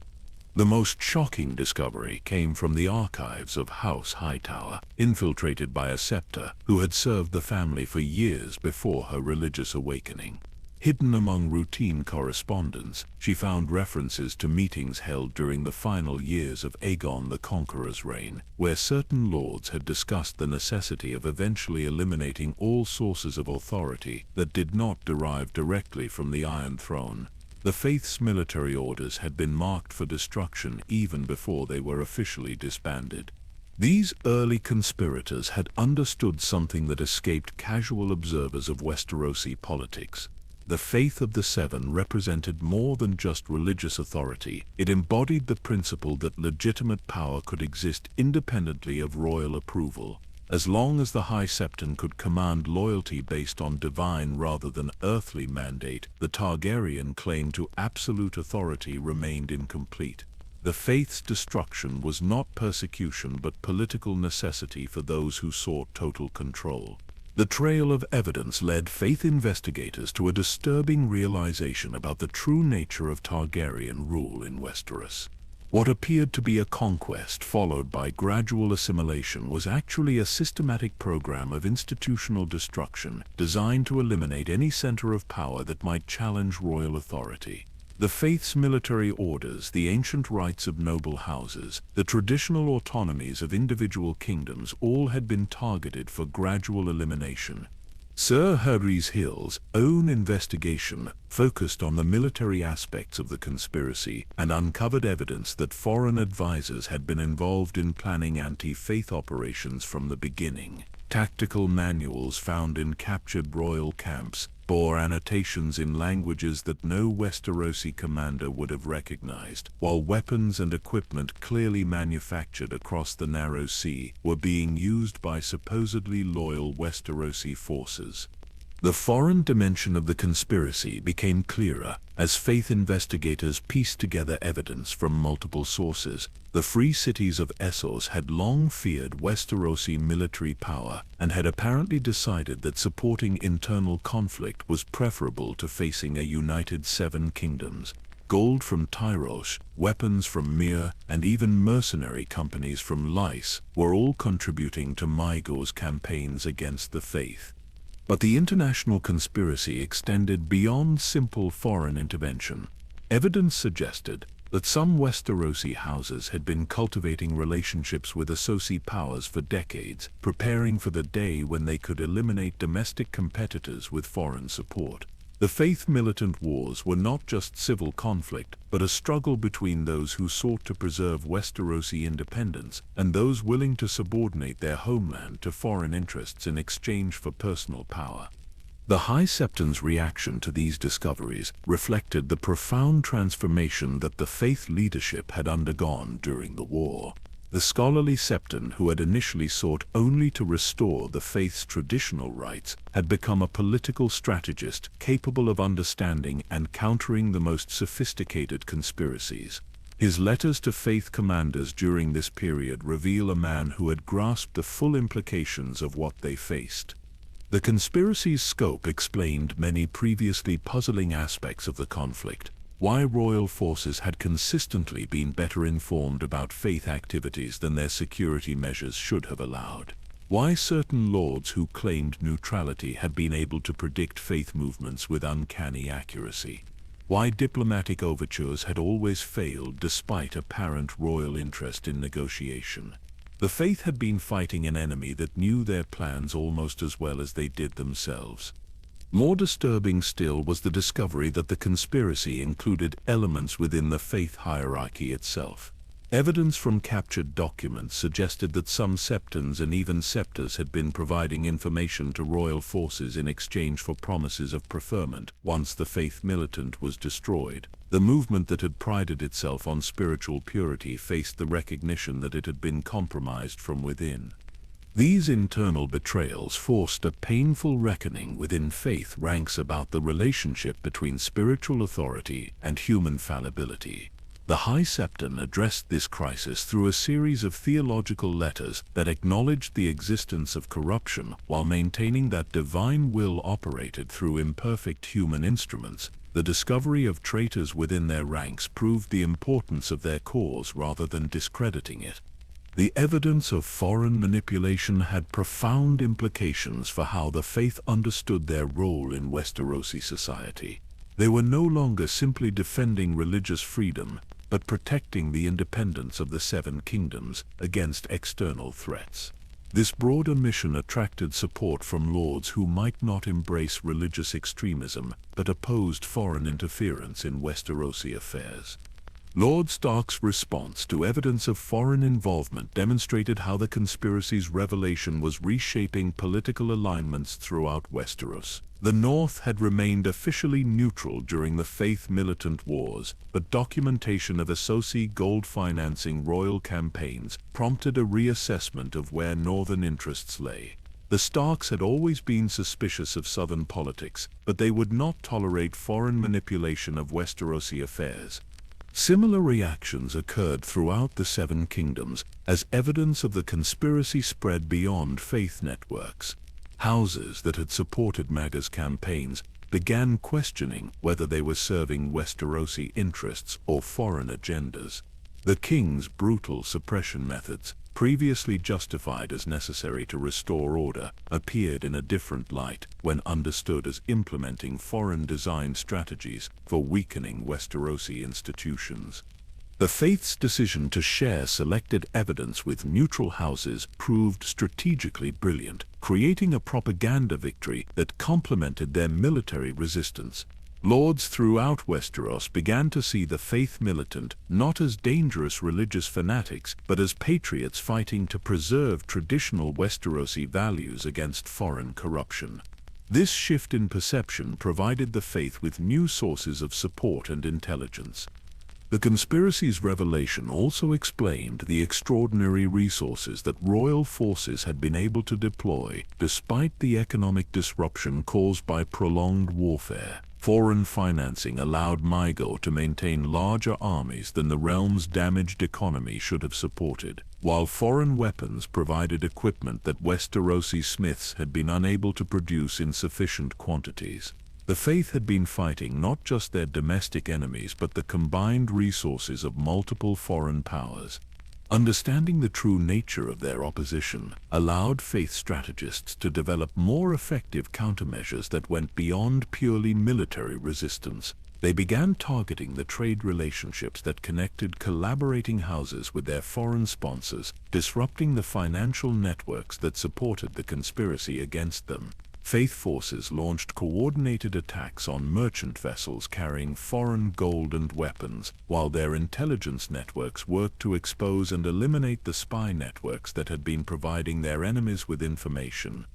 The most shocking discovery came from the archives of House Hightower, infiltrated by a septa who had served the family for years before her religious awakening. Hidden among routine correspondence, she found references to meetings held during the final years of Aegon the Conqueror's reign, where certain lords had discussed the necessity of eventually eliminating all sources of authority that did not derive directly from the Iron Throne. The Faith's military orders had been marked for destruction even before they were officially disbanded. These early conspirators had understood something that escaped casual observers of Westerosi politics. The Faith of the Seven represented more than just religious authority. It embodied the principle that legitimate power could exist independently of royal approval. As long as the High Septon could command loyalty based on divine rather than earthly mandate, the Targaryen claim to absolute authority remained incomplete. The Faith's destruction was not persecution but political necessity for those who sought total control. The trail of evidence led Faith investigators to a disturbing realization about the true nature of Targaryen rule in Westeros. What appeared to be a conquest followed by gradual assimilation was actually a systematic program of institutional destruction designed to eliminate any center of power that might challenge royal authority. The Faith's military orders, the ancient rights of noble houses, the traditional autonomies of individual kingdoms all had been targeted for gradual elimination. Sir Harry's Hill's own investigation focused on the military aspects of the conspiracy and uncovered evidence that foreign advisors had been involved in planning anti-faith operations from the beginning. Tactical manuals found in captured royal camps bore annotations in languages that no Westerosi commander would have recognized, while weapons and equipment clearly manufactured across the narrow sea were being used by supposedly loyal Westerosi forces. The foreign dimension of the conspiracy became clearer as faith investigators pieced together evidence from multiple sources. The free cities of Essos had long feared Westerosi military power and had apparently decided that supporting internal conflict was preferable to facing a united Seven Kingdoms. Gold from Tyros, weapons from Myr, and even mercenary companies from Lys were all contributing to Maegor's campaigns against the faith. But the international conspiracy extended beyond simple foreign intervention. Evidence suggested that some Westerosi houses had been cultivating relationships with Essosi powers for decades, preparing for the day when they could eliminate domestic competitors with foreign support. The Faith Militant wars were not just civil conflict, but a struggle between those who sought to preserve Westerosi independence and those willing to subordinate their homeland to foreign interests in exchange for personal power. The High Septons' reaction to these discoveries reflected the profound transformation that the faith leadership had undergone during the war. The scholarly septon, who had initially sought only to restore the faith's traditional rights, had become a political strategist capable of understanding and countering the most sophisticated conspiracies. His letters to faith commanders during this period reveal a man who had grasped the full implications of what they faced. The conspiracy's scope explained many previously puzzling aspects of the conflict. Why royal forces had consistently been better informed about faith activities than their security measures should have allowed. Why certain lords who claimed neutrality had been able to predict faith movements with uncanny accuracy. Why diplomatic overtures had always failed despite apparent royal interest in negotiation. The faith had been fighting an enemy that knew their plans almost as well as they did themselves. More disturbing still was the discovery that the conspiracy included elements within the faith hierarchy itself. Evidence from captured documents suggested that some septons and even septors had been providing information to royal forces in exchange for promises of preferment once the Faith Militant was destroyed. The movement that had prided itself on spiritual purity faced the recognition that it had been compromised from within. These internal betrayals forced a painful reckoning within faith ranks about the relationship between spiritual authority and human fallibility. The High Septon addressed this crisis through a series of theological letters that acknowledged the existence of corruption while maintaining that divine will operated through imperfect human instruments. The discovery of traitors within their ranks proved the importance of their cause rather than discrediting it. The evidence of foreign manipulation had profound implications for how the faith understood their role in Westerosi society. They were no longer simply defending religious freedom, but protecting the independence of the Seven Kingdoms against external threats. This broader mission attracted support from lords who might not embrace religious extremism, but opposed foreign interference in Westerosi affairs. Lord Stark's response to evidence of foreign involvement demonstrated how the conspiracy's revelation was reshaping political alignments throughout Westeros. The North had remained officially neutral during the Faith Militant wars, but documentation of Essosi gold financing royal campaigns prompted a reassessment of where northern interests lay. The Starks had always been suspicious of southern politics, but they would not tolerate foreign manipulation of Westerosi affairs. Similar reactions occurred throughout the Seven Kingdoms as evidence of the conspiracy spread beyond faith networks. Houses that had supported Maegor's campaigns began questioning whether they were serving Westerosi interests or foreign agendas. The king's brutal suppression methods, previously justified as necessary to restore order, appeared in a different light when understood as implementing foreign-designed strategies for weakening Westerosi institutions. The faith's decision to share selected evidence with neutral houses proved strategically brilliant, creating a propaganda victory that complemented their military resistance. Lords throughout Westeros began to see the Faith Militant not as dangerous religious fanatics, but as patriots fighting to preserve traditional Westerosi values against foreign corruption. This shift in perception provided the faith with new sources of support and intelligence. The conspiracy's revelation also explained the extraordinary resources that royal forces had been able to deploy despite the economic disruption caused by prolonged warfare. Foreign financing allowed Maegor to maintain larger armies than the realm's damaged economy should have supported, while foreign weapons provided equipment that Westerosi smiths had been unable to produce in sufficient quantities. The Faith had been fighting not just their domestic enemies but the combined resources of multiple foreign powers. Understanding the true nature of their opposition allowed Faith strategists to develop more effective countermeasures that went beyond purely military resistance. They began targeting the trade relationships that connected collaborating houses with their foreign sponsors, disrupting the financial networks that supported the conspiracy against them. Faith forces launched coordinated attacks on merchant vessels carrying foreign gold and weapons, while their intelligence networks worked to expose and eliminate the spy networks that had been providing their enemies with information.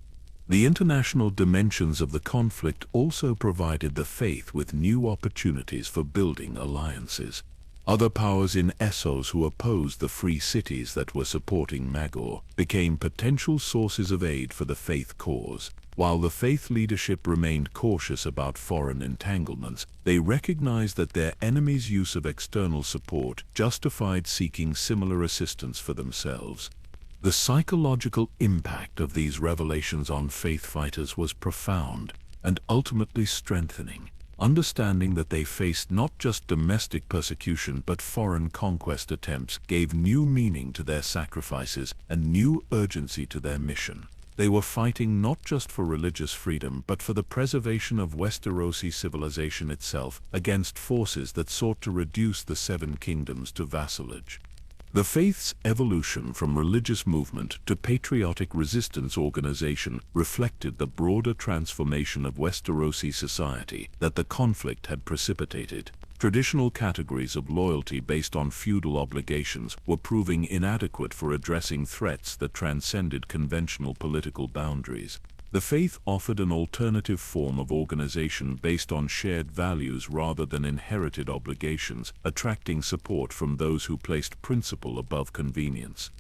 The international dimensions of the conflict also provided the Faith with new opportunities for building alliances. Other powers in Essos who opposed the free cities that were supporting Maegor became potential sources of aid for the Faith cause. While the Faith leadership remained cautious about foreign entanglements, they recognized that their enemies' use of external support justified seeking similar assistance for themselves. The psychological impact of these revelations on Faith fighters was profound and ultimately strengthening. Understanding that they faced not just domestic persecution but foreign conquest attempts gave new meaning to their sacrifices and new urgency to their mission. They were fighting not just for religious freedom but for the preservation of Westerosi civilization itself against forces that sought to reduce the Seven Kingdoms to vassalage. The Faith's evolution from religious movement to patriotic resistance organization reflected the broader transformation of Westerosi society that the conflict had precipitated. Traditional categories of loyalty based on feudal obligations were proving inadequate for addressing threats that transcended conventional political boundaries. The Faith offered an alternative form of organization based on shared values rather than inherited obligations, attracting support from those who placed principle above convenience.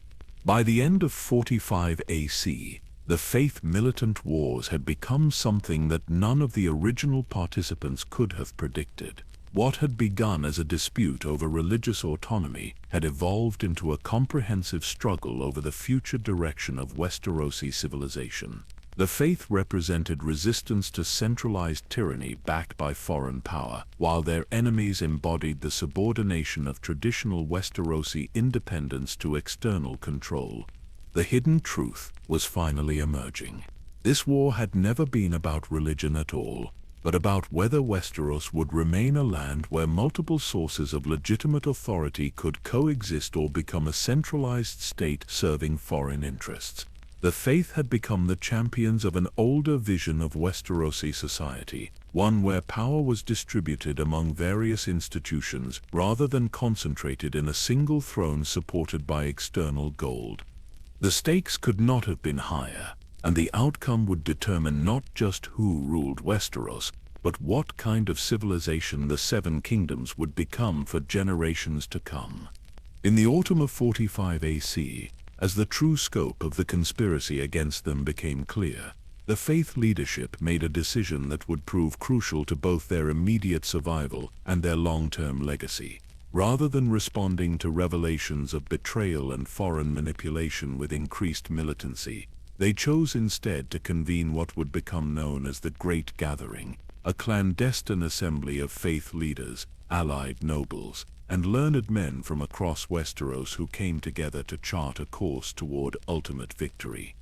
By the end of 45 AC, the Faith Militant Wars had become something that none of the original participants could have predicted. What had begun as a dispute over religious autonomy had evolved into a comprehensive struggle over the future direction of Westerosi civilization. The Faith represented resistance to centralized tyranny backed by foreign power, while their enemies embodied the subordination of traditional Westerosi independence to external control. The hidden truth was finally emerging. This war had never been about religion at all, but about whether Westeros would remain a land where multiple sources of legitimate authority could coexist or become a centralized state serving foreign interests. The Faith had become the champions of an older vision of Westerosi society, one where power was distributed among various institutions rather than concentrated in a single throne supported by external gold. The stakes could not have been higher, and the outcome would determine not just who ruled Westeros, but what kind of civilization the Seven Kingdoms would become for generations to come. In the autumn of 45 AC, as the true scope of the conspiracy against them became clear, the Faith leadership made a decision that would prove crucial to both their immediate survival and their long-term legacy. Rather than responding to revelations of betrayal and foreign manipulation with increased militancy, they chose instead to convene what would become known as the Great Gathering, a clandestine assembly of Faith leaders, allied nobles, and learned men from across Westeros who came together to chart a course toward ultimate victory.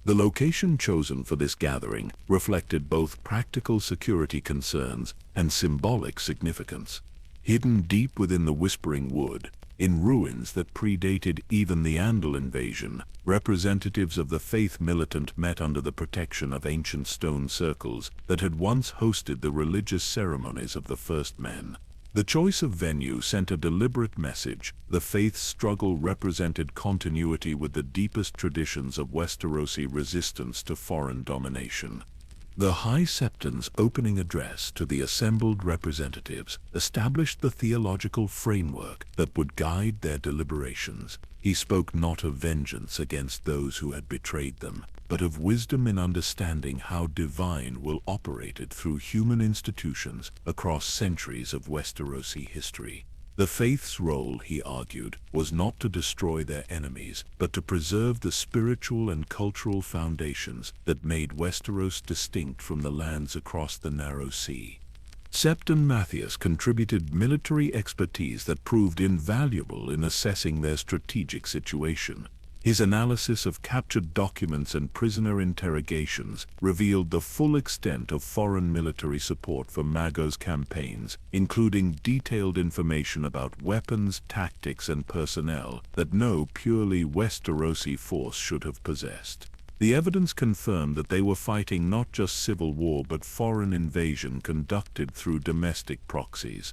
The location chosen for this gathering reflected both practical security concerns and symbolic significance. Hidden deep within the Whispering Wood, in ruins that predated even the Andal invasion, representatives of the Faith Militant met under the protection of ancient stone circles that had once hosted the religious ceremonies of the First Men. The choice of venue sent a deliberate message. The Faith's struggle represented continuity with the deepest traditions of Westerosi resistance to foreign domination. The High Septon's opening address to the assembled representatives established the theological framework that would guide their deliberations. He spoke not of vengeance against those who had betrayed them, but of wisdom in understanding how divine will operated through human institutions across centuries of Westerosi history. The faith's role, he argued, was not to destroy their enemies, but to preserve the spiritual and cultural foundations that made Westeros distinct from the lands across the narrow sea. Septon Matthias contributed military expertise that proved invaluable in assessing their strategic situation. His analysis of captured documents and prisoner interrogations revealed the full extent of foreign military support for Mago's campaigns, including detailed information about weapons, tactics, and personnel that no purely Westerosi force should have possessed. The evidence confirmed that they were fighting not just civil war but foreign invasion conducted through domestic proxies.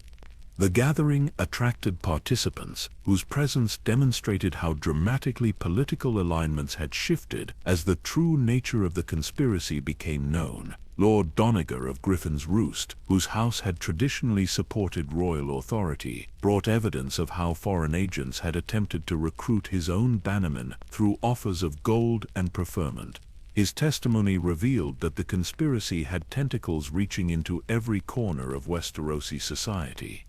The gathering attracted participants whose presence demonstrated how dramatically political alignments had shifted as the true nature of the conspiracy became known. Lord Donegal of Griffin's Roost, whose house had traditionally supported royal authority, brought evidence of how foreign agents had attempted to recruit his own bannermen through offers of gold and preferment. His testimony revealed that the conspiracy had tentacles reaching into every corner of Westerosi society.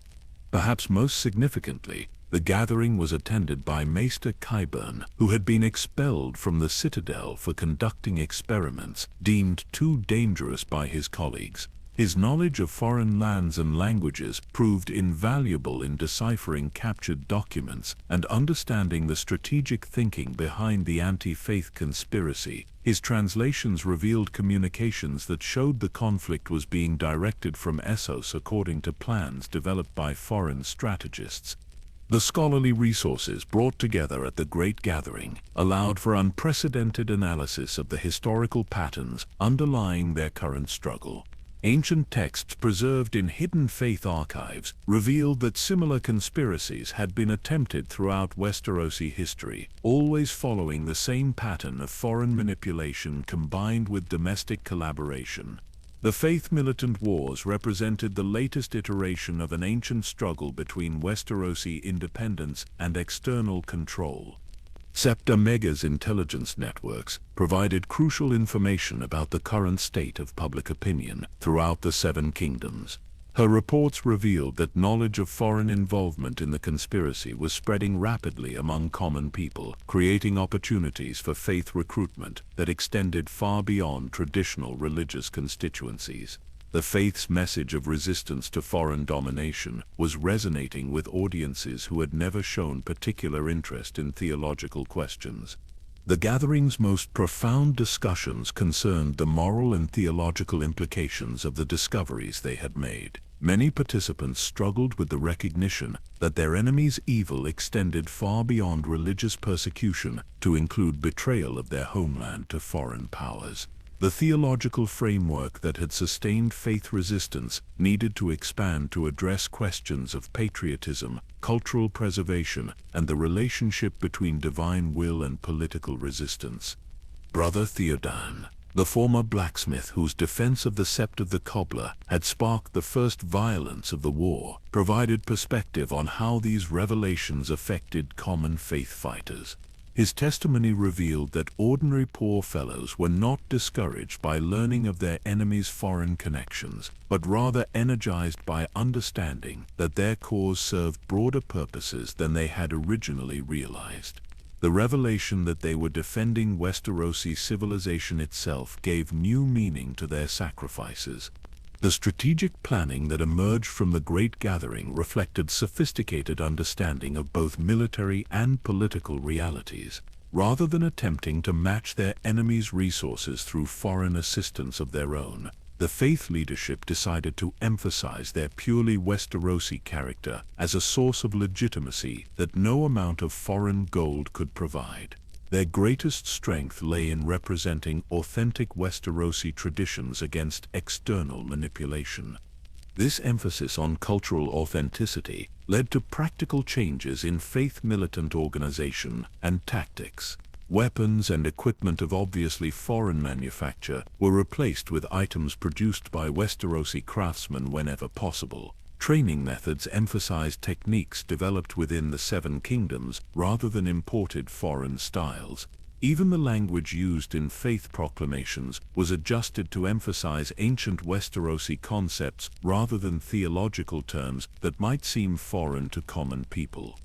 Perhaps most significantly, the gathering was attended by Maester Qyburn, who had been expelled from the citadel for conducting experiments deemed too dangerous by his colleagues. His knowledge of foreign lands and languages proved invaluable in deciphering captured documents and understanding the strategic thinking behind the anti-faith conspiracy. His translations revealed communications that showed the conflict was being directed from Essos according to plans developed by foreign strategists. The scholarly resources brought together at the Great Gathering allowed for unprecedented analysis of the historical patterns underlying their current struggle. Ancient texts preserved in hidden faith archives revealed that similar conspiracies had been attempted throughout Westerosi history, always following the same pattern of foreign manipulation combined with domestic collaboration. The Faith Militant Wars represented the latest iteration of an ancient struggle between Westerosi independence and external control. Septa Mega's intelligence networks provided crucial information about the current state of public opinion throughout the Seven Kingdoms. Her reports revealed that knowledge of foreign involvement in the conspiracy was spreading rapidly among common people, creating opportunities for faith recruitment that extended far beyond traditional religious constituencies. The faith's message of resistance to foreign domination was resonating with audiences who had never shown particular interest in theological questions. The gathering's most profound discussions concerned the moral and theological implications of the discoveries they had made. Many participants struggled with the recognition that their enemies' evil extended far beyond religious persecution to include betrayal of their homeland to foreign powers. The theological framework that had sustained faith resistance needed to expand to address questions of patriotism, cultural preservation, and the relationship between divine will and political resistance. Brother Theodan, the former blacksmith whose defense of the sept of the cobbler had sparked the first violence of the war, provided perspective on how these revelations affected common faith fighters. His testimony revealed that ordinary poor fellows were not discouraged by learning of their enemies' foreign connections, but rather energized by understanding that their cause served broader purposes than they had originally realized. The revelation that they were defending Westerosi civilization itself gave new meaning to their sacrifices. The strategic planning that emerged from the Great Gathering reflected sophisticated understanding of both military and political realities. Rather than attempting to match their enemies' resources through foreign assistance of their own, the faith leadership decided to emphasize their purely Westerosi character as a source of legitimacy that no amount of foreign gold could provide. Their greatest strength lay in representing authentic Westerosi traditions against external manipulation. This emphasis on cultural authenticity led to practical changes in faith militant organization and tactics. Weapons and equipment of obviously foreign manufacture were replaced with items produced by Westerosi craftsmen whenever possible. Training methods emphasized techniques developed within the Seven Kingdoms rather than imported foreign styles. Even the language used in faith proclamations was adjusted to emphasize ancient Westerosi concepts rather than theological terms that might seem foreign to common people.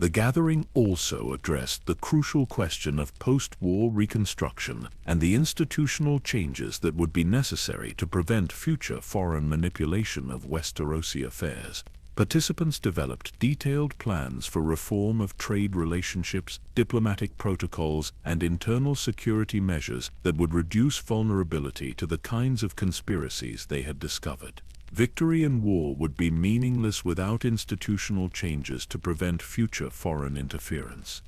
The gathering also addressed the crucial question of post-war reconstruction and the institutional changes that would be necessary to prevent future foreign manipulation of Westerosi affairs. Participants developed detailed plans for reform of trade relationships, diplomatic protocols, and internal security measures that would reduce vulnerability to the kinds of conspiracies they had discovered. Victory in war would be meaningless without institutional changes to prevent future foreign interference.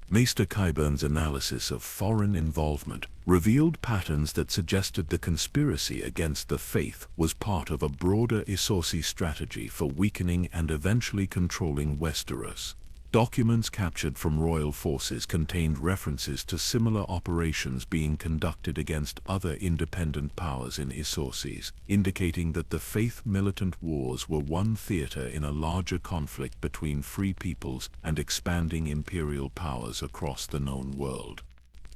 Maester Qyburn's analysis of foreign involvement revealed patterns that suggested the conspiracy against the faith was part of a broader Westerosi strategy for weakening and eventually controlling Westeros. Documents captured from royal forces contained references to similar operations being conducted against other independent powers in Westeros, indicating that the Faith Militant Wars were one theater in a larger conflict between free peoples and expanding imperial powers across the known world.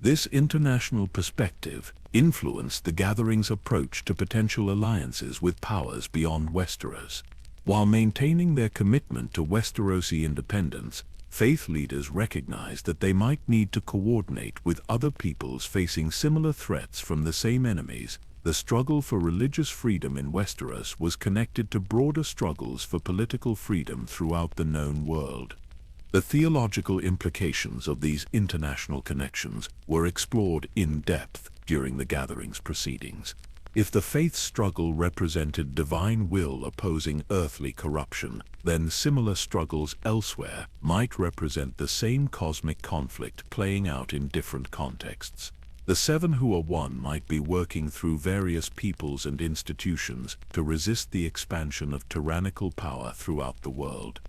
This international perspective influenced the gathering's approach to potential alliances with powers beyond Westeros. While maintaining their commitment to Westerosi independence, faith leaders recognized that they might need to coordinate with other peoples facing similar threats from the same enemies. The struggle for religious freedom in Westeros was connected to broader struggles for political freedom throughout the known world. The theological implications of these international connections were explored in depth during the gathering's proceedings. If the faith struggle represented divine will opposing earthly corruption, then similar struggles elsewhere might represent the same cosmic conflict playing out in different contexts. The Seven Who Are One might be working through various peoples and institutions to resist the expansion of tyrannical power throughout the world.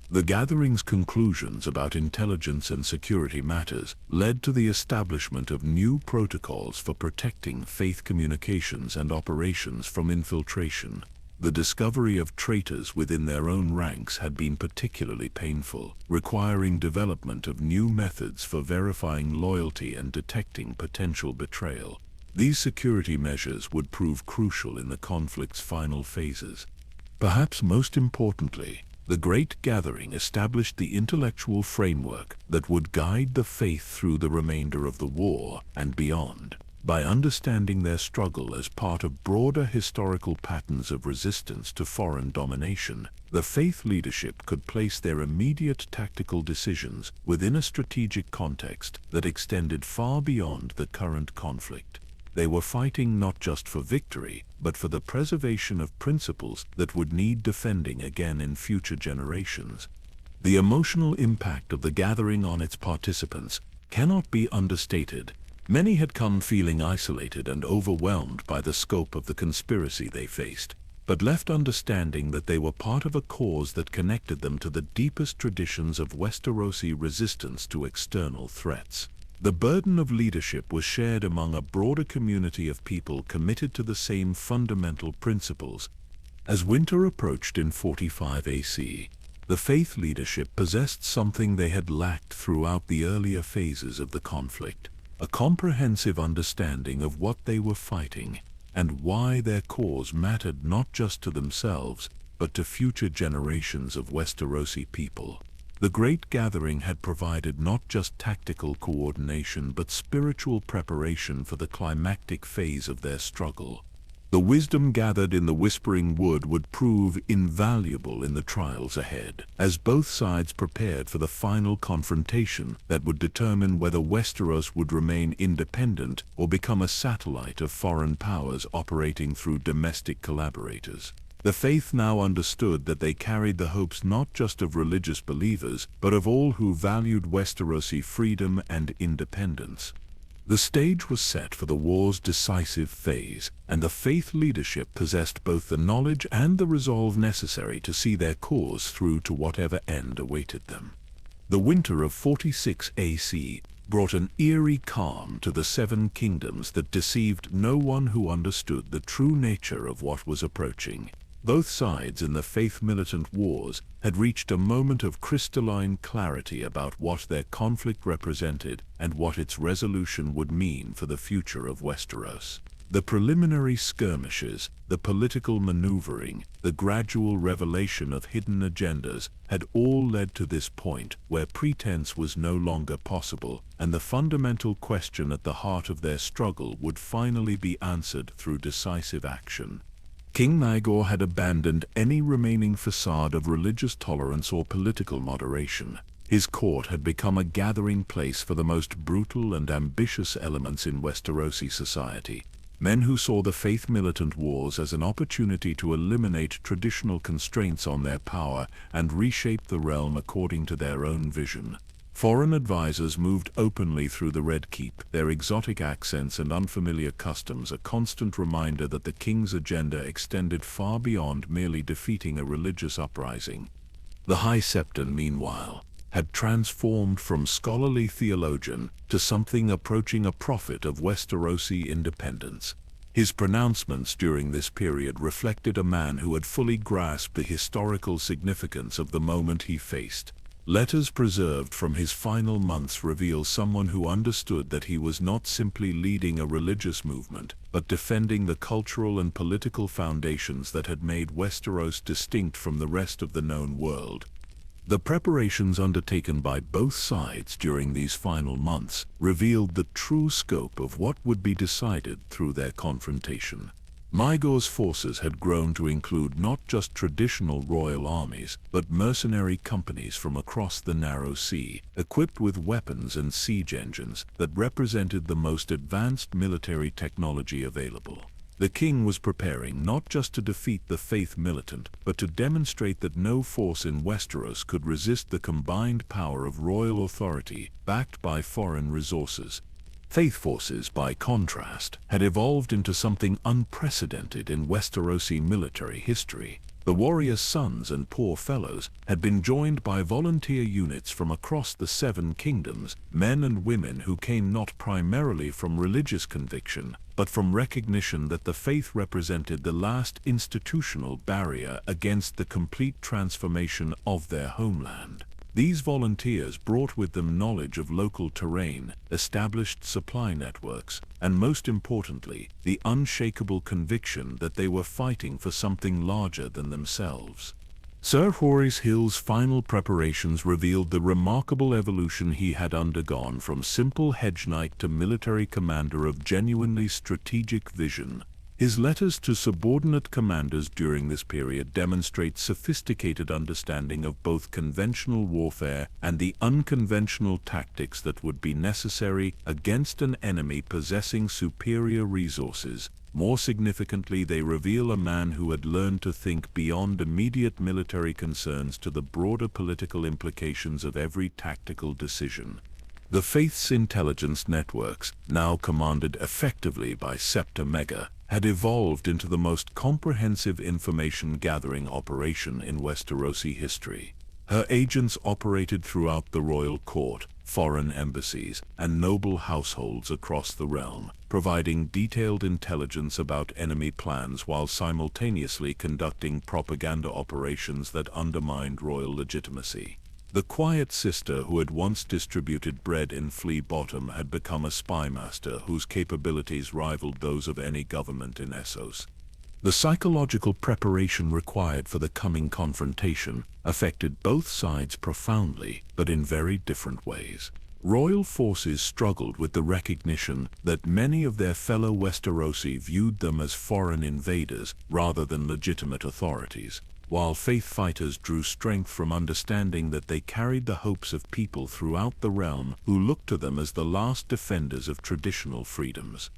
The gathering's conclusions about intelligence and security matters led to the establishment of new protocols for protecting faith communications and operations from infiltration. The discovery of traitors within their own ranks had been particularly painful, requiring development of new methods for verifying loyalty and detecting potential betrayal. These security measures would prove crucial in the conflict's final phases. Perhaps most importantly, the Great Gathering established the intellectual framework that would guide the faith through the remainder of the war and beyond. By understanding their struggle as part of broader historical patterns of resistance to foreign domination, the faith leadership could place their immediate tactical decisions within a strategic context that extended far beyond the current conflict. They were fighting not just for victory, but for the preservation of principles that would need defending again in future generations. The emotional impact of the gathering on its participants cannot be understated. Many had come feeling isolated and overwhelmed by the scope of the conspiracy they faced, but left understanding that they were part of a cause that connected them to the deepest traditions of Westerosi resistance to external threats. The burden of leadership was shared among a broader community of people committed to the same fundamental principles. As winter approached in 45 AC, the faith leadership possessed something they had lacked throughout the earlier phases of the conflict: a comprehensive understanding of what they were fighting and why their cause mattered not just to themselves, but to future generations of Westerosi people. The Great Gathering had provided not just tactical coordination but spiritual preparation for the climactic phase of their struggle. The wisdom gathered in the Whispering Wood would prove invaluable in the trials ahead, as both sides prepared for the final confrontation that would determine whether Westeros would remain independent or become a satellite of foreign powers operating through domestic collaborators. The faith now understood that they carried the hopes not just of religious believers, but of all who valued Westerosi freedom and independence. The stage was set for the war's decisive phase, and the faith leadership possessed both the knowledge and the resolve necessary to see their cause through to whatever end awaited them. The winter of 46 AC brought an eerie calm to the seven kingdoms that deceived no one who understood the true nature of what was approaching. Both sides in the Faith Militant wars had reached a moment of crystalline clarity about what their conflict represented and what its resolution would mean for the future of Westeros. The preliminary skirmishes, the political maneuvering, the gradual revelation of hidden agendas had all led to this point where pretense was no longer possible, and the fundamental question at the heart of their struggle would finally be answered through decisive action. King Maegor had abandoned any remaining facade of religious tolerance or political moderation. His court had become a gathering place for the most brutal and ambitious elements in Westerosi society. Men who saw the Faith Militant wars as an opportunity to eliminate traditional constraints on their power and reshape the realm according to their own vision. Foreign advisors moved openly through the Red Keep, their exotic accents and unfamiliar customs a constant reminder that the king's agenda extended far beyond merely defeating a religious uprising. The High Septon, meanwhile, had transformed from scholarly theologian to something approaching a prophet of Westerosi independence. His pronouncements during this period reflected a man who had fully grasped the historical significance of the moment he faced. Letters preserved from his final months reveal someone who understood that he was not simply leading a religious movement, but defending the cultural and political foundations that had made Westeros distinct from the rest of the known world. The preparations undertaken by both sides during these final months revealed the true scope of what would be decided through their confrontation. Maegor's forces had grown to include not just traditional royal armies, but mercenary companies from across the narrow sea, equipped with weapons and siege engines that represented the most advanced military technology available. The king was preparing not just to defeat the Faith Militant, but to demonstrate that no force in Westeros could resist the combined power of royal authority, backed by foreign resources. Faith forces, by contrast, had evolved into something unprecedented in Westerosi military history. The warriors' sons and poor fellows had been joined by volunteer units from across the Seven Kingdoms, men and women who came not primarily from religious conviction, but from recognition that the faith represented the last institutional barrier against the complete transformation of their homeland. These volunteers brought with them knowledge of local terrain, established supply networks, and most importantly, the unshakable conviction that they were fighting for something larger than themselves. Sir Horace Hill's final preparations revealed the remarkable evolution he had undergone from simple hedge knight to military commander of genuinely strategic vision. His letters to subordinate commanders during this period demonstrate sophisticated understanding of both conventional warfare and the unconventional tactics that would be necessary against an enemy possessing superior resources. More significantly, they reveal a man who had learned to think beyond immediate military concerns to the broader political implications of every tactical decision. The Faith's intelligence networks, now commanded effectively by Septa Mega, had evolved into the most comprehensive information-gathering operation in Westerosi history. Her agents operated throughout the royal court, foreign embassies, and noble households across the realm, providing detailed intelligence about enemy plans while simultaneously conducting propaganda operations that undermined royal legitimacy. The quiet sister who had once distributed bread in Flea Bottom had become a spymaster whose capabilities rivaled those of any government in Essos. The psychological preparation required for the coming confrontation affected both sides profoundly, but in very different ways. Royal forces struggled with the recognition that many of their fellow Westerosi viewed them as foreign invaders rather than legitimate authorities, while faith fighters drew strength from understanding that they carried the hopes of people throughout the realm who looked to them as the last defenders of traditional freedoms.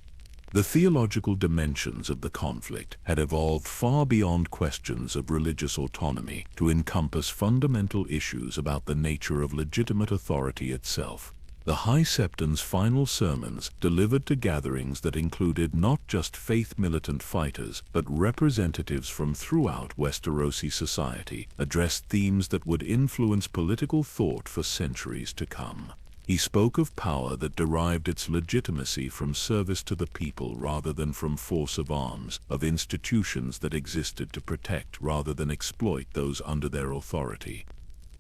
The theological dimensions of the conflict had evolved far beyond questions of religious autonomy to encompass fundamental issues about the nature of legitimate authority itself. The High Septon's final sermons, delivered to gatherings that included not just Faith Militant fighters, but representatives from throughout Westerosi society, addressed themes that would influence political thought for centuries to come. He spoke of power that derived its legitimacy from service to the people rather than from force of arms, of institutions that existed to protect rather than exploit those under their authority.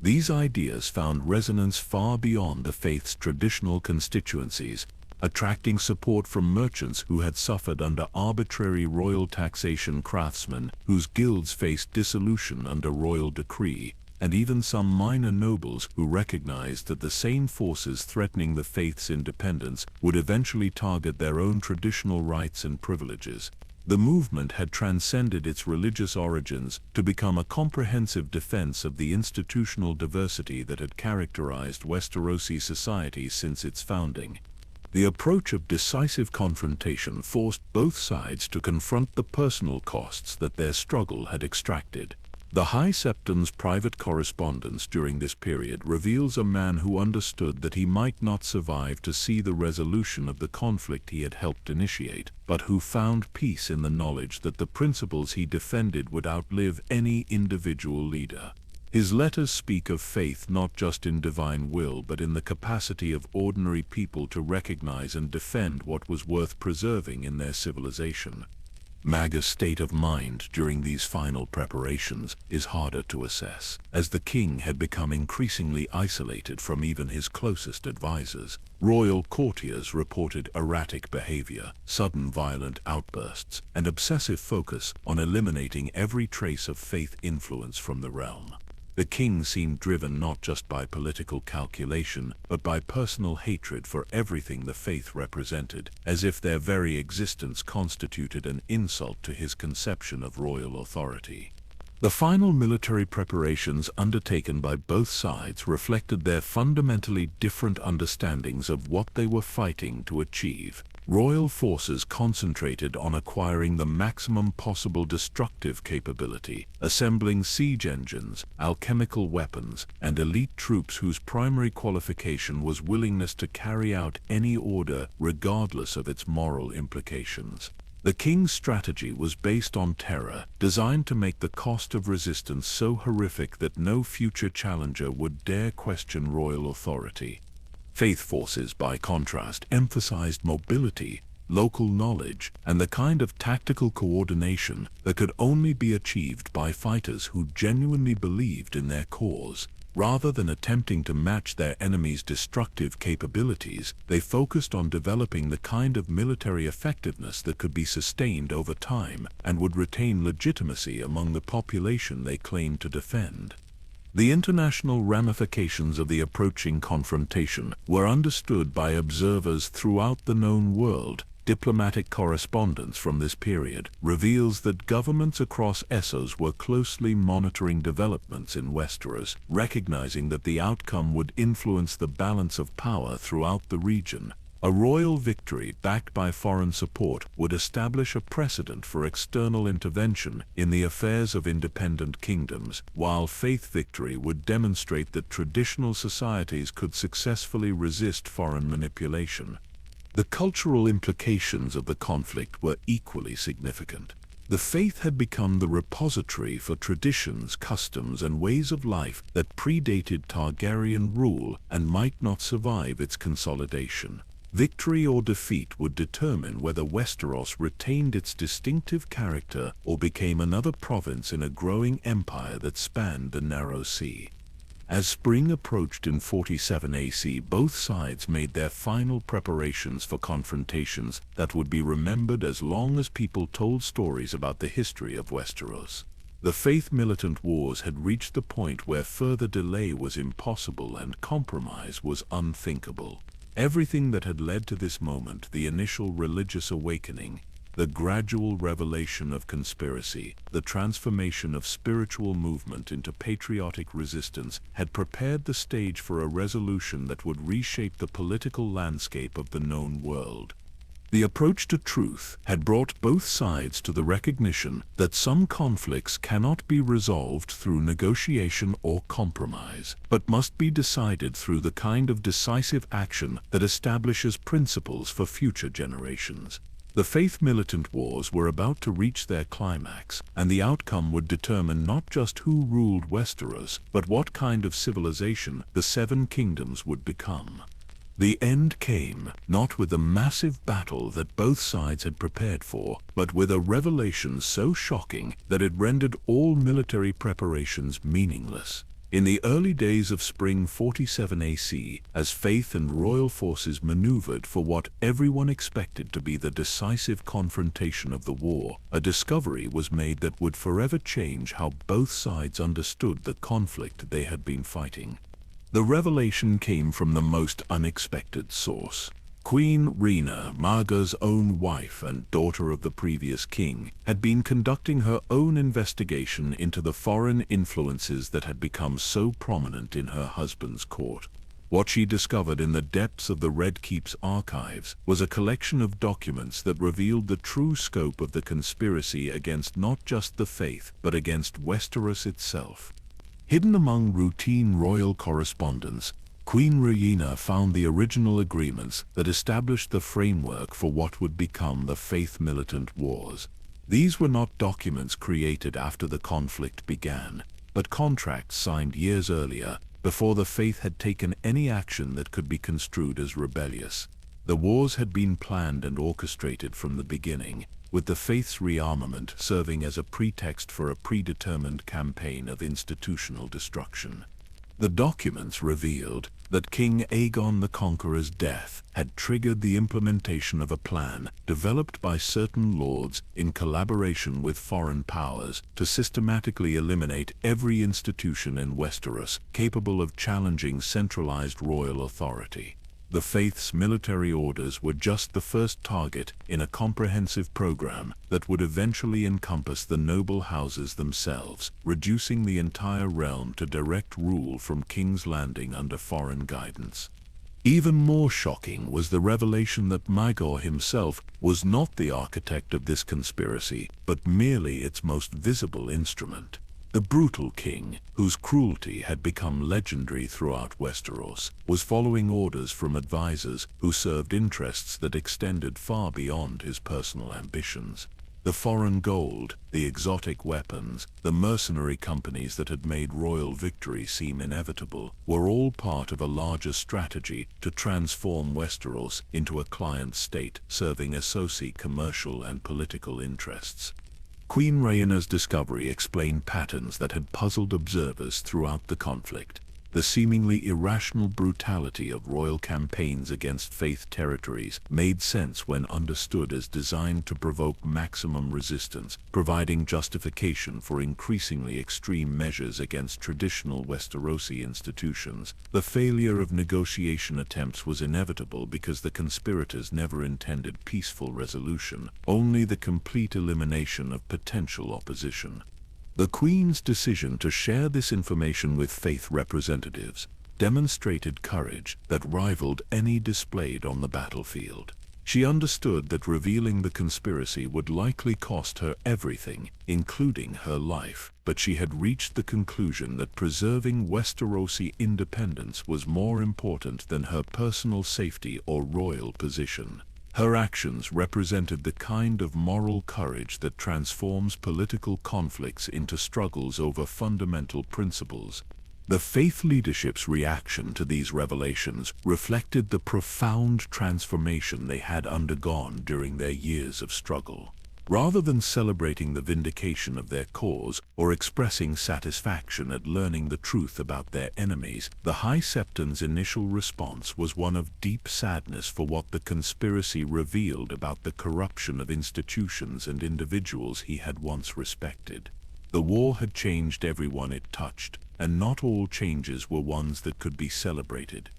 These ideas found resonance far beyond the faith's traditional constituencies, attracting support from merchants who had suffered under arbitrary royal taxation, craftsmen whose guilds faced dissolution under royal decree, and even some minor nobles who recognized that the same forces threatening the faith's independence would eventually target their own traditional rights and privileges. The movement had transcended its religious origins to become a comprehensive defense of the institutional diversity that had characterized Westerosi society since its founding. The approach of decisive confrontation forced both sides to confront the personal costs that their struggle had extracted. The High Septon's private correspondence during this period reveals a man who understood that he might not survive to see the resolution of the conflict he had helped initiate, but who found peace in the knowledge that the principles he defended would outlive any individual leader. His letters speak of faith not just in divine will but in the capacity of ordinary people to recognize and defend what was worth preserving in their civilization. Maga's state of mind during these final preparations is harder to assess, as the king had become increasingly isolated from even his closest advisors. Royal courtiers reported erratic behavior, sudden violent outbursts, and obsessive focus on eliminating every trace of faith influence from the realm. The king seemed driven not just by political calculation, but by personal hatred for everything the faith represented, as if their very existence constituted an insult to his conception of royal authority. The final military preparations undertaken by both sides reflected their fundamentally different understandings of what they were fighting to achieve. Royal forces concentrated on acquiring the maximum possible destructive capability, assembling siege engines, alchemical weapons, and elite troops whose primary qualification was willingness to carry out any order regardless of its moral implications. The king's strategy was based on terror, designed to make the cost of resistance so horrific that no future challenger would dare question royal authority. Faith forces, by contrast, emphasized mobility, local knowledge, and the kind of tactical coordination that could only be achieved by fighters who genuinely believed in their cause. Rather than attempting to match their enemy's destructive capabilities, they focused on developing the kind of military effectiveness that could be sustained over time and would retain legitimacy among the population they claimed to defend. The international ramifications of the approaching confrontation were understood by observers throughout the known world. Diplomatic correspondence from this period reveals that governments across Essos were closely monitoring developments in Westeros, recognizing that the outcome would influence the balance of power throughout the region. A royal victory backed by foreign support would establish a precedent for external intervention in the affairs of independent kingdoms, while faith victory would demonstrate that traditional societies could successfully resist foreign manipulation. The cultural implications of the conflict were equally significant. The faith had become the repository for traditions, customs, and ways of life that predated Targaryen rule and might not survive its consolidation. Victory or defeat would determine whether Westeros retained its distinctive character or became another province in a growing empire that spanned the narrow sea. As spring approached in 47 AC, both sides made their final preparations for confrontations that would be remembered as long as people told stories about the history of Westeros. The Faith Militant wars had reached the point where further delay was impossible and compromise was unthinkable. Everything that had led to this moment, the initial religious awakening, the gradual revelation of conspiracy, the transformation of spiritual movement into patriotic resistance, had prepared the stage for a resolution that would reshape the political landscape of the known world. The approach to truth had brought both sides to the recognition that some conflicts cannot be resolved through negotiation or compromise, but must be decided through the kind of decisive action that establishes principles for future generations. The Faith Militant wars were about to reach their climax, and the outcome would determine not just who ruled Westeros, but what kind of civilization the Seven Kingdoms would become. The end came, not with the massive battle that both sides had prepared for, but with a revelation so shocking that it rendered all military preparations meaningless. In the early days of spring 47 AC, as Faith and royal forces maneuvered for what everyone expected to be the decisive confrontation of the war, a discovery was made that would forever change how both sides understood the conflict they had been fighting. The revelation came from the most unexpected source. Queen Rhaena, Maegor's own wife and daughter of the previous king, had been conducting her own investigation into the foreign influences that had become so prominent in her husband's court. What she discovered in the depths of the Red Keep's archives was a collection of documents that revealed the true scope of the conspiracy against not just the Faith, but against Westeros itself. Hidden among routine royal correspondence, Queen Rhaena found the original agreements that established the framework for what would become the Faith Militant Wars. These were not documents created after the conflict began, but contracts signed years earlier, before the Faith had taken any action that could be construed as rebellious. The wars had been planned and orchestrated from the beginning, with the Faith's rearmament serving as a pretext for a predetermined campaign of institutional destruction. The documents revealed that King Aegon the Conqueror's death had triggered the implementation of a plan developed by certain lords in collaboration with foreign powers to systematically eliminate every institution in Westeros capable of challenging centralized royal authority. The Faith's military orders were just the first target in a comprehensive program that would eventually encompass the noble houses themselves, reducing the entire realm to direct rule from King's Landing under foreign guidance. Even more shocking was the revelation that Maegor himself was not the architect of this conspiracy, but merely its most visible instrument. The brutal king, whose cruelty had become legendary throughout Westeros, was following orders from advisors who served interests that extended far beyond his personal ambitions. The foreign gold, the exotic weapons, the mercenary companies that had made royal victory seem inevitable, were all part of a larger strategy to transform Westeros into a client state serving Westerosi commercial and political interests. Queen Rhaena's discovery explained patterns that had puzzled observers throughout the conflict. The seemingly irrational brutality of royal campaigns against Faith territories made sense when understood as designed to provoke maximum resistance, providing justification for increasingly extreme measures against traditional Westerosi institutions. The failure of negotiation attempts was inevitable because the conspirators never intended peaceful resolution, only the complete elimination of potential opposition. The Queen's decision to share this information with Faith representatives demonstrated courage that rivaled any displayed on the battlefield. She understood that revealing the conspiracy would likely cost her everything, including her life, but she had reached the conclusion that preserving Westerosi independence was more important than her personal safety or royal position. Her actions represented the kind of moral courage that transforms political conflicts into struggles over fundamental principles. The Faith leadership's reaction to these revelations reflected the profound transformation they had undergone during their years of struggle. Rather than celebrating the vindication of their cause or expressing satisfaction at learning the truth about their enemies, the High Septon's initial response was one of deep sadness for what the conspiracy revealed about the corruption of institutions and individuals he had once respected. The war had changed everyone it touched, and not all changes were ones that could be celebrated.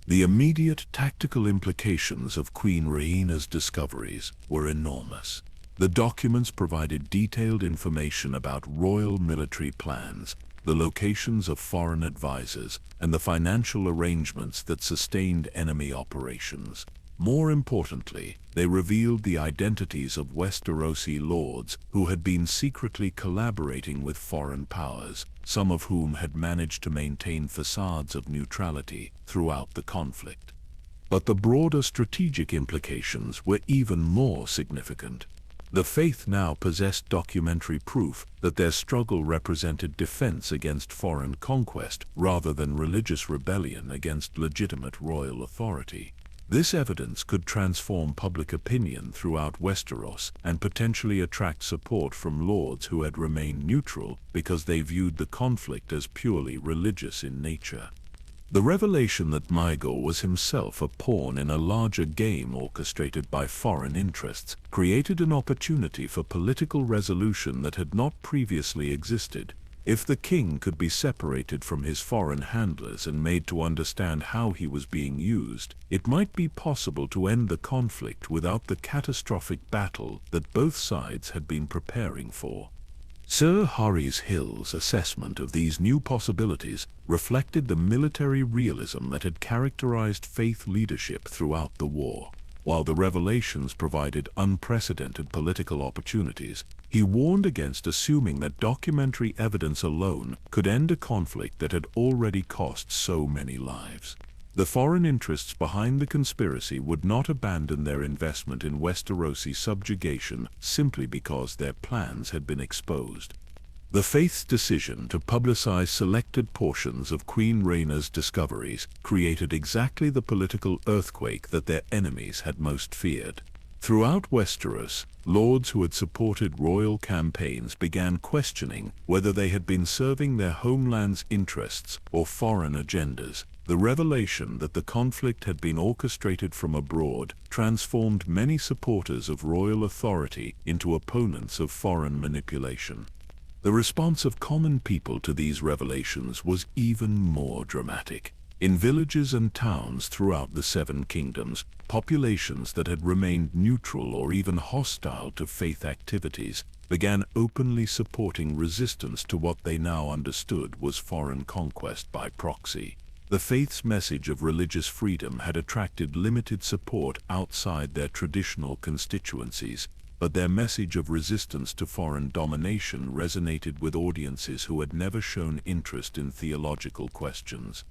The immediate tactical implications of Queen Rhaena's discoveries were enormous. The documents provided detailed information about royal military plans, the locations of foreign advisors, and the financial arrangements that sustained enemy operations. More importantly, they revealed the identities of Westerosi lords who had been secretly collaborating with foreign powers, some of whom had managed to maintain facades of neutrality throughout the conflict. But the broader strategic implications were even more significant. The Faith now possessed documentary proof that their struggle represented defense against foreign conquest rather than religious rebellion against legitimate royal authority. This evidence could transform public opinion throughout Westeros and potentially attract support from lords who had remained neutral because they viewed the conflict as purely religious in nature. The revelation that Maegor was himself a pawn in a larger game orchestrated by foreign interests created an opportunity for political resolution that had not previously existed. If the king could be separated from his foreign handlers and made to understand how he was being used, it might be possible to end the conflict without the catastrophic battle that both sides had been preparing for. Sir Horace Hill's assessment of these new possibilities reflected the military realism that had characterized Faith leadership throughout the war. While the revelations provided unprecedented political opportunities, he warned against assuming that documentary evidence alone could end a conflict that had already cost so many lives. The foreign interests behind the conspiracy would not abandon their investment in Westerosi subjugation simply because their plans had been exposed. The Faith's decision to publicize selected portions of Queen Rhaenyra's discoveries created exactly the political earthquake that their enemies had most feared. Throughout Westeros, lords who had supported royal campaigns began questioning whether they had been serving their homeland's interests or foreign agendas. The revelation that the conflict had been orchestrated from abroad transformed many supporters of royal authority into opponents of foreign manipulation. The response of common people to these revelations was even more dramatic. In villages and towns throughout the Seven Kingdoms, populations that had remained neutral or even hostile to Faith activities began openly supporting resistance to what they now understood was foreign conquest by proxy. The Faith's message of religious freedom had attracted limited support outside their traditional constituencies, but their message of resistance to foreign domination resonated with audiences who had never shown interest in theological questions.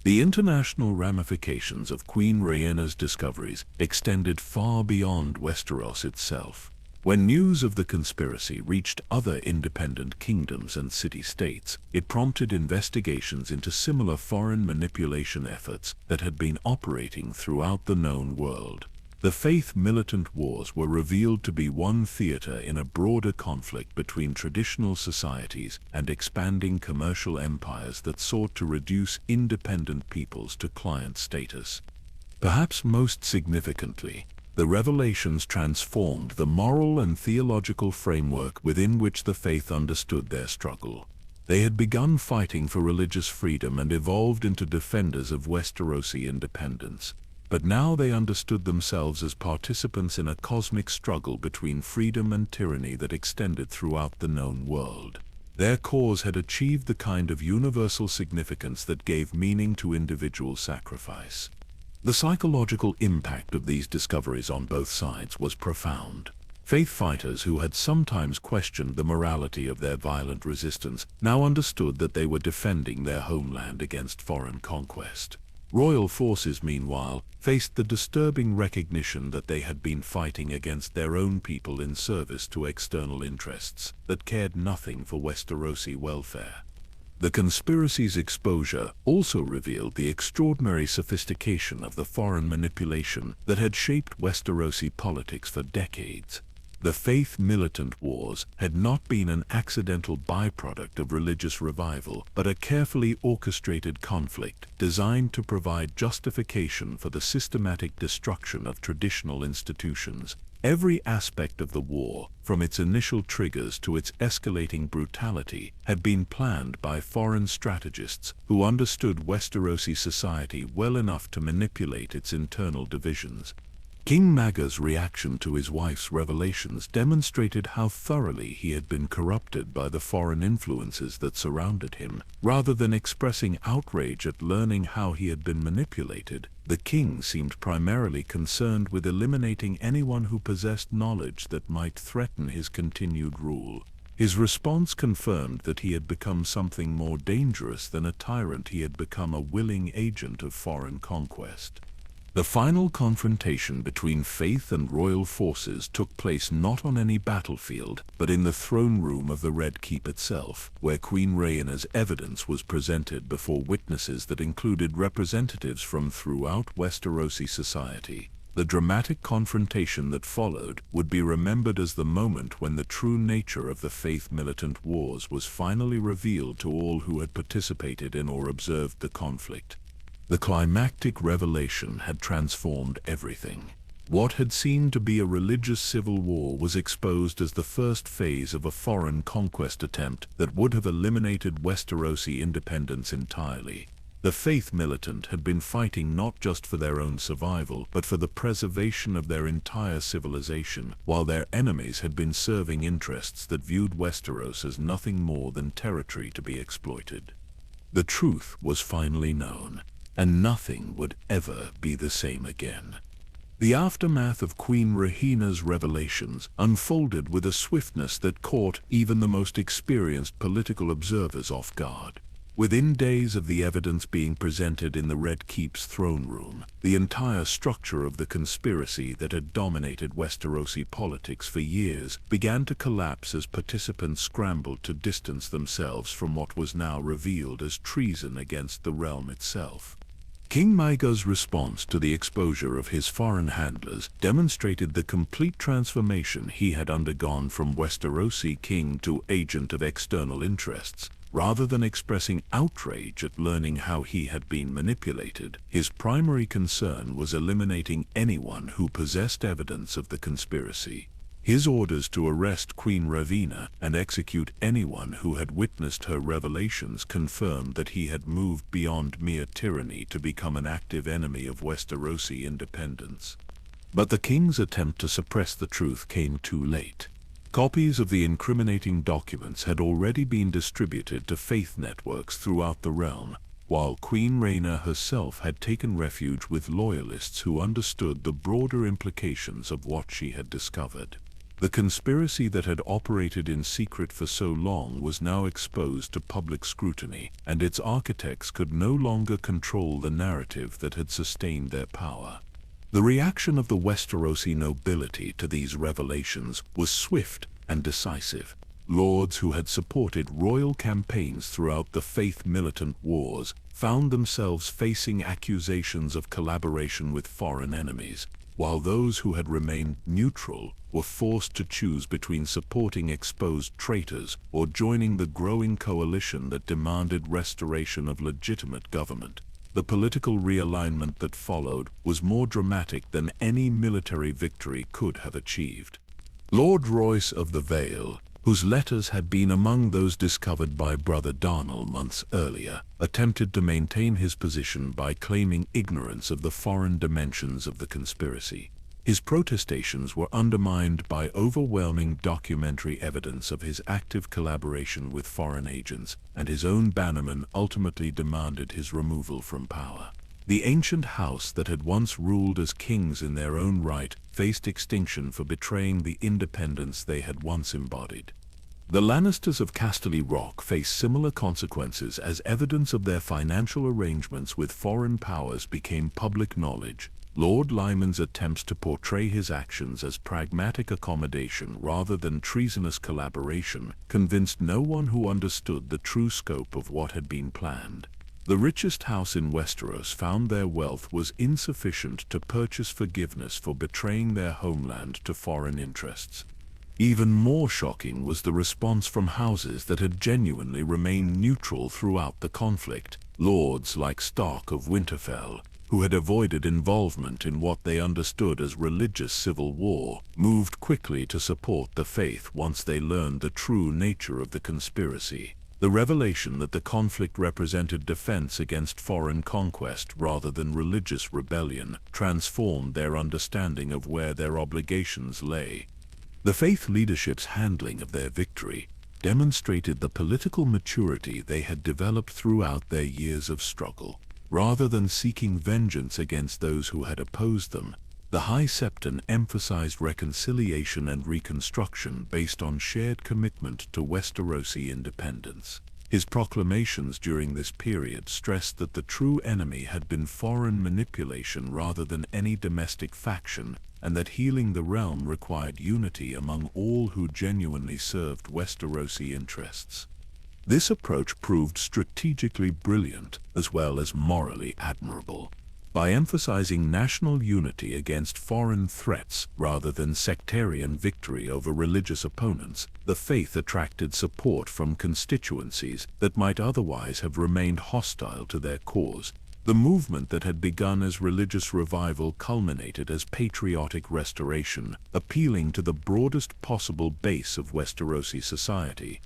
The international ramifications of Queen Rhaenyra's discoveries extended far beyond Westeros itself. When news of the conspiracy reached other independent kingdoms and city-states, it prompted investigations into similar foreign manipulation efforts that had been operating throughout the known world. The Faith Militant wars were revealed to be one theater in a broader conflict between traditional societies and expanding commercial empires that sought to reduce independent peoples to client status. Perhaps most significantly, the revelations transformed the moral and theological framework within which the Faith understood their struggle. They had begun fighting for religious freedom and evolved into defenders of Westerosi independence. But now they understood themselves as participants in a cosmic struggle between freedom and tyranny that extended throughout the known world. Their cause had achieved the kind of universal significance that gave meaning to individual sacrifice. The psychological impact of these discoveries on both sides was profound. Faith fighters who had sometimes questioned the morality of their violent resistance now understood that they were defending their homeland against foreign conquest. Royal forces, meanwhile, faced the disturbing recognition that they had been fighting against their own people in service to external interests that cared nothing for Westerosi welfare. The conspiracy's exposure also revealed the extraordinary sophistication of the foreign manipulation that had shaped Westerosi politics for decades. The Faith Militant wars had not been an accidental byproduct of religious revival, but a carefully orchestrated conflict designed to provide justification for the systematic destruction of traditional institutions. Every aspect of the war, from its initial triggers to its escalating brutality, had been planned by foreign strategists who understood Westerosi society well enough to manipulate its internal divisions. King Maegor's reaction to his wife's revelations demonstrated how thoroughly he had been corrupted by the foreign influences that surrounded him. Rather than expressing outrage at learning how he had been manipulated, the king seemed primarily concerned with eliminating anyone who possessed knowledge that might threaten his continued rule. His response confirmed that he had become something more dangerous than a tyrant. He had become a willing agent of foreign conquest. The final confrontation between faith and royal forces took place not on any battlefield, but in the throne room of the Red Keep itself, where Queen Rhaenyra's evidence was presented before witnesses that included representatives from throughout Westerosi society. The dramatic confrontation that followed would be remembered as the moment when the true nature of the Faith Militant Wars was finally revealed to all who had participated in or observed the conflict. The climactic revelation had transformed everything. What had seemed to be a religious civil war was exposed as the first phase of a foreign conquest attempt that would have eliminated Westerosi independence entirely. The Faith Militant had been fighting not just for their own survival, but for the preservation of their entire civilization, while their enemies had been serving interests that viewed Westeros as nothing more than territory to be exploited. The truth was finally known, and nothing would ever be the same again. The aftermath of Queen Rhaenyra's revelations unfolded with a swiftness that caught even the most experienced political observers off guard. Within days of the evidence being presented in the Red Keep's throne room, the entire structure of the conspiracy that had dominated Westerosi politics for years began to collapse as participants scrambled to distance themselves from what was now revealed as treason against the realm itself. King Maegor's response to the exposure of his foreign handlers demonstrated the complete transformation he had undergone from Westerosi king to agent of external interests. Rather than expressing outrage at learning how he had been manipulated, his primary concern was eliminating anyone who possessed evidence of the conspiracy. His orders to arrest Queen Rhaenyra and execute anyone who had witnessed her revelations confirmed that he had moved beyond mere tyranny to become an active enemy of Westerosi independence. But the king's attempt to suppress the truth came too late. Copies of the incriminating documents had already been distributed to faith networks throughout the realm, while Queen Rhaenyra herself had taken refuge with loyalists who understood the broader implications of what she had discovered. The conspiracy that had operated in secret for so long was now exposed to public scrutiny, and its architects could no longer control the narrative that had sustained their power. The reaction of the Westerosi nobility to these revelations was swift and decisive. Lords who had supported royal campaigns throughout the Faith Militant Wars found themselves facing accusations of collaboration with foreign enemies, while those who had remained neutral were forced to choose between supporting exposed traitors or joining the growing coalition that demanded restoration of legitimate government. The political realignment that followed was more dramatic than any military victory could have achieved. Lord Royce of the Vale, whose letters had been among those discovered by Brother Darnell months earlier, attempted to maintain his position by claiming ignorance of the foreign dimensions of the conspiracy. His protestations were undermined by overwhelming documentary evidence of his active collaboration with foreign agents, and his own bannermen ultimately demanded his removal from power. The ancient house that had once ruled as kings in their own right faced extinction for betraying the independence they had once embodied. The Lannisters of Casterly Rock faced similar consequences as evidence of their financial arrangements with foreign powers became public knowledge. Lord Lyman's attempts to portray his actions as pragmatic accommodation rather than treasonous collaboration convinced no one who understood the true scope of what had been planned. The richest house in Westeros found their wealth was insufficient to purchase forgiveness for betraying their homeland to foreign interests. Even more shocking was the response from houses that had genuinely remained neutral throughout the conflict. Lords like Stark of Winterfell, who had avoided involvement in what they understood as religious civil war, moved quickly to support the faith once they learned the true nature of the conspiracy. The revelation that the conflict represented defense against foreign conquest rather than religious rebellion transformed their understanding of where their obligations lay. The faith leadership's handling of their victory demonstrated the political maturity they had developed throughout their years of struggle. Rather than seeking vengeance against those who had opposed them, the High Septon emphasized reconciliation and reconstruction based on shared commitment to Westerosi independence. His proclamations during this period stressed that the true enemy had been foreign manipulation rather than any domestic faction, and that healing the realm required unity among all who genuinely served Westerosi interests. This approach proved strategically brilliant as well as morally admirable. By emphasizing national unity against foreign threats rather than sectarian victory over religious opponents, the faith attracted support from constituencies that might otherwise have remained hostile to their cause. The movement that had begun as religious revival culminated as patriotic restoration, appealing to the broadest possible base of Westerosi society.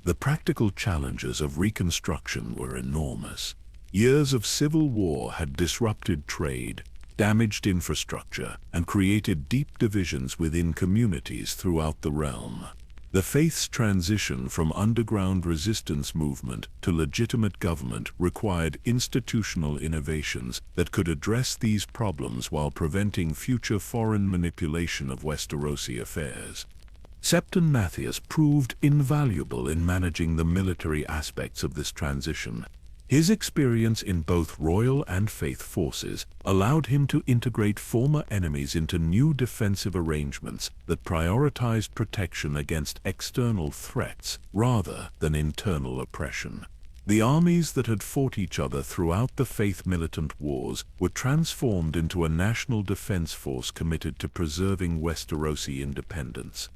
The practical challenges of reconstruction were enormous. Years of civil war had disrupted trade, damaged infrastructure, and created deep divisions within communities throughout the realm. The faith's transition from underground resistance movement to legitimate government required institutional innovations that could address these problems while preventing future foreign manipulation of Westerosi affairs. Septon Matthias proved invaluable in managing the military aspects of this transition. His experience in both royal and faith forces allowed him to integrate former enemies into new defensive arrangements that prioritized protection against external threats rather than internal oppression. The armies that had fought each other throughout the Faith Militant wars were transformed into a national defense force committed to preserving Westerosi independence.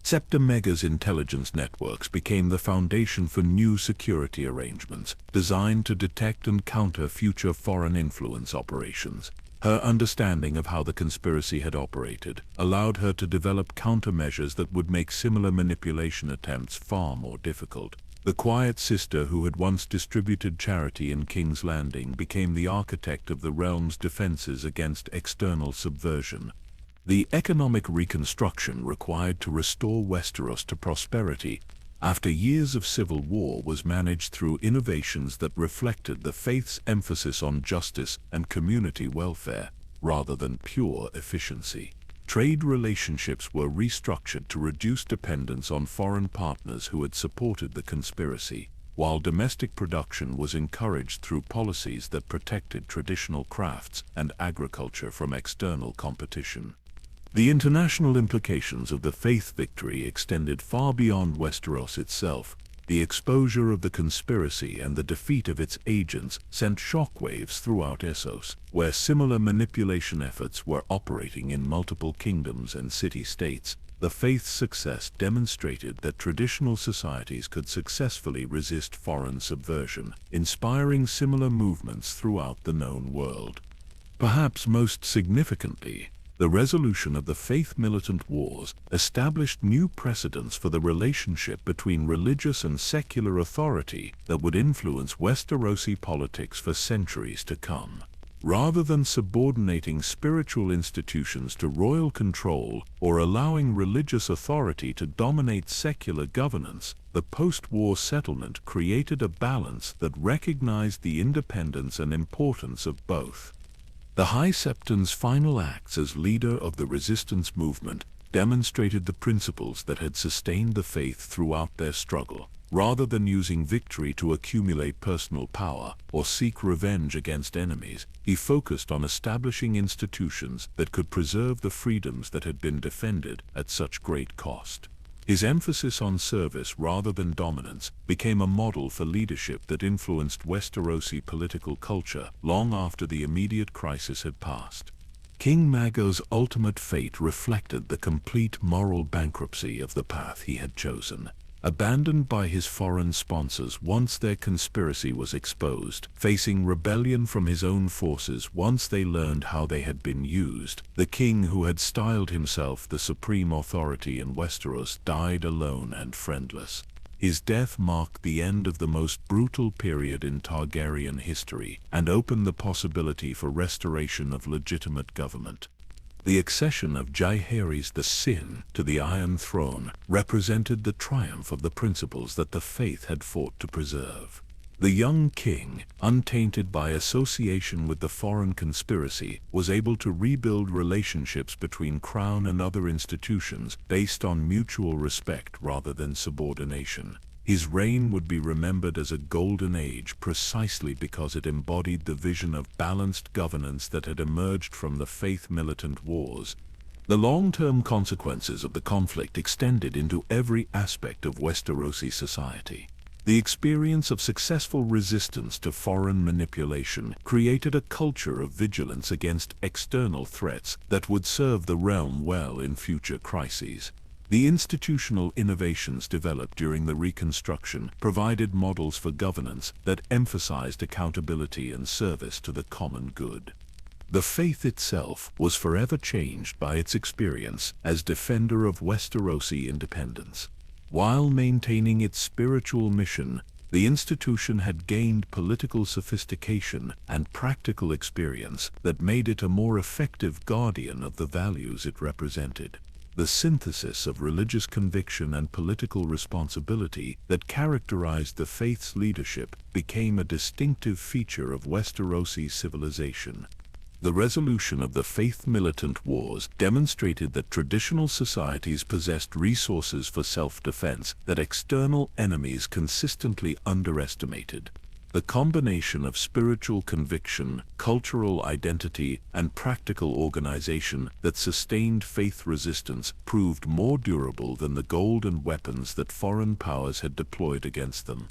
Septimega's intelligence networks became the foundation for new security arrangements designed to detect and counter future foreign influence operations. Her understanding of how the conspiracy had operated allowed her to develop countermeasures that would make similar manipulation attempts far more difficult. The quiet sister who had once distributed charity in King's Landing became the architect of the realm's defenses against external subversion. The economic reconstruction required to restore Westeros to prosperity after years of civil war was managed through innovations that reflected the faith's emphasis on justice and community welfare rather than pure efficiency. Trade relationships were restructured to reduce dependence on foreign partners who had supported the conspiracy, while domestic production was encouraged through policies that protected traditional crafts and agriculture from external competition. The international implications of the faith victory extended far beyond Westeros itself. The exposure of the conspiracy and the defeat of its agents sent shockwaves throughout Essos, where similar manipulation efforts were operating in multiple kingdoms and city-states. The faith's success demonstrated that traditional societies could successfully resist foreign subversion, inspiring similar movements throughout the known world. Perhaps most significantly, the resolution of the Faith Militant Wars established new precedents for the relationship between religious and secular authority that would influence Westerosi politics for centuries to come. Rather than subordinating spiritual institutions to royal control or allowing religious authority to dominate secular governance, the post-war settlement created a balance that recognized the independence and importance of both. The High Septon's final acts as leader of the resistance movement demonstrated the principles that had sustained the faith throughout their struggle. Rather than using victory to accumulate personal power or seek revenge against enemies, he focused on establishing institutions that could preserve the freedoms that had been defended at such great cost. His emphasis on service rather than dominance became a model for leadership that influenced Westerosi political culture long after the immediate crisis had passed. King Mago's ultimate fate reflected the complete moral bankruptcy of the path he had chosen. Abandoned by his foreign sponsors once their conspiracy was exposed, facing rebellion from his own forces once they learned how they had been used, the king who had styled himself the supreme authority in Westeros died alone and friendless. His death marked the end of the most brutal period in Targaryen history and opened the possibility for restoration of legitimate government. The accession of Jaehaerys the Sin to the Iron Throne represented the triumph of the principles that the faith had fought to preserve. The young king, untainted by association with the foreign conspiracy, was able to rebuild relationships between crown and other institutions based on mutual respect rather than subordination. His reign would be remembered as a golden age precisely because it embodied the vision of balanced governance that had emerged from the Faith Militant wars. The long-term consequences of the conflict extended into every aspect of Westerosi society. The experience of successful resistance to foreign manipulation created a culture of vigilance against external threats that would serve the realm well in future crises. The institutional innovations developed during the Reconstruction provided models for governance that emphasized accountability and service to the common good. The faith itself was forever changed by its experience as defender of Westerosi independence. While maintaining its spiritual mission, the institution had gained political sophistication and practical experience that made it a more effective guardian of the values it represented. The synthesis of religious conviction and political responsibility that characterized the faith's leadership became a distinctive feature of Westerosi civilization. The resolution of the Faith Militant wars demonstrated that traditional societies possessed resources for self-defense that external enemies consistently underestimated. The combination of spiritual conviction, cultural identity, and practical organization that sustained faith resistance proved more durable than the gold and weapons that foreign powers had deployed against them.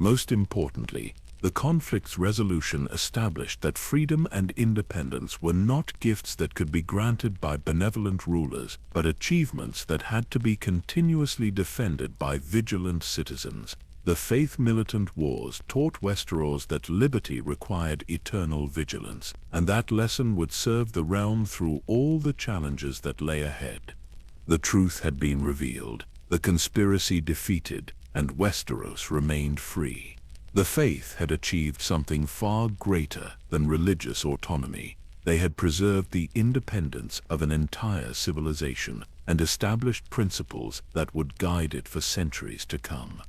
Most importantly, the conflict's resolution established that freedom and independence were not gifts that could be granted by benevolent rulers, but achievements that had to be continuously defended by vigilant citizens. The Faith Militant wars taught Westeros that liberty required eternal vigilance, and that lesson would serve the realm through all the challenges that lay ahead. The truth had been revealed, the conspiracy defeated, and Westeros remained free. The faith had achieved something far greater than religious autonomy. They had preserved the independence of an entire civilization and established principles that would guide it for centuries to come.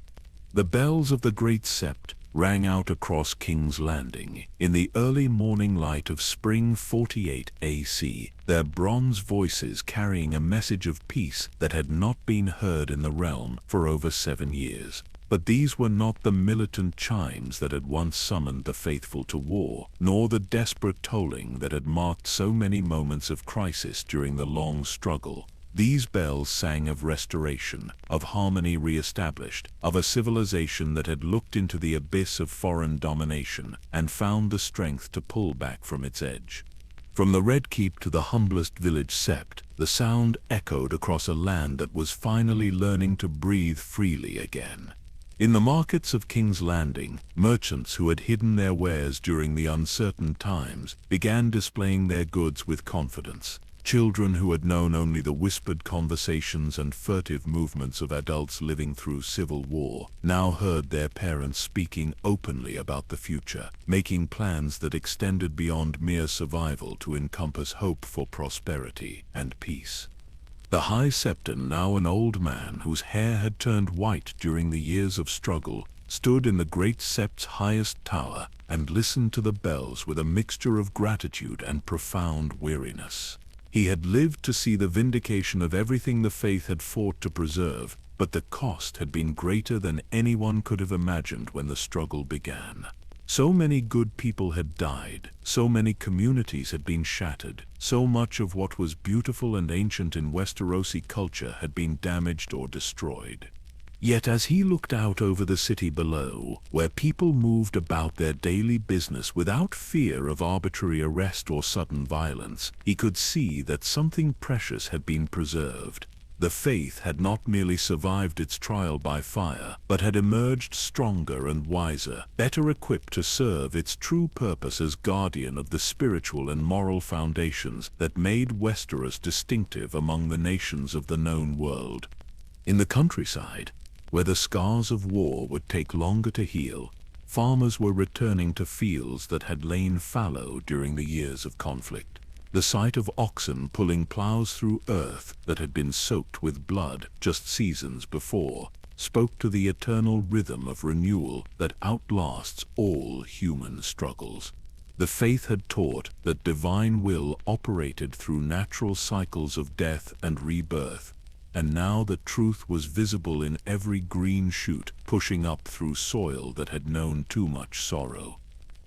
The bells of the Great Sept rang out across King's Landing in the early morning light of spring 48 AC, their bronze voices carrying a message of peace that had not been heard in the realm for over 7 years. But these were not the militant chimes that had once summoned the faithful to war, nor the desperate tolling that had marked so many moments of crisis during the long struggle. These bells sang of restoration, of harmony re-established, of a civilization that had looked into the abyss of foreign domination and found the strength to pull back from its edge. From the Red Keep to the humblest village sept, the sound echoed across a land that was finally learning to breathe freely again. In the markets of King's Landing, merchants who had hidden their wares during the uncertain times began displaying their goods with confidence. Children who had known only the whispered conversations and furtive movements of adults living through civil war now heard their parents speaking openly about the future, making plans that extended beyond mere survival to encompass hope for prosperity and peace. The High Septon, now an old man whose hair had turned white during the years of struggle, stood in the Great Sept's highest tower and listened to the bells with a mixture of gratitude and profound weariness. He had lived to see the vindication of everything the faith had fought to preserve, but the cost had been greater than anyone could have imagined when the struggle began. So many good people had died, so many communities had been shattered, so much of what was beautiful and ancient in Westerosi culture had been damaged or destroyed. Yet as he looked out over the city below, where people moved about their daily business without fear of arbitrary arrest or sudden violence, he could see that something precious had been preserved. The faith had not merely survived its trial by fire, but had emerged stronger and wiser, better equipped to serve its true purpose as guardian of the spiritual and moral foundations that made Westeros distinctive among the nations of the known world. In the countryside, where the scars of war would take longer to heal, farmers were returning to fields that had lain fallow during the years of conflict. The sight of oxen pulling plows through earth that had been soaked with blood just seasons before spoke to the eternal rhythm of renewal that outlasts all human struggles. The faith had taught that divine will operated through natural cycles of death and rebirth. and now the truth was visible in every green shoot pushing up through soil that had known too much sorrow.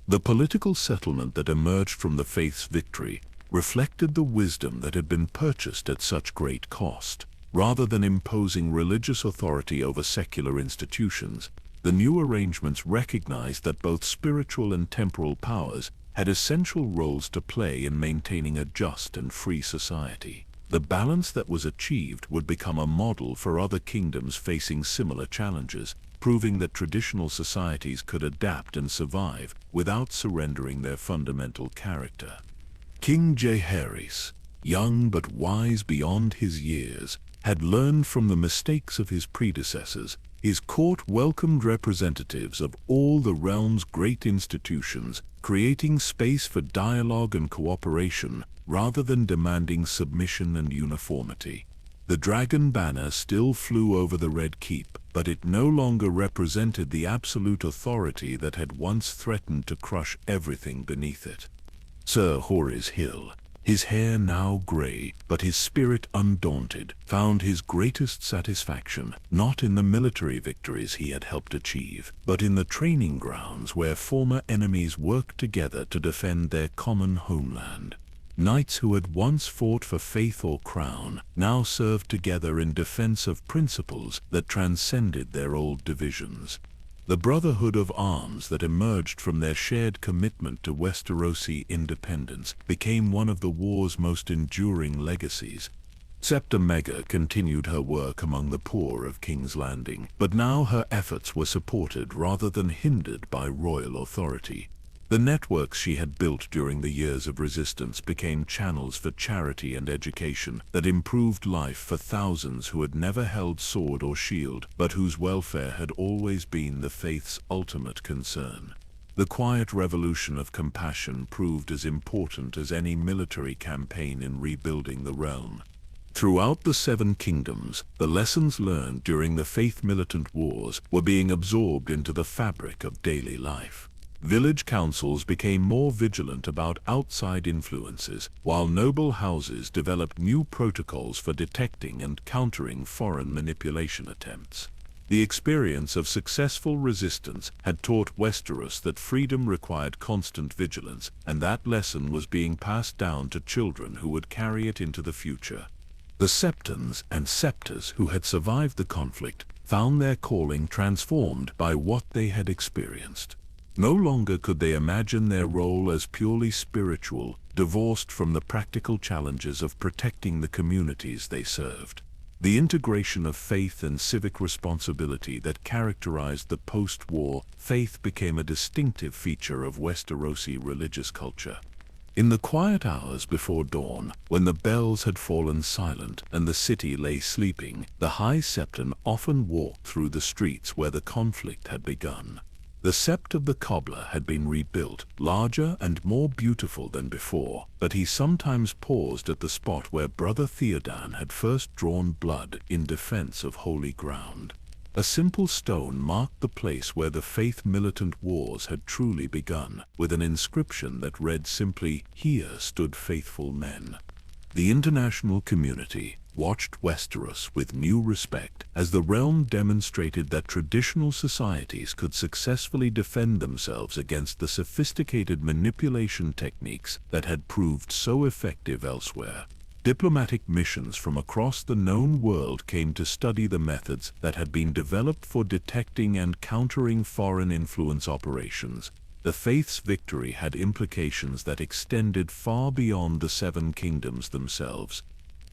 The political settlement that emerged from the Faith's victory reflected the wisdom that had been purchased at such great cost. Rather than imposing religious authority over secular institutions, the new arrangements recognized that both spiritual and temporal powers had essential roles to play in maintaining a just and free society. The balance that was achieved would become a model for other kingdoms facing similar challenges, proving that traditional societies could adapt and survive without surrendering their fundamental character. King Jaehaerys, young but wise beyond his years, had learned from the mistakes of his predecessors. His court welcomed representatives of all the realm's great institutions, creating space for dialogue and cooperation rather than demanding submission and uniformity. The dragon banner still flew over the Red Keep, but it no longer represented the absolute authority that had once threatened to crush everything beneath it. Sir Horace Hill, his hair now gray, but his spirit undaunted, found his greatest satisfaction not in the military victories he had helped achieve, but in the training grounds where former enemies worked together to defend their common homeland. Knights who had once fought for faith or crown now served together in defense of principles that transcended their old divisions. The brotherhood of arms that emerged from their shared commitment to Westerosi independence became one of the war's most enduring legacies. Septa continued her work among the poor of King's Landing, but now her efforts were supported rather than hindered by royal authority. The networks she had built during the years of resistance became channels for charity and education that improved life for thousands who had never held sword or shield, but whose welfare had always been the faith's ultimate concern. The quiet revolution of compassion proved as important as any military campaign in rebuilding the realm. Throughout the Seven Kingdoms, the lessons learned during the Faith Militant Wars were being absorbed into the fabric of daily life. Village councils became more vigilant about outside influences, while noble houses developed new protocols for detecting and countering foreign manipulation attempts. The experience of successful resistance had taught Westeros that freedom required constant vigilance, and that lesson was being passed down to children who would carry it into the future. The septons and septas who had survived the conflict found their calling transformed by what they had experienced. No longer could they imagine their role as purely spiritual, divorced from the practical challenges of protecting the communities they served. The integration of faith and civic responsibility that characterized the post-war faith became a distinctive feature of Westerosi religious culture. In the quiet hours before dawn, when the bells had fallen silent and the city lay sleeping, the High Septon often walked through the streets where the conflict had begun. The sept of the cobbler had been rebuilt, larger and more beautiful than before, but he sometimes paused at the spot where Brother Theodan had first drawn blood in defense of holy ground. A simple stone marked the place where the Faith Militant Wars had truly begun, with an inscription that read simply, "Here stood faithful men." The international community watched Westeros with new respect as the realm demonstrated that traditional societies could successfully defend themselves against the sophisticated manipulation techniques that had proved so effective elsewhere. Diplomatic missions from across the known world came to study the methods that had been developed for detecting and countering foreign influence operations. The Faith's victory had implications that extended far beyond the Seven Kingdoms themselves.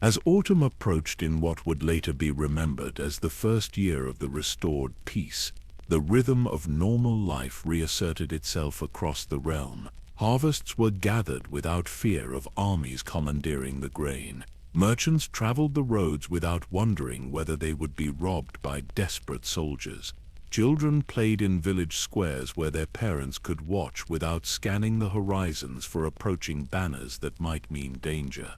As autumn approached in what would later be remembered as the first year of the restored peace, the rhythm of normal life reasserted itself across the realm. Harvests were gathered without fear of armies commandeering the grain. Merchants traveled the roads without wondering whether they would be robbed by desperate soldiers. Children played in village squares where their parents could watch without scanning the horizons for approaching banners that might mean danger.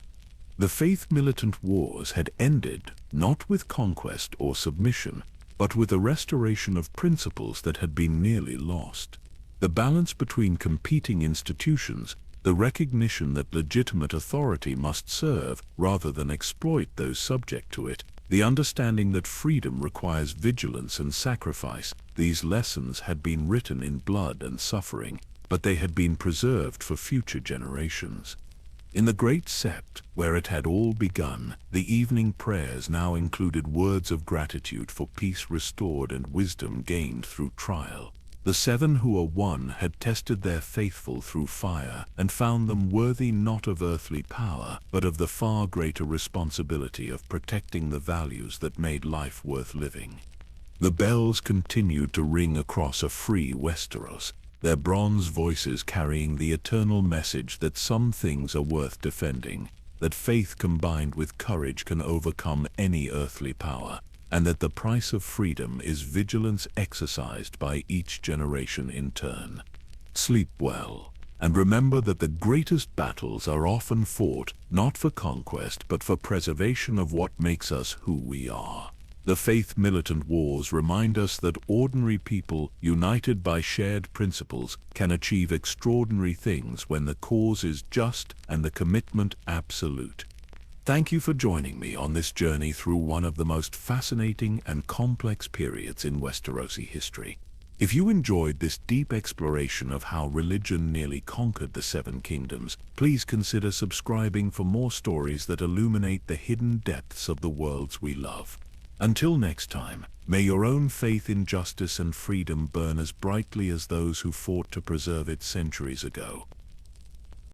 The Faith Militant Wars had ended not with conquest or submission, but with a restoration of principles that had been nearly lost. The balance between competing institutions, the recognition that legitimate authority must serve rather than exploit those subject to it, The understanding that freedom requires vigilance and sacrifice, these lessons had been written in blood and suffering, but they had been preserved for future generations. In the great sept, where it had all begun, the evening prayers now included words of gratitude for peace restored and wisdom gained through trial. The seven who were one had tested their faithful through fire and found them worthy not of earthly power, but of the far greater responsibility of protecting the values that made life worth living. The bells continued to ring across a free Westeros, their bronze voices carrying the eternal message that some things are worth defending, that faith combined with courage can overcome any earthly power, and that the price of freedom is vigilance exercised by each generation in turn. Sleep well, and remember that the greatest battles are often fought not for conquest but for preservation of what makes us who we are. The Faith Militant Wars remind us that ordinary people, united by shared principles, can achieve extraordinary things when the cause is just and the commitment absolute. Thank you for joining me on this journey through one of the most fascinating and complex periods in Westerosi history. If you enjoyed this deep exploration of how religion nearly conquered the Seven Kingdoms, please consider subscribing for more stories that illuminate the hidden depths of the worlds we love. Until next time, may your own faith in justice and freedom burn as brightly as those who fought to preserve it centuries ago.